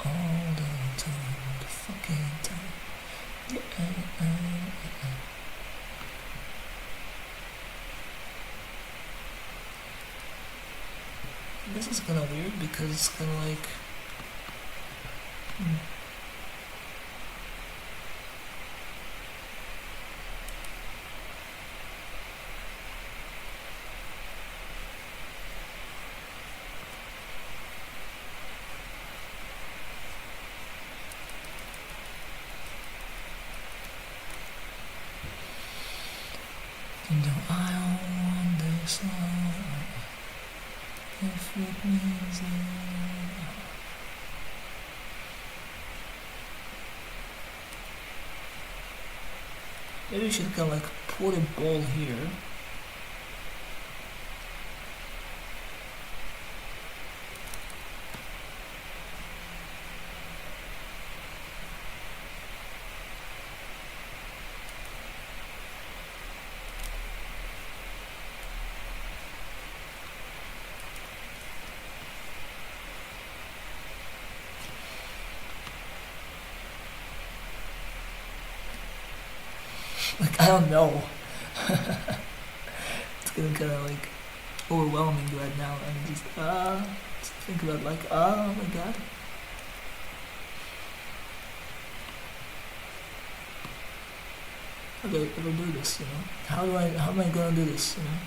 all the time, the fucking time. This is kind of weird because it's kind of like. So if it means maybe we should kind of like put a ball here. Like, I don't know. It's getting kind of like overwhelming right now. I'm just think about like, oh my god. How do I ever do this? You know, how am I gonna do this? You know.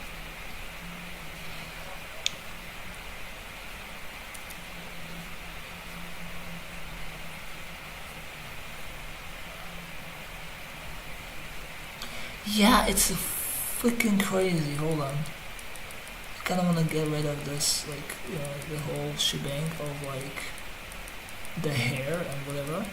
Yeah, it's freaking crazy. Hold on. I kind of want to get rid of this, like, you know, the whole shebang of, like, the hair and whatever.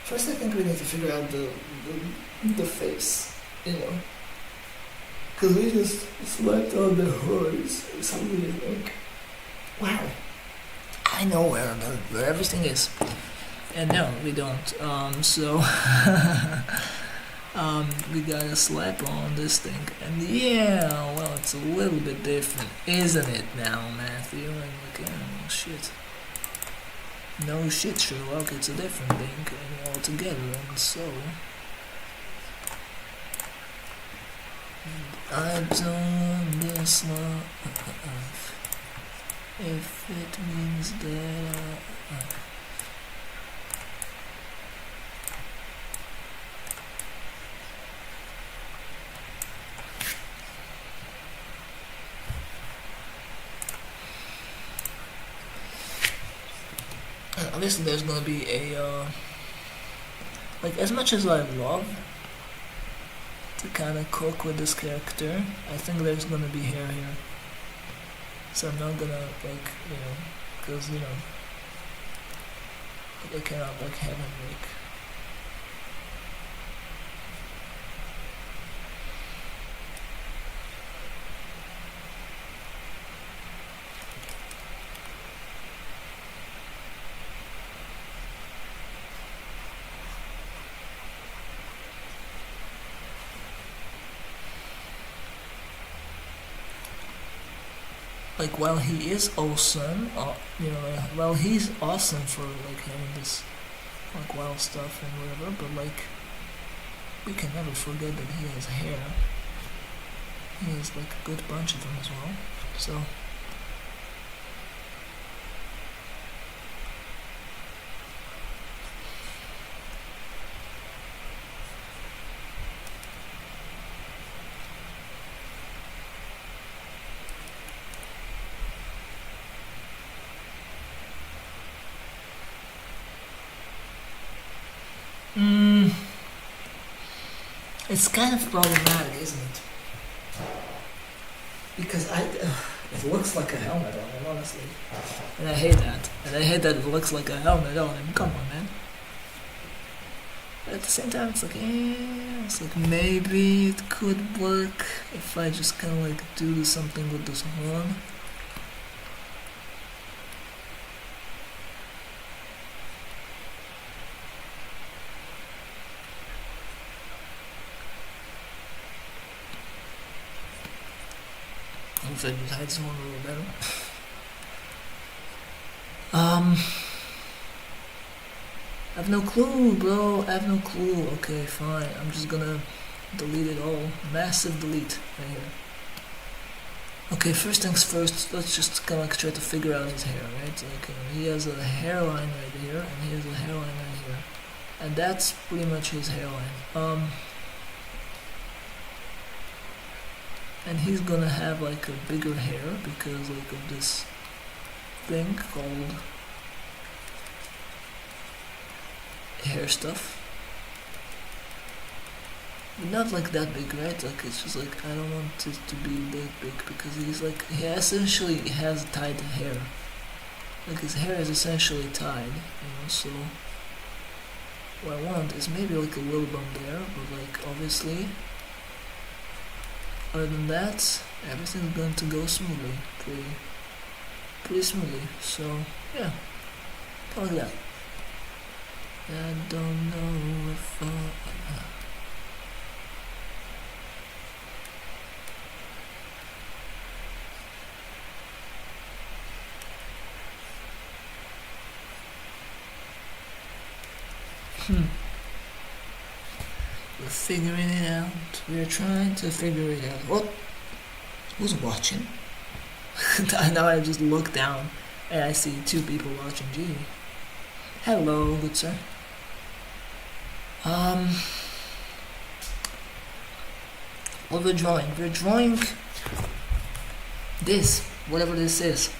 First I think we need to figure out the face, you know. Because we just slept on the hoods. So we like, wow, I know where everything is. And no, we don't. So we gotta slap on this thing. And yeah, well, it's a little bit different, isn't it now, Matthew? And like, oh, shit. No shit, Sherlock, it's a different thing altogether, and so I've done this love if it means that obviously there's gonna be a like, as much as I love to kind of cook with this character, I think there's gonna be hair here. So I'm not gonna, like, you know, because, you know, I cannot, like, have him, like, while he is awesome, you know, well, he's awesome for, like, having this, like, wild stuff and whatever, but, like, we can never forget that he has hair. He has, like, a good bunch of them as well, so... It's kind of problematic, isn't it? Because it looks like a helmet on him, honestly. And I hate that. And I hate that it looks like a helmet on him. Come on, man. But at the same time, it's like, it's like maybe it could work if I just kind of like do something with this horn. If I just hide someone a little better. I have no clue, bro. I have no clue. Okay, fine. I'm just gonna delete it all. Massive delete right here. Okay, first things first. Let's just kind of like try to figure out his hair, right? Like, he has a hairline right here, and he has a hairline right here, and that's pretty much his hairline. and he's gonna have like a bigger hair because like of this thing called hair stuff. But not like that big, right? Like it's just like I don't want it to be that big because he's like he essentially has tied hair. Like his hair is essentially tied, you know, so what I want is maybe like a little bump there, but like obviously other than that everything's going to go smoothly, pretty smoothly. So yeah, kind of like that. I don't know if we're figuring it out. We're trying to figure it out. What? Who's watching? Now I just look down and I see 2 people watching. Gee. Hello, good sir. What we're drawing? We're drawing this, whatever this is.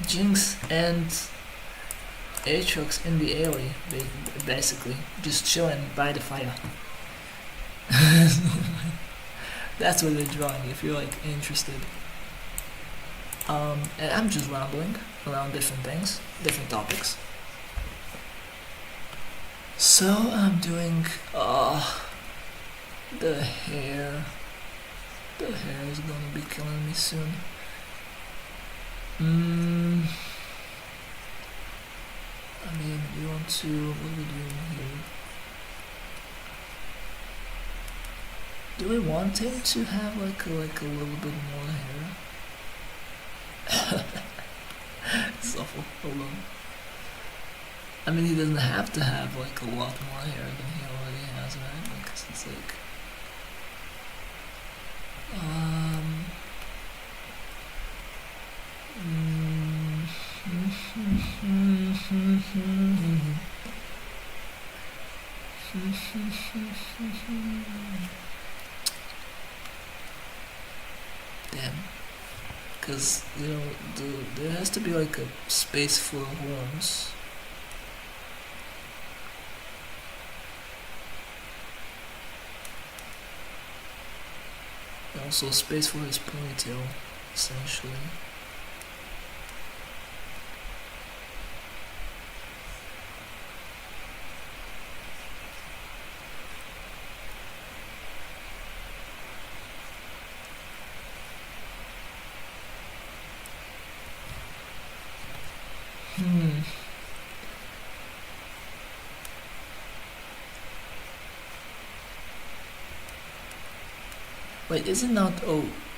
Jinx and Aatrox in the alley, basically, just chilling by the fire. That's what we're drawing, if you're like interested. And I'm just rambling around different things, different topics. So I'm doing the hair. The hair is gonna be killing me soon. I mean, we want to, what are we doing here? Do we want him to have like a little bit more hair? It's awful, hold on. I mean, he doesn't have to have like a lot more hair than he already has, right? Because it's like, damn. Because, you know, there has to be like a space for horns. And also space for his ponytail, essentially. Wait, is it not,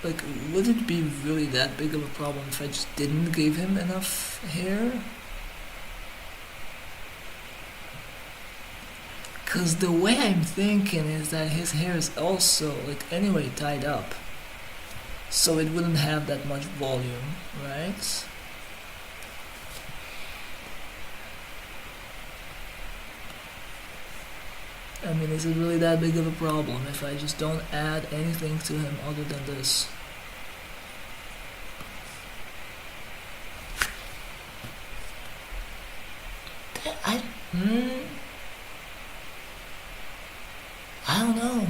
like, would it be really that big of a problem if I just didn't give him enough hair? Cause the way I'm thinking is that his hair is also, like, anyway tied up. So it wouldn't have that much volume, right? I mean, is it really that big of a problem if I just don't add anything to him other than this? I don't know.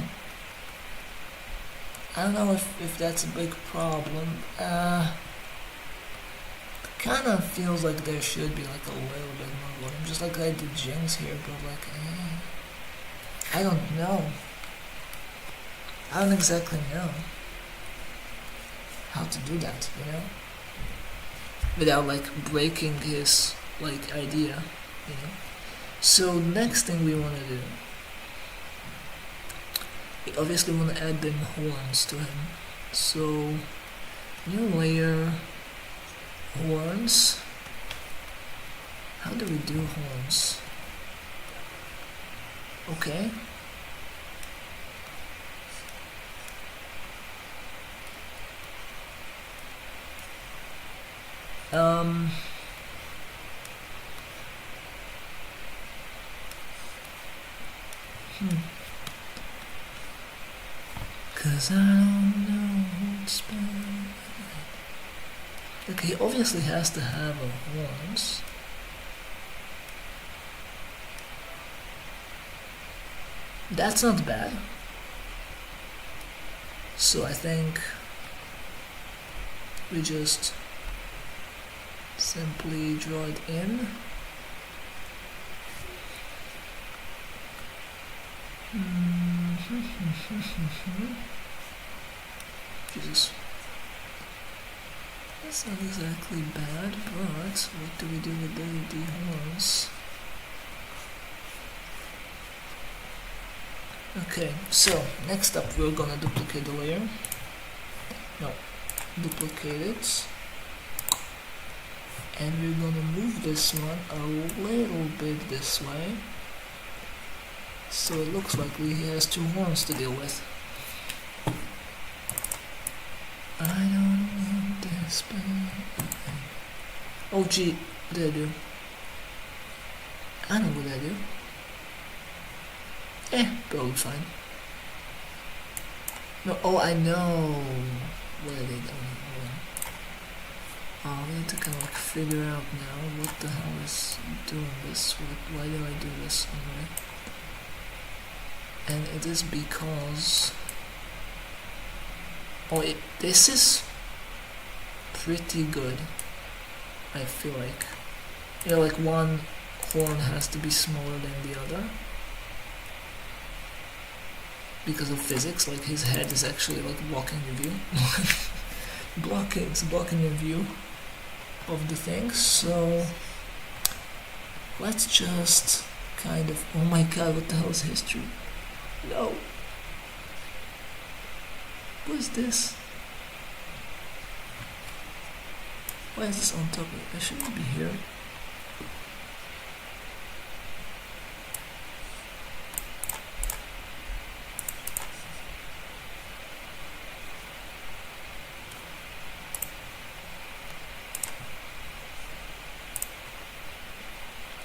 I don't know if that's a big problem. Kind of feels like there should be like a little bit more volume, just like I did Jinx here, but like, I don't know. I don't exactly know how to do that, you know? Without like breaking his like idea, you know? So next thing we want to do, we obviously want to add them horns to him. So new layer, horns. How do we do horns? Okay. 'Cause I don't know what's bad. Okay, he obviously has to have a horns. That's not bad. So I think we just simply draw it in. Jesus. That's not exactly bad, but what do we do with the horns? Okay, so next up we're gonna duplicate the layer. No, duplicate it. And we're gonna move this one a little bit this way. So it looks like he has two horns to deal with. I don't want this, but... Oh gee, what did I do? I know what I do. Probably fine. No, oh, I know what I did. Oh, we need to kind of like figure out now what the hell is doing this. Why do I do this anyway? And it is because... Oh, this is pretty good, I feel like. You know, like one horn has to be smaller than the other. Because of physics, like his head is actually like blocking the view. It's blocking the view of the thing, so let's just kind of... Oh my god, what the hell is history? No. What is this? Why is this on top of it? I shouldn't be here.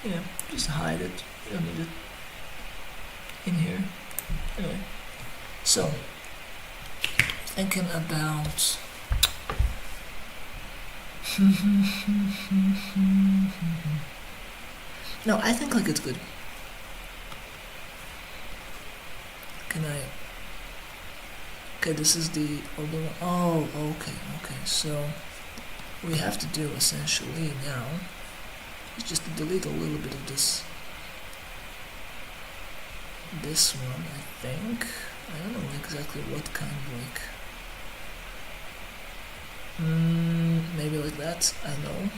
Yeah, just hide it. You don't need it in here. Anyway, so thinking about no, I think like it's good. Can I? Okay, this is the other one. Oh, okay. So what we have to do essentially now is just delete a little bit of this one, I think. I don't know exactly what kind of like... maybe like that, I know.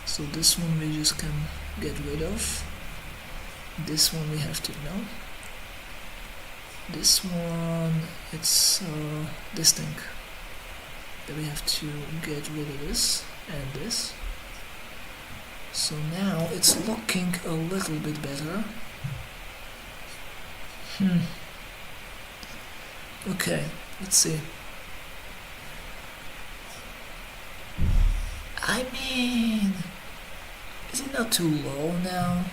So this one we just can get rid of. This one we have to know. This one, it's this thing. That we have to get rid of this and this. So now it's looking a little bit better. Okay, let's see. I mean, is it not too low now?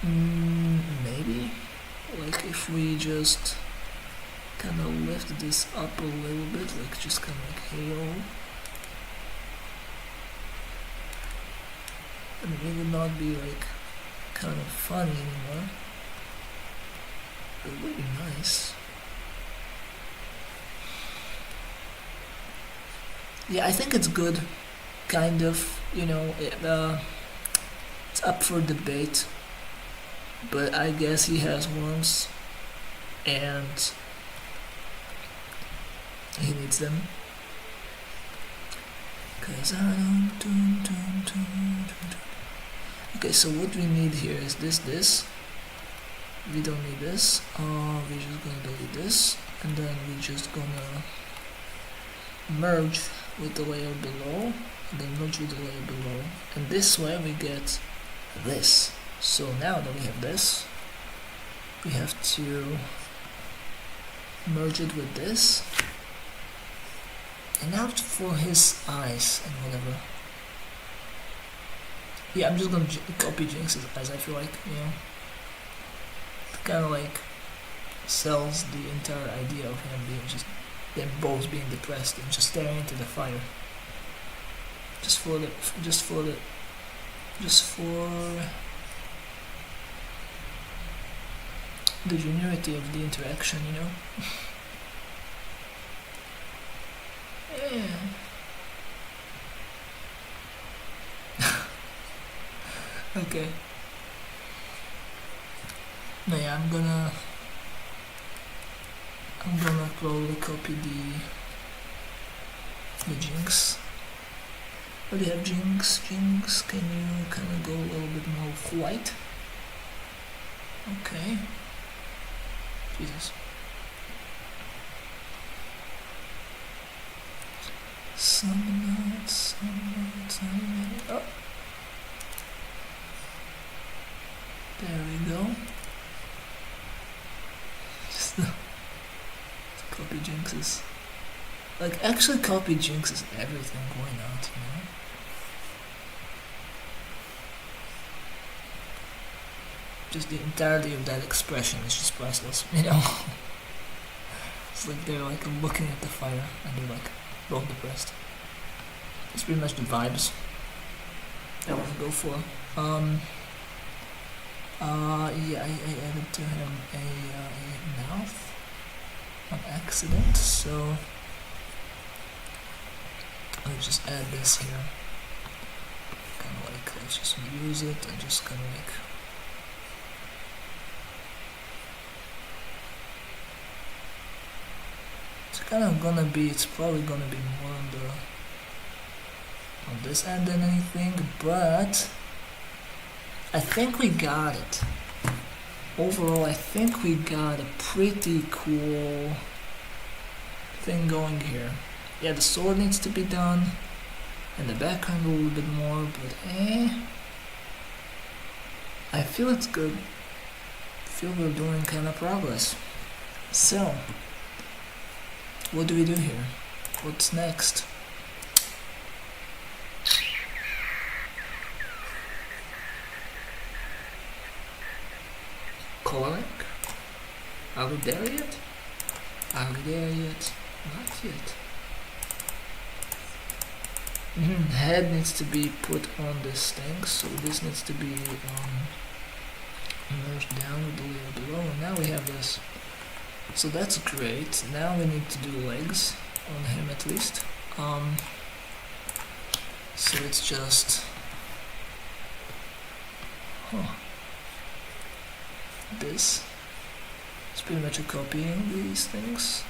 Maybe. Like if we just kind of lift this up a little bit, like just kind of like halo. I mean, it would not be like kind of funny anymore. It would be nice. Yeah, I think it's good. Kind of, you know, it's up for debate. But I guess he has horns, and he needs them. 'Cause I don't. Okay, so what we need here is this. We don't need this. We're just gonna delete this, and then we're just gonna merge with the layer below, and then merge with the layer below, and this way we get this. So now that we have this, we have to merge it with this. And now for his eyes and whatever. yeah, I'm just gonna copy Jinx as I feel like, you know, it kind of like sells the entire idea of him being just them both being depressed and just staring into the fire. Just for the genuinity of the interaction, you know. Yeah. Okay. No, yeah, I'm gonna probably copy the Jinx. What do you have, Jinx? Jinx, can you kind of go a little bit more white? Okay. Jesus. Some nuts. Oh. There we go. Just copy Jinxes. Like, actually copy Jinxes everything. Why not, you know? Just the entirety of that expression is just priceless, you know? It's like they're like looking at the fire and they're like both depressed. It's pretty much the vibes I want to go for. Yeah, I added to him a mouth on accident, so I'll just add this here. Kind of like, let's just use it and just kind of like it's probably gonna be more on this end than anything, but I think we got it. Overall, I think we got a pretty cool thing going here. Yeah, the sword needs to be done, and the background a little bit more, but I feel it's good. I feel we're doing kind of progress. So, what do we do here? What's next? Coloring? Are we there yet? Are we there yet? Not yet. Head needs to be put on this thing, so this needs to be merged down with the layer below, and now we have this. So that's great. Now we need to do legs on him at least. So it's just this. It's pretty much a copying these things.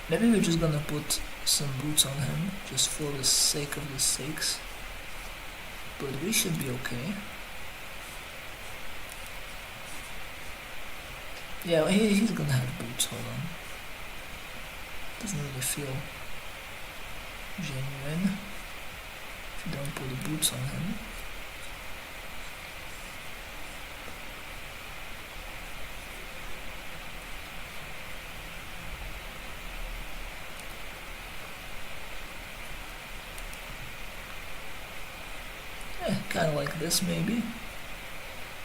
Maybe we're just gonna put some boots on him just for the sake of the sakes. But we should be okay. Yeah, he's gonna have boots, hold on. Doesn't really feel genuine if you don't put the boots on him. Yeah, kinda like this maybe.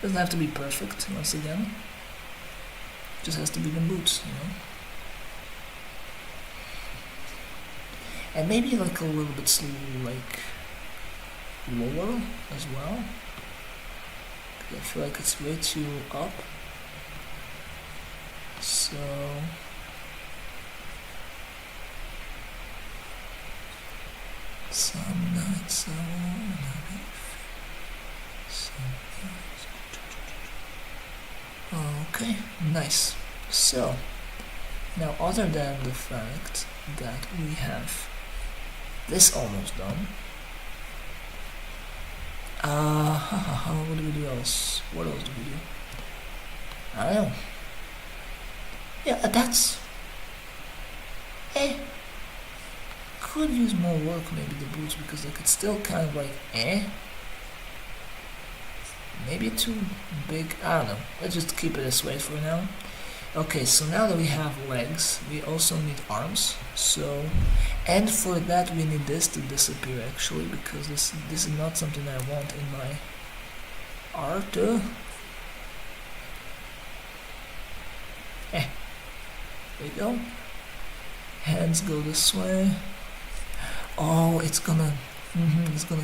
Doesn't have to be perfect, once again. Just has to be the boots, you know. And maybe like a little bit like lower as well. I feel like it's way too up. So some nights I wanna be okay, nice. So, now other than the fact that we have this almost done, what do we do else? What else do we do? I don't know. Yeah, that's... could use more work, maybe the boots, because like it's still kind of like, maybe too big, I don't know. Let's just keep it this way for now. Okay, so now that we have legs, we also need arms. So, and for that we need this to disappear actually, because this is not something I want in my art. There we go. Hands go this way. Oh, it's gonna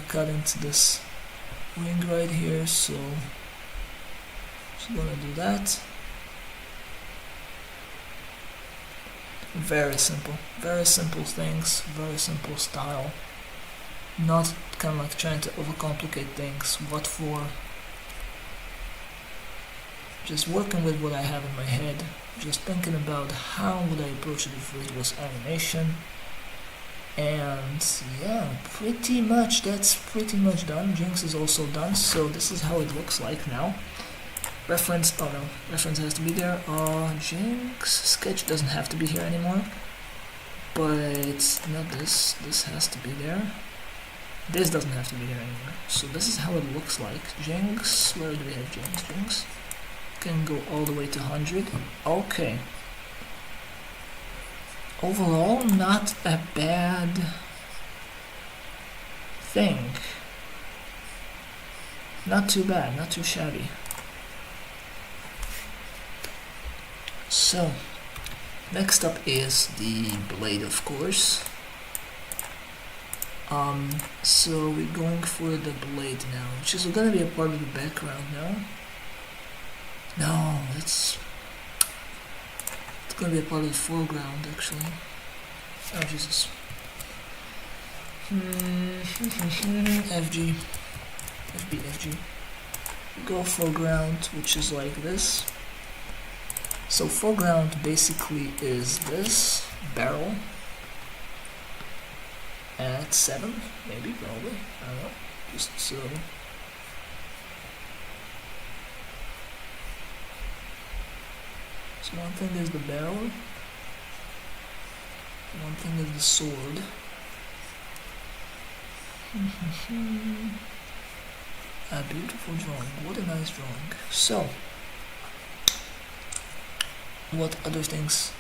cut into this wing right here, so just gonna do that. Very simple things, very simple style. Not kind of like trying to overcomplicate things. What for? Just working with what I have in my head. Just thinking about how would I approach it if it was animation. And yeah, pretty much that's pretty much done. Jinx is also done, so this is how it looks like now. Reference, oh no, reference has to be there. Jinx sketch doesn't have to be here anymore, but not this. This has to be there. This doesn't have to be there anymore. So this is how it looks like. Jinx, where do we have Jinx? Jinx can go all the way to 100. Okay. Overall, not a bad thing. Not too bad, not too shabby. So, next up is the blade, of course. So we're going for the blade now, which is gonna be a part of the background now. No, it's gonna be a part of the foreground actually. Oh Jesus. FG. Go foreground, which is like this. So foreground basically is this barrel at 7, maybe, probably, I don't know, just so. So one thing is the barrel, one thing is the sword. A beautiful drawing, what a nice drawing. So, what other things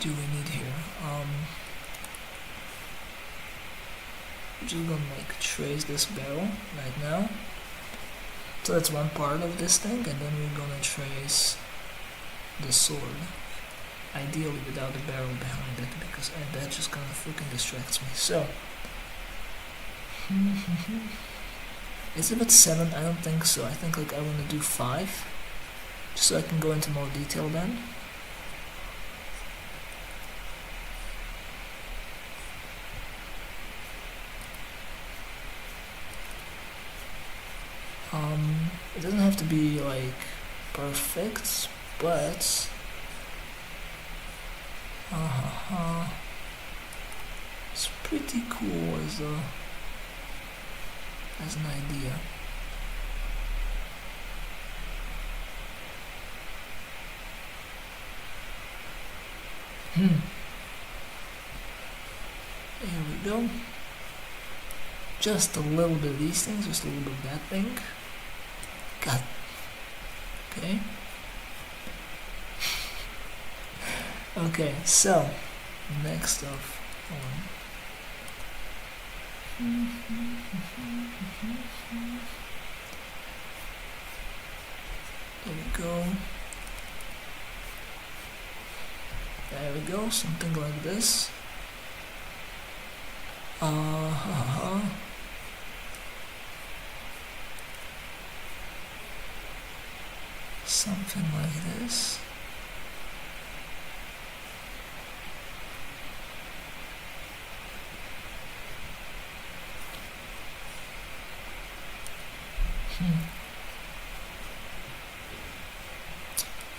do we need here? I'm just gonna like trace this barrel right now. So that's one part of this thing, and then we're gonna trace the sword. Ideally without the barrel behind it, because that just kind of freaking distracts me. So, is it at 7? I don't think so. I think like I wanna do 5. Just so I can go into more detail then. It doesn't have to be like perfect, but it's pretty cool as an idea. Here we go. Just a little bit of these things, just a little bit of that thing. God. Okay. Okay, so next up. There we go. There we go, something like this. Something like this.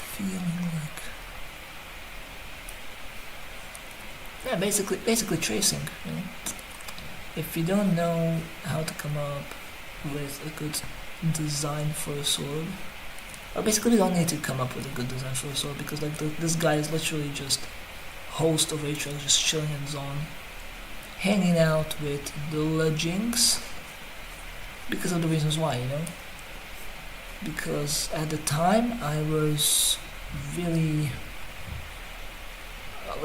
Feeling like, yeah, basically tracing. You know? If you don't know how to come up with a good design for a sword, or basically we don't need to come up with a good design for a sword, because like this guy is literally just host of Rachel, just chilling in zone, hanging out with the Jinx, because of the reasons why, you know. Because at the time I was really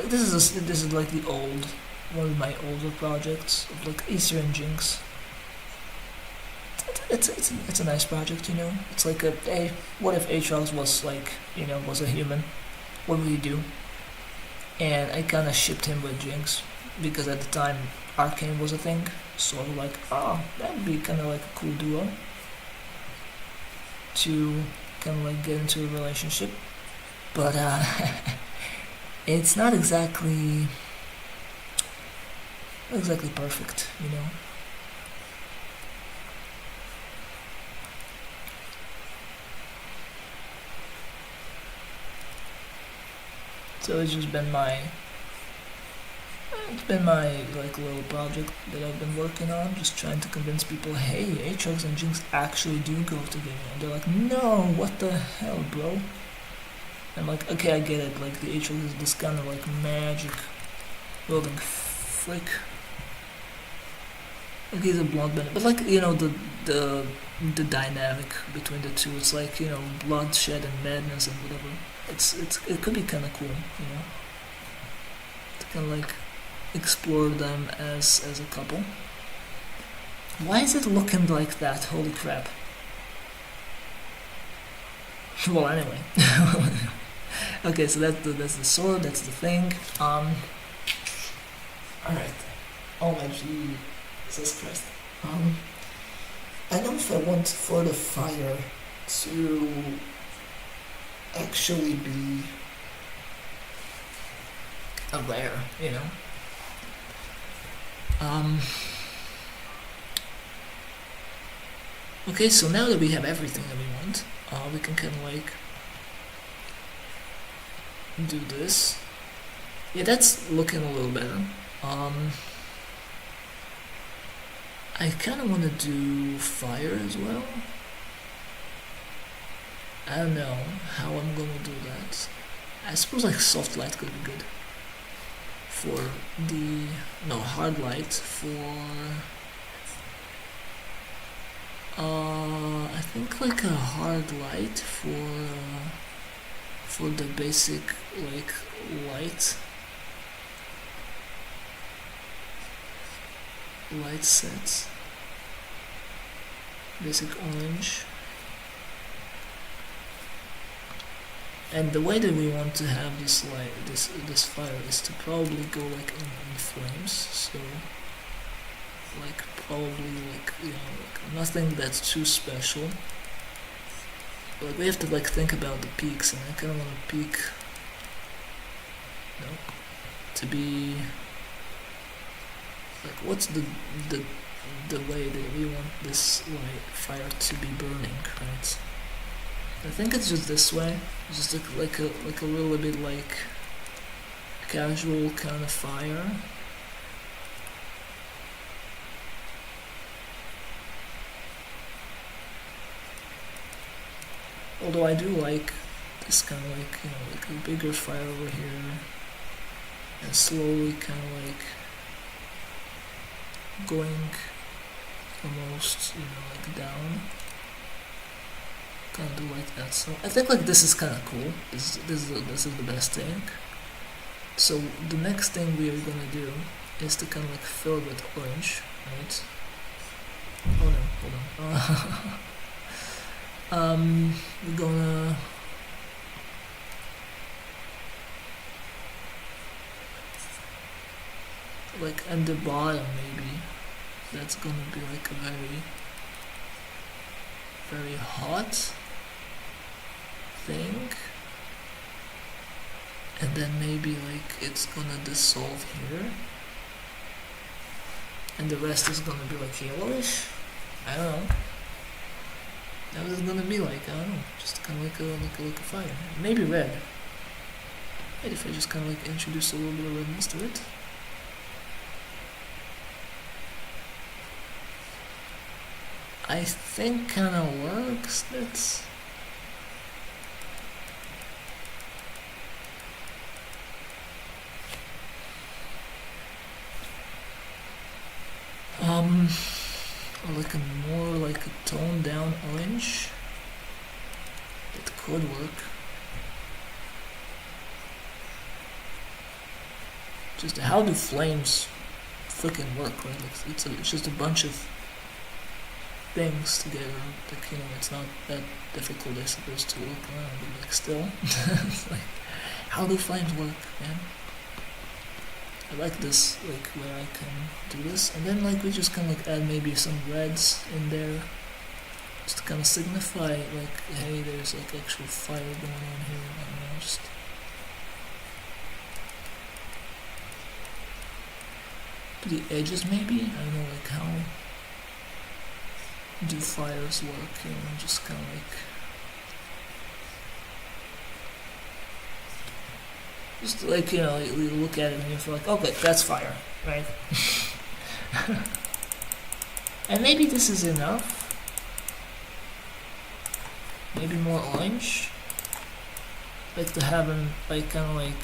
this is like the old one of my older projects of like Easter and Jinx. It's a nice project, you know. It's like a what if Aatrox was like, you know, was a human? What would he do? And I kind of shipped him with Jinx because at the time Arcane was a thing. So I was like, oh, that'd be kind of like a cool duo to kind of like get into a relationship. But it's not exactly perfect, you know. So it's been my like little project that I've been working on, just trying to convince people, hey, Aatrox and Jinx actually do go together. And they're like, no, what the hell, bro? I'm like, okay, I get it. Like the Aatrox is this kind of like magic building flick. Like he's a blonde bandit, but like, you know, the dynamic between the two, it's like, you know, bloodshed and madness and whatever. It could be kind of cool, you know, to kind of like explore them as a couple. Why is it looking like that? Holy crap. Well, anyway. Okay, so that's the sword, that's the thing. Alright. Oh my Jesus Christ. I don't know if I want for the fire to actually be a rare, you know. Okay, so now that we have everything that we want, we can kind of like do this. Yeah, that's looking a little better. I kind of want to do fire as well. I don't know how I'm gonna do that. I suppose like soft light could be good for the hard light for I think like a hard light for the basic like light sets, basic orange. And the way that we want to have this light, this fire, is to probably go like in flames. So like probably like, you know, like nothing that's too special. But we have to like think about the peaks, and I kind of want to peak, you know, to be like, what's the way that we want this light fire to be burning, right? I think it's just this way, just like a little bit like casual kind of fire. Although I do like this kind of like, you know, like a bigger fire over here, and slowly kind of like going almost, you know, like down. Kind of do like that. So I think like this is kind of cool. This is the best thing. So the next thing we are gonna do is to kind of like fill it with orange, right? Oh no, hold on. We're gonna like at the bottom maybe. That's gonna be like a very hot thing, and then maybe like it's gonna dissolve here, and the rest is gonna be like yellowish. I don't know. That was gonna be like, I don't know, just kind of like a fire. Maybe red. And if I just kind of like introduce a little bit of redness to it. I think kind of works. That's or like a more like a toned down orange. It could work. just how do flames freaking work, right? It's just a bunch of things together. Like, you know, it's not that difficult as supposed to look around, but like still, it's like, how do flames work, man? I like this, like where I can do this, and then like we just kind of like add maybe some reds in there, just to kind of signify like, hey, there's like actual fire going on here. I don't know, just to the edges maybe. I don't know, like how do fires work? You know, just kind of like. Just like, you know, you look at it and you feel like, okay, that's fire, right? And maybe this is enough. Maybe more orange. Like to have them like kind of like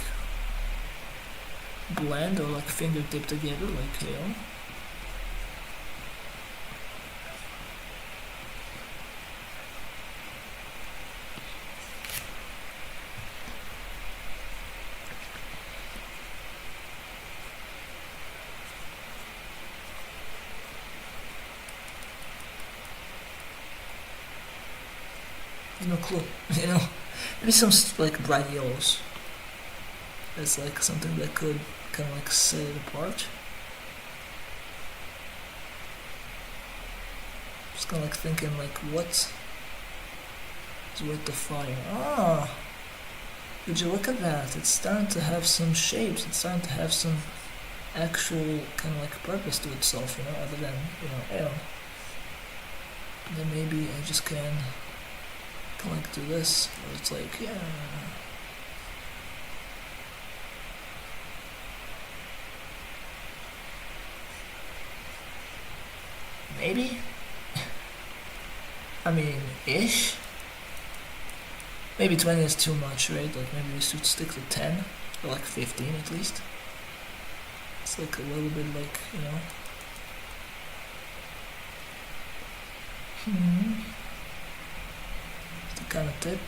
blend or like fingertip together, like, you know. No clue, you know. Maybe some like bright yellows. It's like something that could kind of like set it apart. Just kind of like thinking like, what is with the fire? Ah, would you look at that? It's starting to have some shapes. It's starting to have some actual kind of like purpose to itself, you know, other than, you know, air. Then maybe I just can like do this, where it's like, yeah. Maybe? I mean, ish? Maybe 20 is too much, right? Like maybe we should stick to 10, or like 15 at least. It's like a little bit like, you know. Kind of tip.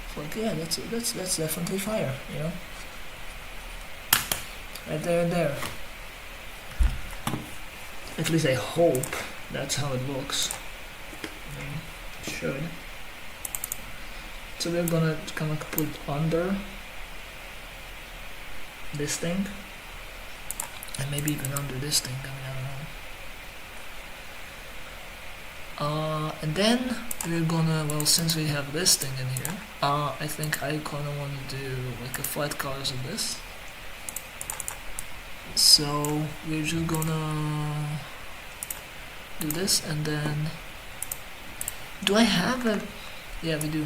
It's like, yeah, that's definitely fire, you know. Right there and there. At least I hope that's how it looks. I mean, it should. So we're gonna kind of put under this thing, and maybe even under this thing. I mean, I don't know. And then we're gonna, well, since we have this thing in here, I think I kinda wanna do like a flat colors of this. So we're just gonna do this, and then, do I have a, yeah, we do.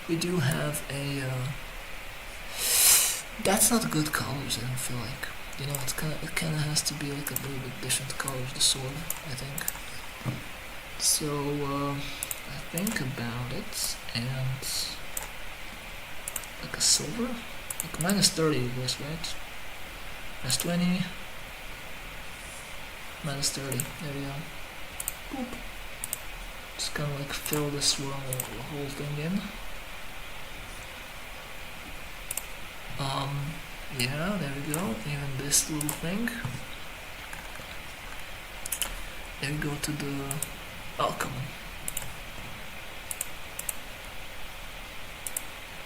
We do have a, that's not good colors, I don't feel like. You know, it kinda has to be like a little bit different colors, the sword, I think. So, I think about it, and like a silver, like minus 30 it was, right? Minus 20, minus 30, there we go. Boop. Just kind of like fill this whole thing in. Yeah, there we go, even this little thing. There we go to the, oh, come on.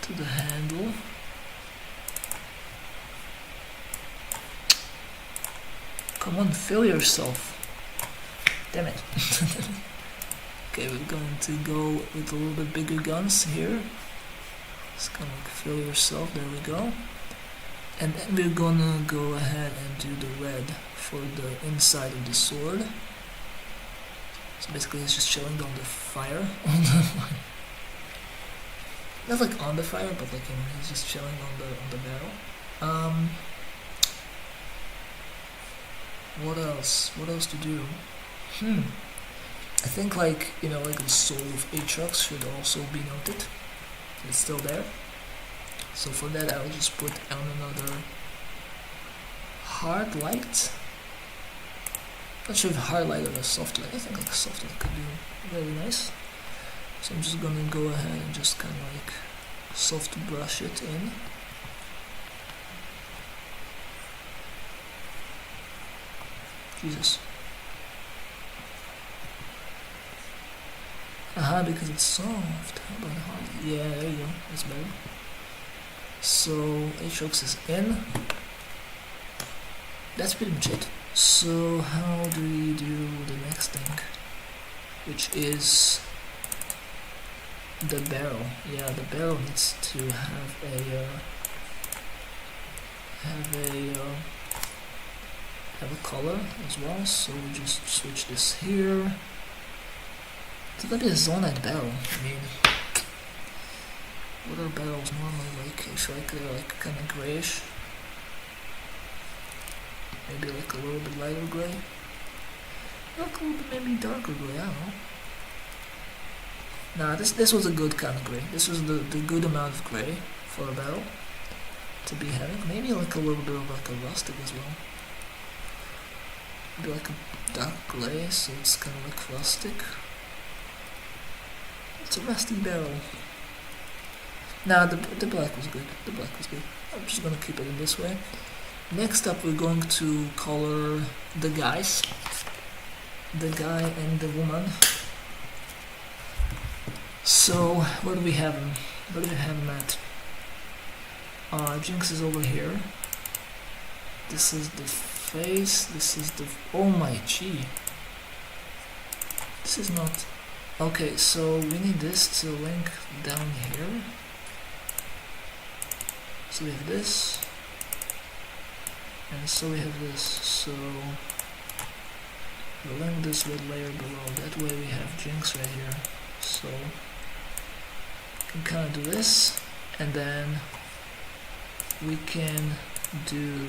To the handle. Come on, fill yourself. Damn it. Okay, we're going to go with a little bit bigger guns here. Just kind of like fill yourself, there we go. And then we're gonna go ahead and do the red for the inside of the sword. So basically it's just chilling on the fire. Not like on the fire, but like, you know, he's just chilling on the barrel. What else? What else to do? I think like, you know, like the soul of Aatrox should also be noted. It's still there. So for that I'll just put on another hard light. Not sure if hard light or a soft light. I think like a soft light could be very nice. So I'm just gonna go ahead and just kind of like soft brush it in. Jesus. Aha, because it's soft. How about hard? Yeah, there you go. That's better. So Hrefs is in. That's pretty much it. So how do we do the next thing? Which is the barrel. Yeah, the barrel needs to have a color as well. So we just switch this here. It's gonna be a zonite barrel. I mean, what are barrels normally like? It's like kind of grayish. Maybe like a little bit lighter gray. Like a little bit maybe darker gray. I don't know. Nah, this was a good kind of gray. This was the good amount of gray for a barrel to be having. Maybe like a little bit of like a rustic as well. Maybe like a dark gray, so it's kind of like rustic. It's a rusty barrel. Nah, the black was good. The black was good. I'm just gonna keep it in this way. Next up, we're going to color the guys. The guy and the woman. So, where do we have him? Where do we have him at? Jinx is over here. This is the face. This is the... Oh my gee. This is not... Okay, so we need this to link down here. So we have this. And so we have this. So we'll link this red layer below. That way we have Jinx right here. So we can kind of do this. And then we can do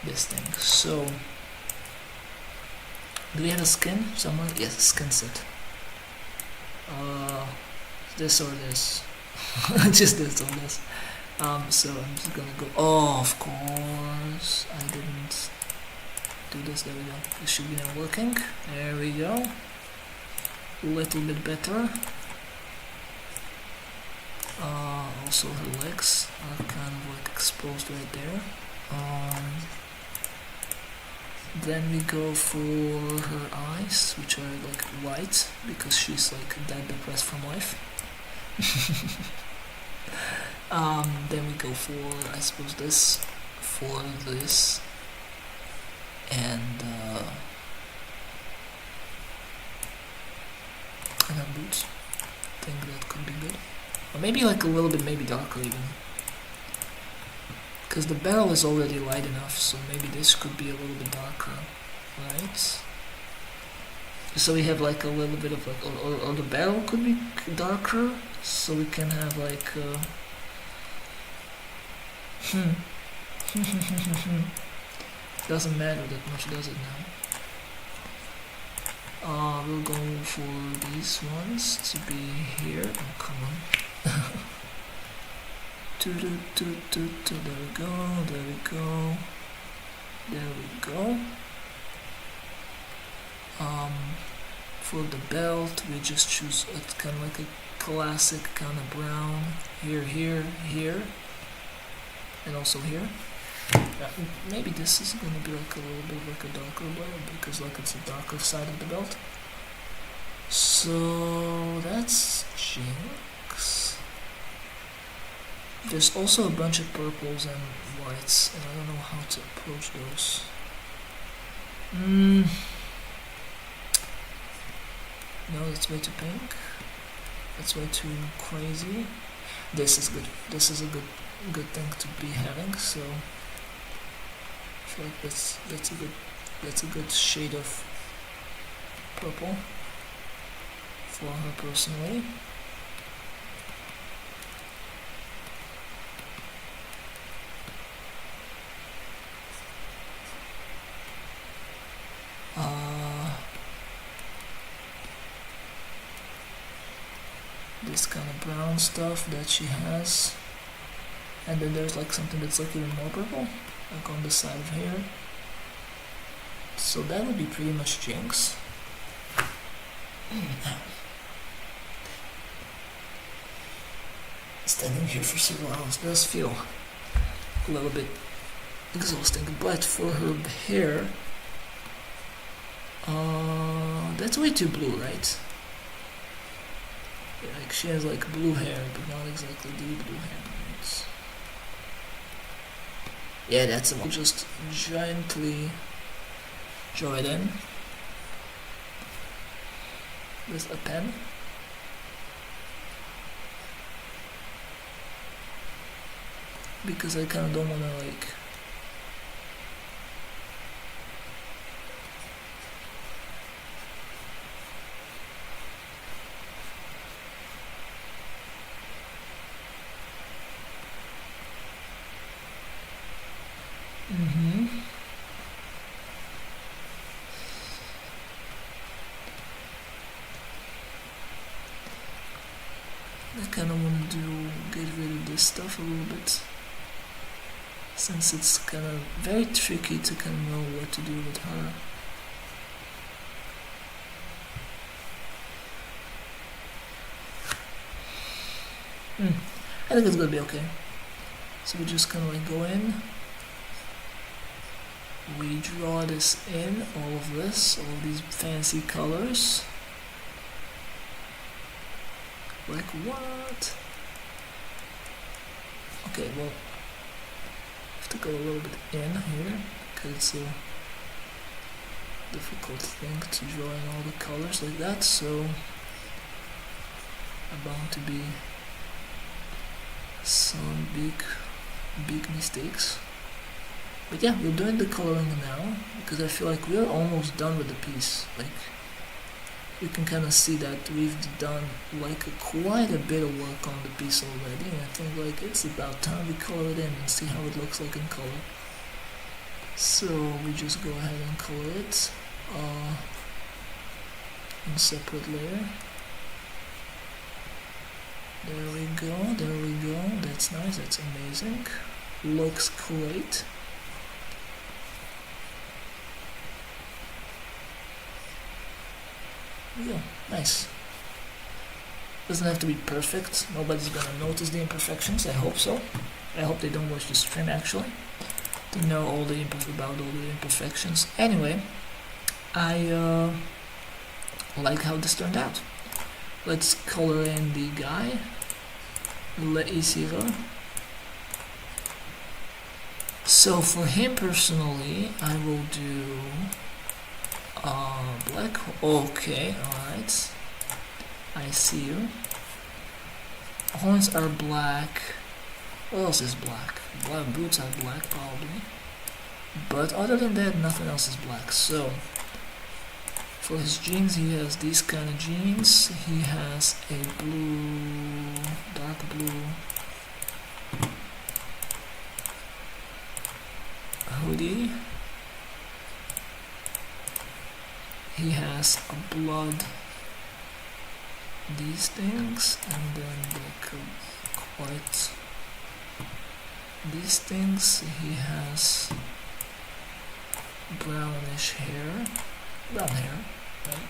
this thing. So do we have a skin somewhere? Yes, a skin set. This or this. Just this or this. So I'm just gonna go. Oh, of course, I didn't do this. There we go. This should be now working. There we go. A little bit better. Also, her legs are kind of like exposed right there. Then we go for her eyes, which are like white because she's like that depressed from life. Then we go for, I suppose, this for this, and her boots. I think that could be good, or maybe like a little bit, maybe darker even, because the barrel is already light enough. So maybe this could be a little bit darker, right? So we have like a little bit of like, or the barrel could be darker, so we can have like. Doesn't matter that much, does it now? We'll go for these ones to be here. Oh, come on. There we go, there we go, there we go. For the belt, we just choose a kind of like a classic kind of brown. Here, here, here. And also here. Maybe this is gonna be like a little bit like a darker blue because like it's the darker side of the belt. So that's Jinx. There's also a bunch of purples and whites, and I don't know how to approach those. No, that's way too pink. That's way too crazy. This is good. This is a good thing to be having. So I feel like that's a good shade of purple for her personally. This kind of brown stuff that she has, and then there's like something that's like even more purple, like on the side of here. So that would be pretty much Jinx. Standing here for several hours does feel a little bit exhausting. But for her hair, that's way too blue, right? Like she has like blue hair, but not exactly the blue hair. Right? Yeah, that's the one. Just gently draw it in with a pen. Because I kind of don't want to like I kind of want to get rid of this stuff a little bit, since it's kind of very tricky to kind of know what to do with her. I think it's gonna be okay. So we just kind of like go in, we draw this in, all of this, all these fancy colors. Like what? Okay, well, I have to go a little bit in here because it's a difficult thing to draw in all the colors like that, so I'm bound to be some big mistakes. But yeah, we're doing the coloring now because I feel like we're almost done with the piece. Like, you can kind of see that we've done like quite a bit of work on the piece already, and I think like it's about time we color it in and see how it looks like in color. So we just go ahead and color it in a separate layer. There we go, that's nice, that's amazing, looks great. Yeah, nice. Doesn't have to be perfect. Nobody's gonna notice the imperfections. I hope so. I hope they don't watch the stream actually to know all the about all the imperfections. Anyway, I like how this turned out. Let's color in the guy. Le Isira. So for him personally, I will do black. Okay, alright. I see you. Horns are black. What else is black? Black boots are black probably. But other than that, nothing else is black. So for his jeans, he has these kind of jeans. He has a blue, dark blue hoodie. He has a blood, these things, and then like quite these things. He has brownish hair, brown hair, right?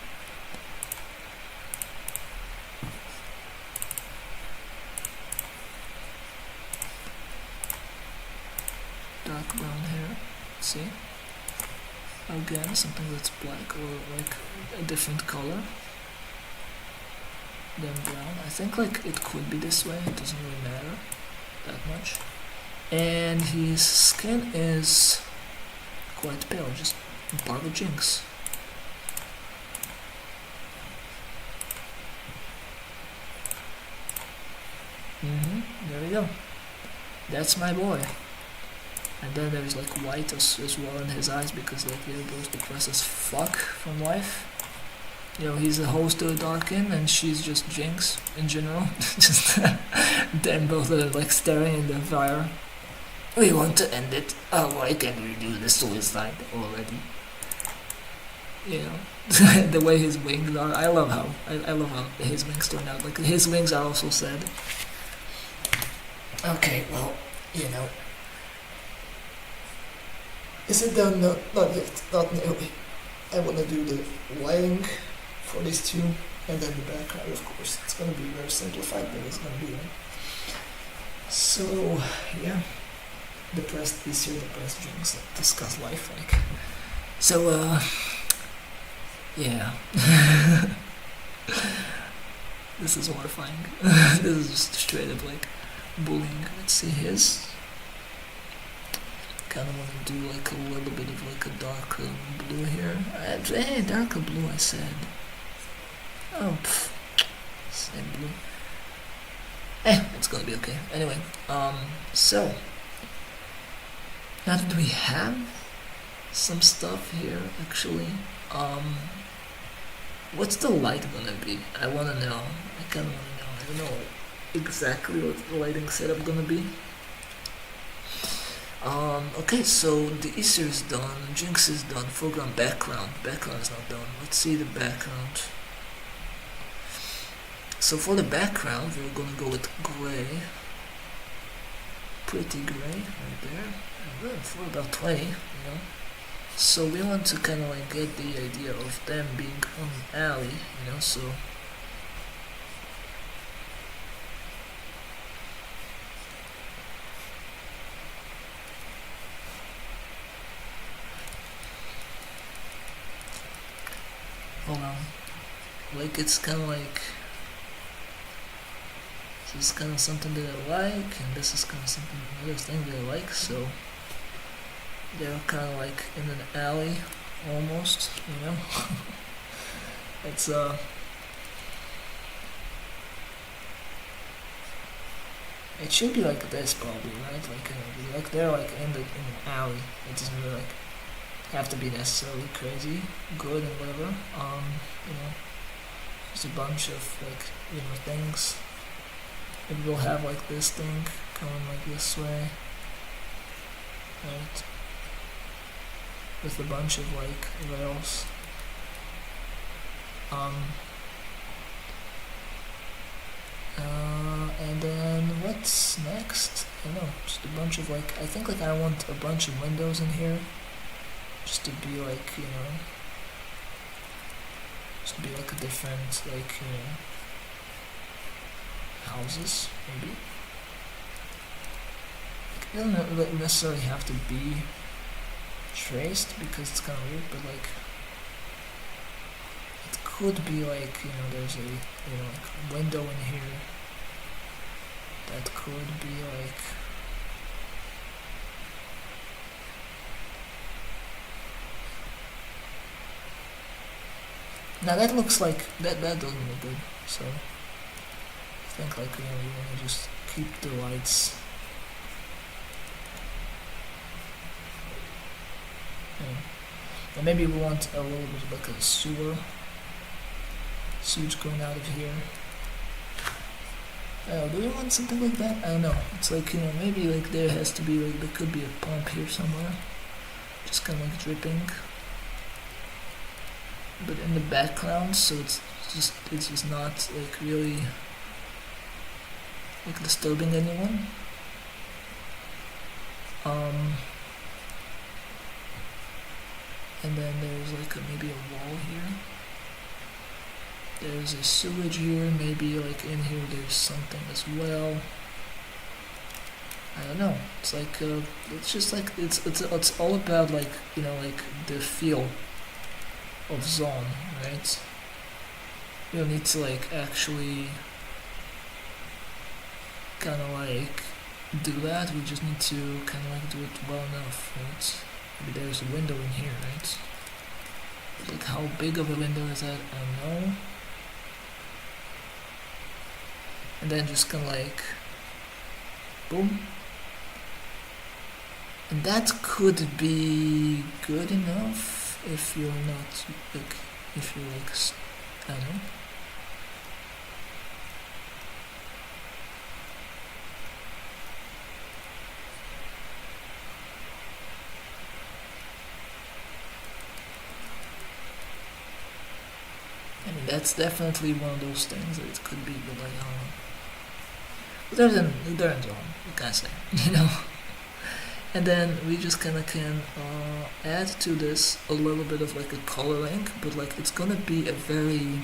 Dark brown hair, see? Again, something that's black or like a different color than brown. I think like it could be this way, it doesn't really matter that much. And his skin is quite pale, just barber jinx. There we go. That's my boy. And then there's like white as well in his eyes because like there goes depressed as fuck from life. You know, he's a host to a Darkin and she's just Jinx in general. Just them both are like staring in the fire. We want to end it. Oh, why can't we do the suicide already? You know, the way his wings are. I love how his wings turn out. Like his wings are also sad. Okay, well, you know. Is it done? No, not yet, not nearly. I want to do the lighting for these two, and then the background, of course. It's going to be very simplified, but it's going to be. So, yeah. depressed this year, depressed drinks, like discuss life, like. So yeah. This is horrifying. This is just straight up like bullying. Let's see his. Kind of want to do like a little bit of like a dark blue here. Hey, darker blue, I said. Oh, same blue. It's gonna be okay. Anyway, so now that we have some stuff here, actually, what's the light gonna be? I wanna know. I kinda wanna know. I don't know exactly what the lighting setup gonna be. Okay, so the Easter is done, Jinx is done, foreground, background. Background is not done. Let's see the background. So for the background, we're gonna go with gray. Pretty gray, right there. And for about 20, you know. So we want to kind of like get the idea of them being on an alley, you know, so. Hold on. Like it's kind of like. This is kind of something that I like, and this is kind of something, another thing that I like, so. They're kind of like in an alley, almost, you know. It's it should be like this probably, right? Like they're like in an alley. It doesn't really like have to be necessarily crazy, good and whatever. You know, just a bunch of like things. Maybe we'll have like this thing coming like this way, right? With a bunch of like rails. And then what's next? I don't know, just a bunch of like, I think like I want a bunch of windows in here, just to be like, just to be like a different like, houses maybe. Like, it doesn't necessarily have to be traced because it's kind of weird, but like it could be like there's a like window in here that could be like now that looks like that doesn't look good, so I think like we want to just keep the lights. And maybe we want a little bit of like a sewage going out of here. Do we want something like that? I don't know. It's like, maybe like there has to be like, there could be a pump here somewhere. Just kind of like dripping. But in the background, so it's just not like really like disturbing anyone. And then there's like maybe a wall here. There's a sewage here, maybe like in here there's something as well. I don't know. It's like it's just like it's all about like like the feel of zone, right? We don't need to like actually kind of like do that. We just need to kind of like do it well enough, right? Maybe there's a window in here, right? Like how big of a window is that? I don't know. And then just kind of like boom. And that could be good enough if you're not like, if you're like, I don't know. I mean, that's definitely one of those things that it could be, but like, I don't know. They're in zone, you can say, And then we just kind of can add to this a little bit of like a coloring, but like it's gonna be a very,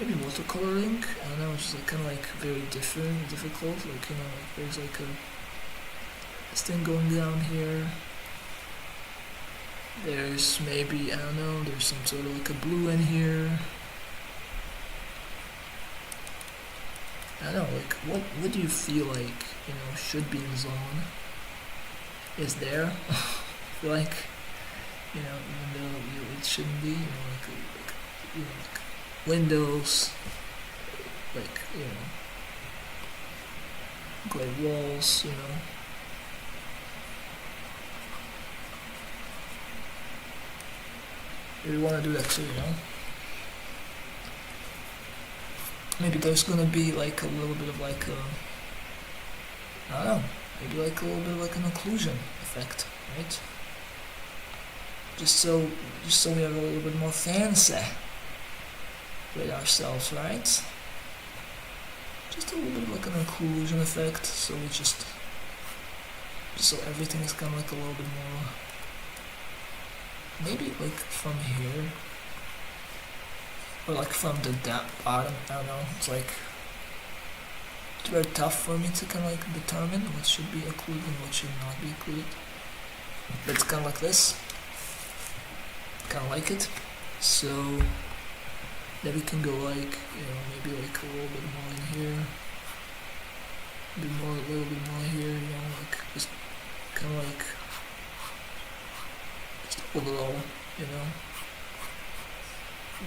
maybe watercoloring, I don't know, it's just like kind of like very difficult, like like there's like this thing going down here. There's maybe, I don't know, there's some sort of like a blue in here. I don't know, like, what do you feel like, should be in the zone? Is there? I feel like, even though it shouldn't be, like windows, like, gray walls, We want to do that too, Maybe there's gonna be like a little bit of like I don't know, maybe like a little bit of like an occlusion effect, right? Just so we have a little bit more fancy with ourselves, right? Just a little bit of like an occlusion effect, so we just so everything is kind of like a little bit more, maybe like from here, or like from the bottom, I don't know, it's very tough for me to kind of like determine what should be occluded and what should not be occluded. But it's kind of like this, kind of like it, so then we can go like, maybe like a little bit more in here, a little bit more here, like just kind of like, just overall,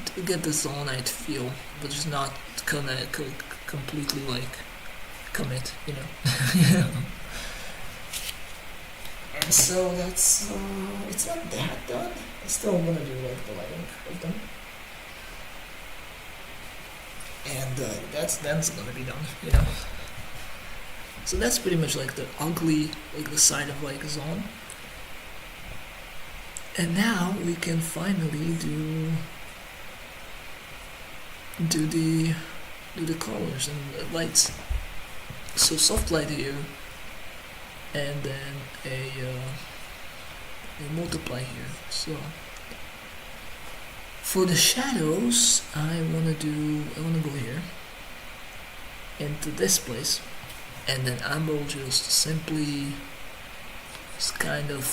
to get the zonite feel, but just not kind of completely like commit, And so that's, it's not that done. I still want to do like the lighting of them. And that's gonna be done, So that's pretty much like the ugly, like the side of like zone. And now we can finally do the colors and the lights. So soft light here, and then a multiply here. So for the shadows, I wanna go here into this place, and then I will just simply kind of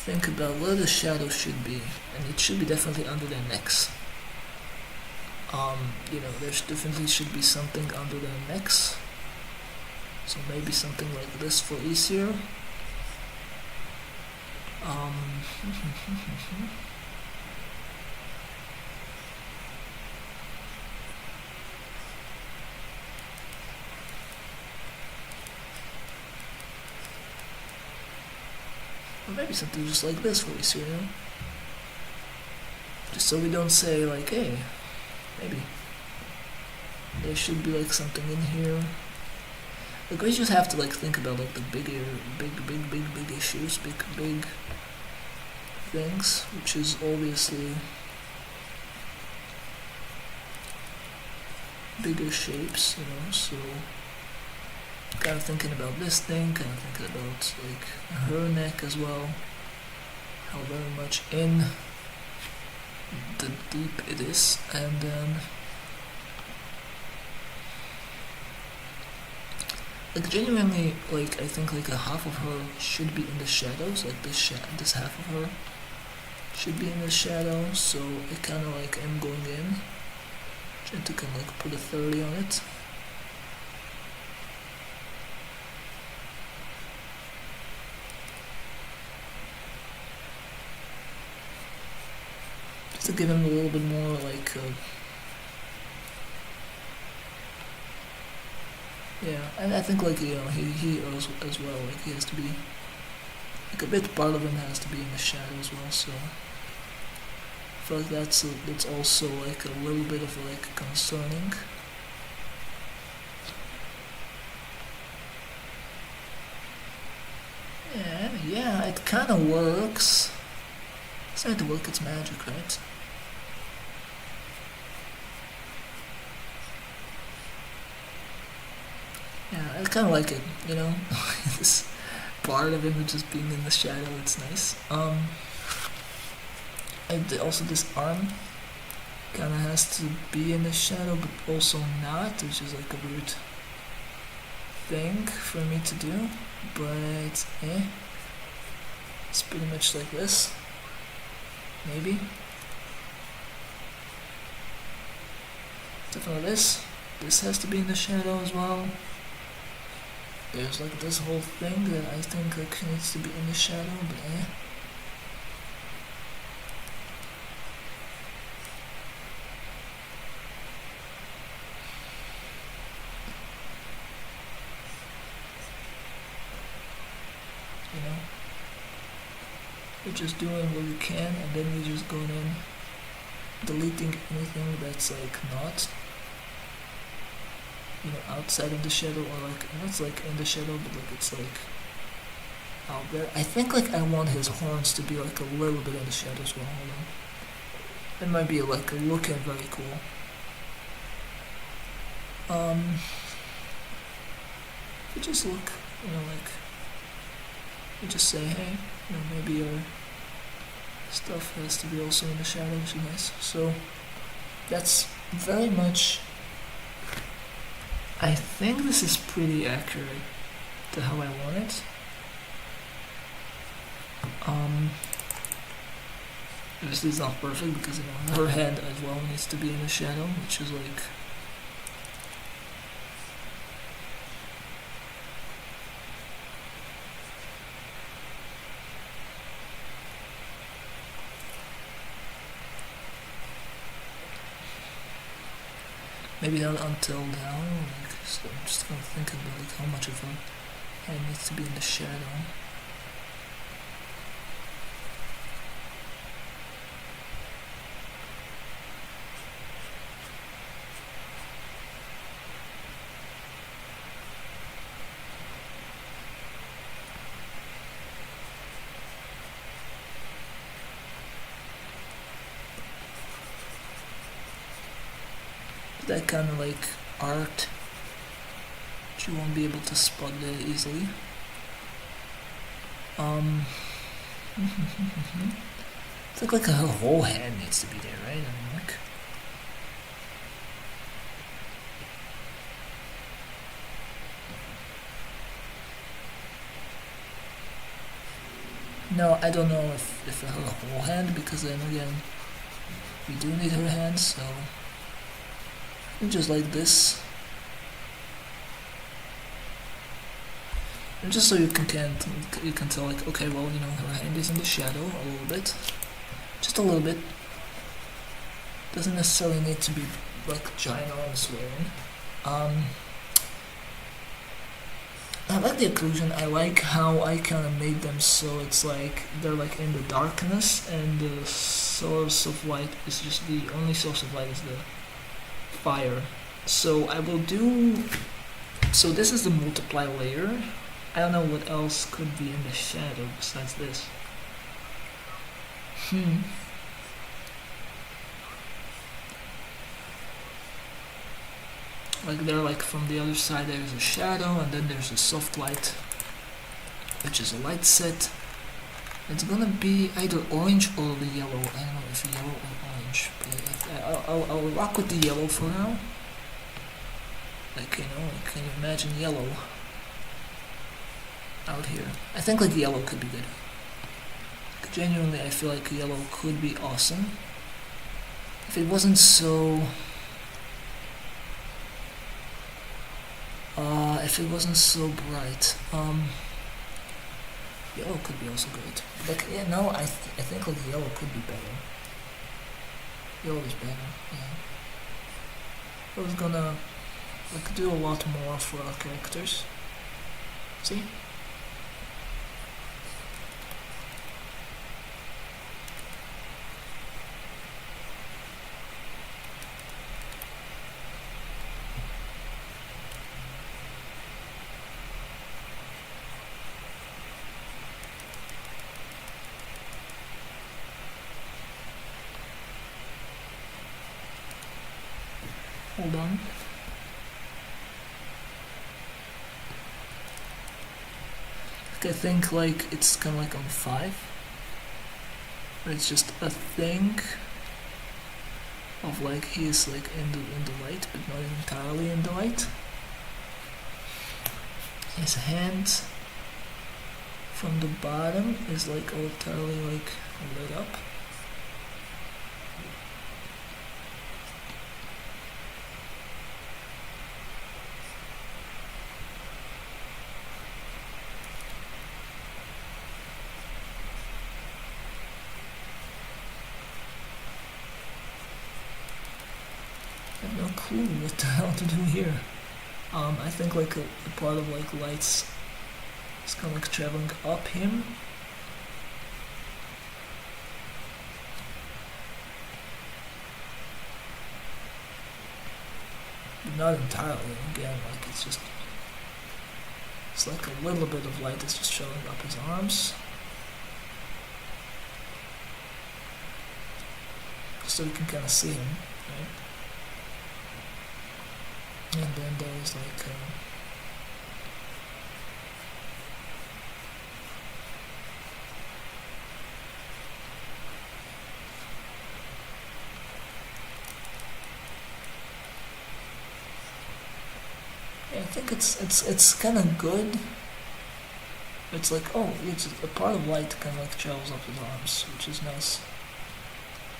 think about where the shadow should be, and it should be definitely under their necks. There's definitely should be something under their necks. So maybe something like this for easier. Or maybe something just like this for easier, Just so we don't say like, hey, maybe there should be like something in here. Like we just have to like think about like the big issues, big things, which is obviously bigger shapes, so kind of thinking about this thing, kind of thinking about like her neck as well, how very much in the deep it is, and then like genuinely, like I think like a half of her should be in the shadows, like this half of her should be in the shadow, so I kind of like am going in, trying to kind of like put a 30 on it. Just to give him a little bit more like yeah, and I think like he as well, like he has to be like a bit part of him has to be in the shadow as well, so I feel like that's also like a little bit of like concerning. Yeah, it kind of works. It's not to work its magic, right? Yeah, I kind of like it, this part of him just being in the shadow, it's nice. And also this arm kind of has to be in the shadow, but also not, which is like a weird thing for me to do, but it's pretty much like this, maybe. Definitely this. This has to be in the shadow as well. There's like this whole thing that I think like needs to be in the shadow, but you know, you're just doing what you can, and then you're just going in, deleting anything that's like not, you know, outside of the shadow, or like not like in the shadow, but like it's like out there. I think like I want his horns to be like a little bit in the shadow as well. Hold on. It might be like looking very cool. You just look, you know, like you just say, hey, you know, maybe your stuff has to be also in the shadow, which is nice. So that's very much, I think this is pretty accurate to how I want it. This is not perfect because, you know, her head as well needs to be in the shadow, which is like, maybe not until now, like, so I'm just gonna think about like how much of a head needs to be in the shadow. That kind of like art, but you won't be able to spot that easily. It's like her whole hand needs to be there, right? I mean, like, no, I don't know if her whole hand, because then again, we do need her hand, so just like this, and just so you can tell, like, okay, well, you know, her hand is in the shadow a little bit, just a little bit. Doesn't necessarily need to be like ginormous wearing. I like the occlusion. I like how I kind of made them so it's like they're like in the darkness, and the source of light is just the only source of light is the fire. So I will do, so this is the multiply layer. I don't know what else could be in the shadow besides this. Like they're like from the other side there's a shadow, and then there's a soft light, which is a light set. It's gonna be either orange or the yellow. I don't know if yellow or orange, but I'll rock with the yellow for now. Like, you know, can you imagine yellow out here? I think like yellow could be good. Genuinely, I feel like yellow could be awesome if it wasn't so. If it wasn't so bright. Yellow could be also great. Like, yeah, no, I think like yellow could be better. Yellow is better, yeah. I was gonna like do a lot more for our characters. See? Hold on. Like, I think like it's kind of like on 5. Where it's just a thing of like he's like in the light, but not entirely in the light. his hand from the bottom is like all totally like lit up. I have no clue what the hell to do here. I think like a part of like lights is kind of like traveling up him. But not entirely, again, like it's like a little bit of light that's just showing up his arms. So we can kind of see him, right? And then there's like I think it's kind of good. It's like, oh, it's a part of light kind of like travels up his arms, which is nice.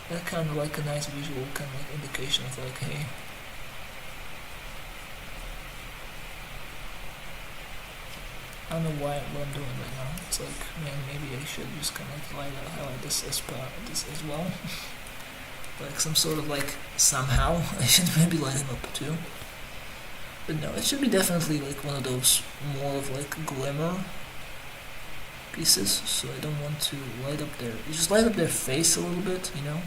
That kind of like a nice visual kind of like indication of like, hey. I don't know what I'm doing right now. It's like, man, maybe I should just kind of like highlight this as well. Like some sort of like, somehow, I should maybe light him up too. But no, it should be definitely like one of those more of like glimmer pieces. So I don't want to light up just light up their face a little bit, you know?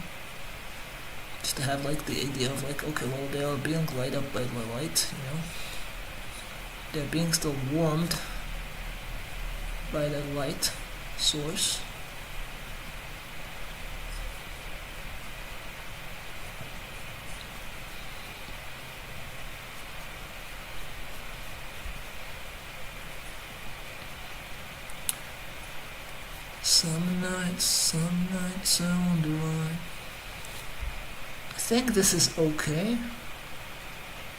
Just to have like the idea of like, okay, well, they are being lighted up by the light, you know? They're being still warmed by that light source. Some nights I wonder why. I think this is okay.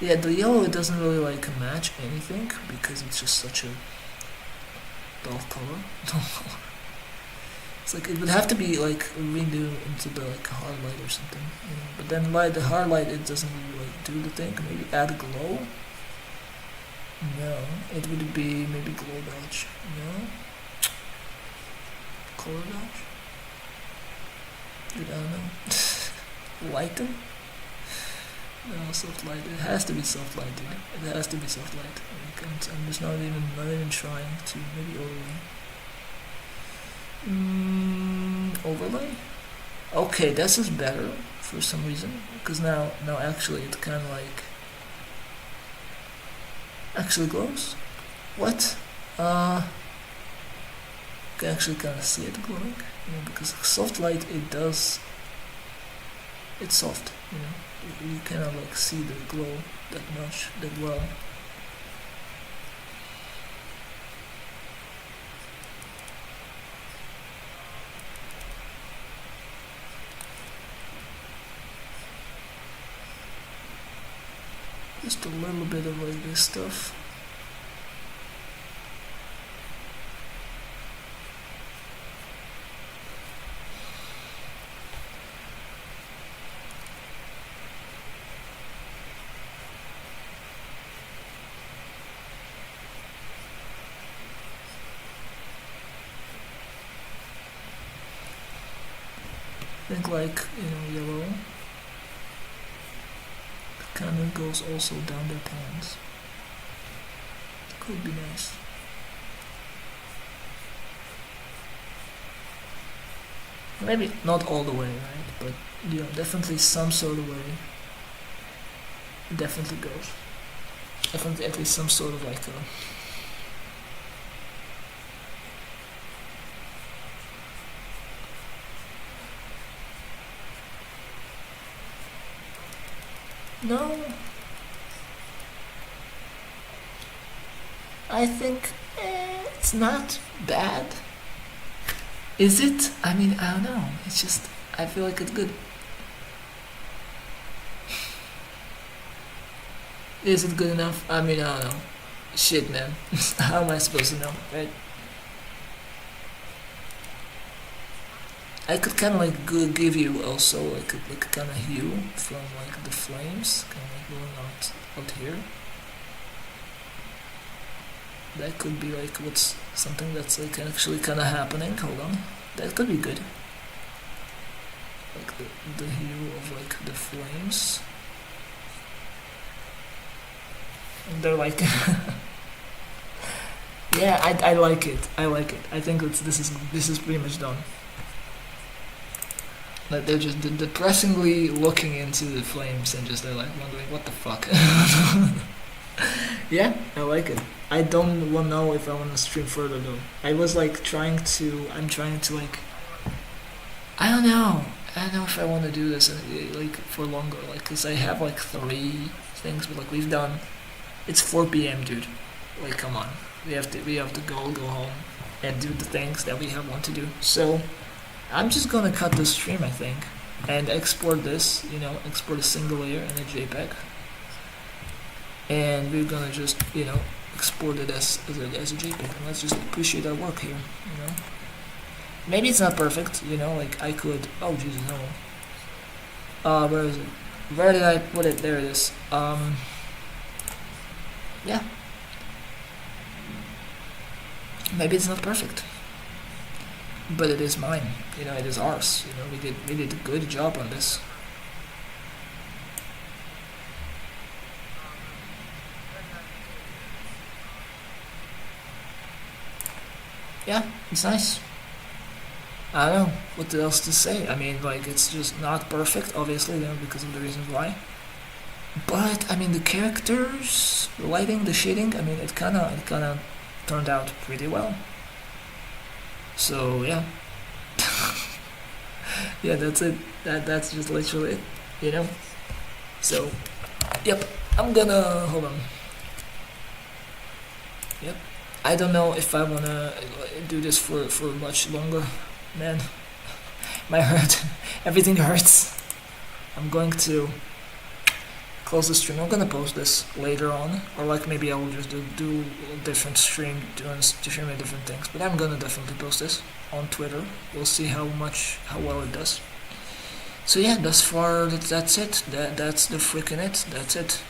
Yeah, the yellow, it doesn't really like match anything because it's just such a dull color. It's like it would have to be like redo into the like hard light or something, you know? But then the hard light, it doesn't really like do the thing. Maybe add glow. No, it would be maybe glow dodge. No, color dodge. Dude, I don't know. Lighten. No, soft light. It has to be soft light, dude. It has to be soft light. I'm just not even trying to. Maybe overlay. Overlay. Okay, this is better for some reason because now actually it kind of like actually glows. What? You can actually kind of see it glowing, you know, because soft light it's soft, you know. You cannot like see the glow that much, that well. Just a little bit of like this stuff. I think like, you know, yellow kind of goes also down their pants. Could be nice. Maybe not all the way, right? But you know, definitely some sort of way. It definitely goes. Definitely at least some sort of like a no. I think it's not bad. Is it? I mean, I don't know. It's just, I feel like it's good. Is it good enough? I mean, I don't know. Shit, man. How am I supposed to know, right? I could kind of like give you also like a kind of hue from like the flames, kind of like going out here. That could be like what's something that's like actually kind of happening. Hold on, that could be good. Like the hue of like the flames, and they're like, yeah, I like it. I like it. I think this is pretty much done. Like they're just depressingly looking into the flames and just they're like wondering what the fuck. Yeah, I like it. I don't want to know if I want to stream further though. I was like I'm trying to like, I don't know. I don't know if I want to do this like for longer, like, cause I have like 3 things, but like we've done. It's 4 p.m., dude. Like, come on. We have to go home and do the things that we want to do. So I'm just gonna cut the stream, I think, and export this, export a single layer in a JPEG. And we're gonna just, export it as a JPEG. And let's just appreciate our work here, Maybe it's not perfect, like I could, oh Jesus, no. Where is it? Where did I put it? There it is. Yeah. Maybe it's not perfect. But it is mine, it is ours. We did a good job on this. Yeah, it's nice. I don't know what else to say. I mean, like, it's just not perfect, obviously, because of the reasons why. But I mean, the characters, the lighting, the shading. I mean, it kind of turned out pretty well. So yeah. Yeah, that's it. That's just literally it, So, yep. I'm gonna hold on. Yep. I don't know if I wanna do this for much longer, man. My hurt. Everything hurts. I'm going to close the stream. I'm gonna post this later on, or like maybe I will just do a different stream, doing different things. But I'm gonna definitely post this on Twitter. We'll see how well it does. So yeah, thus far that's it. That's the freaking it. That's it.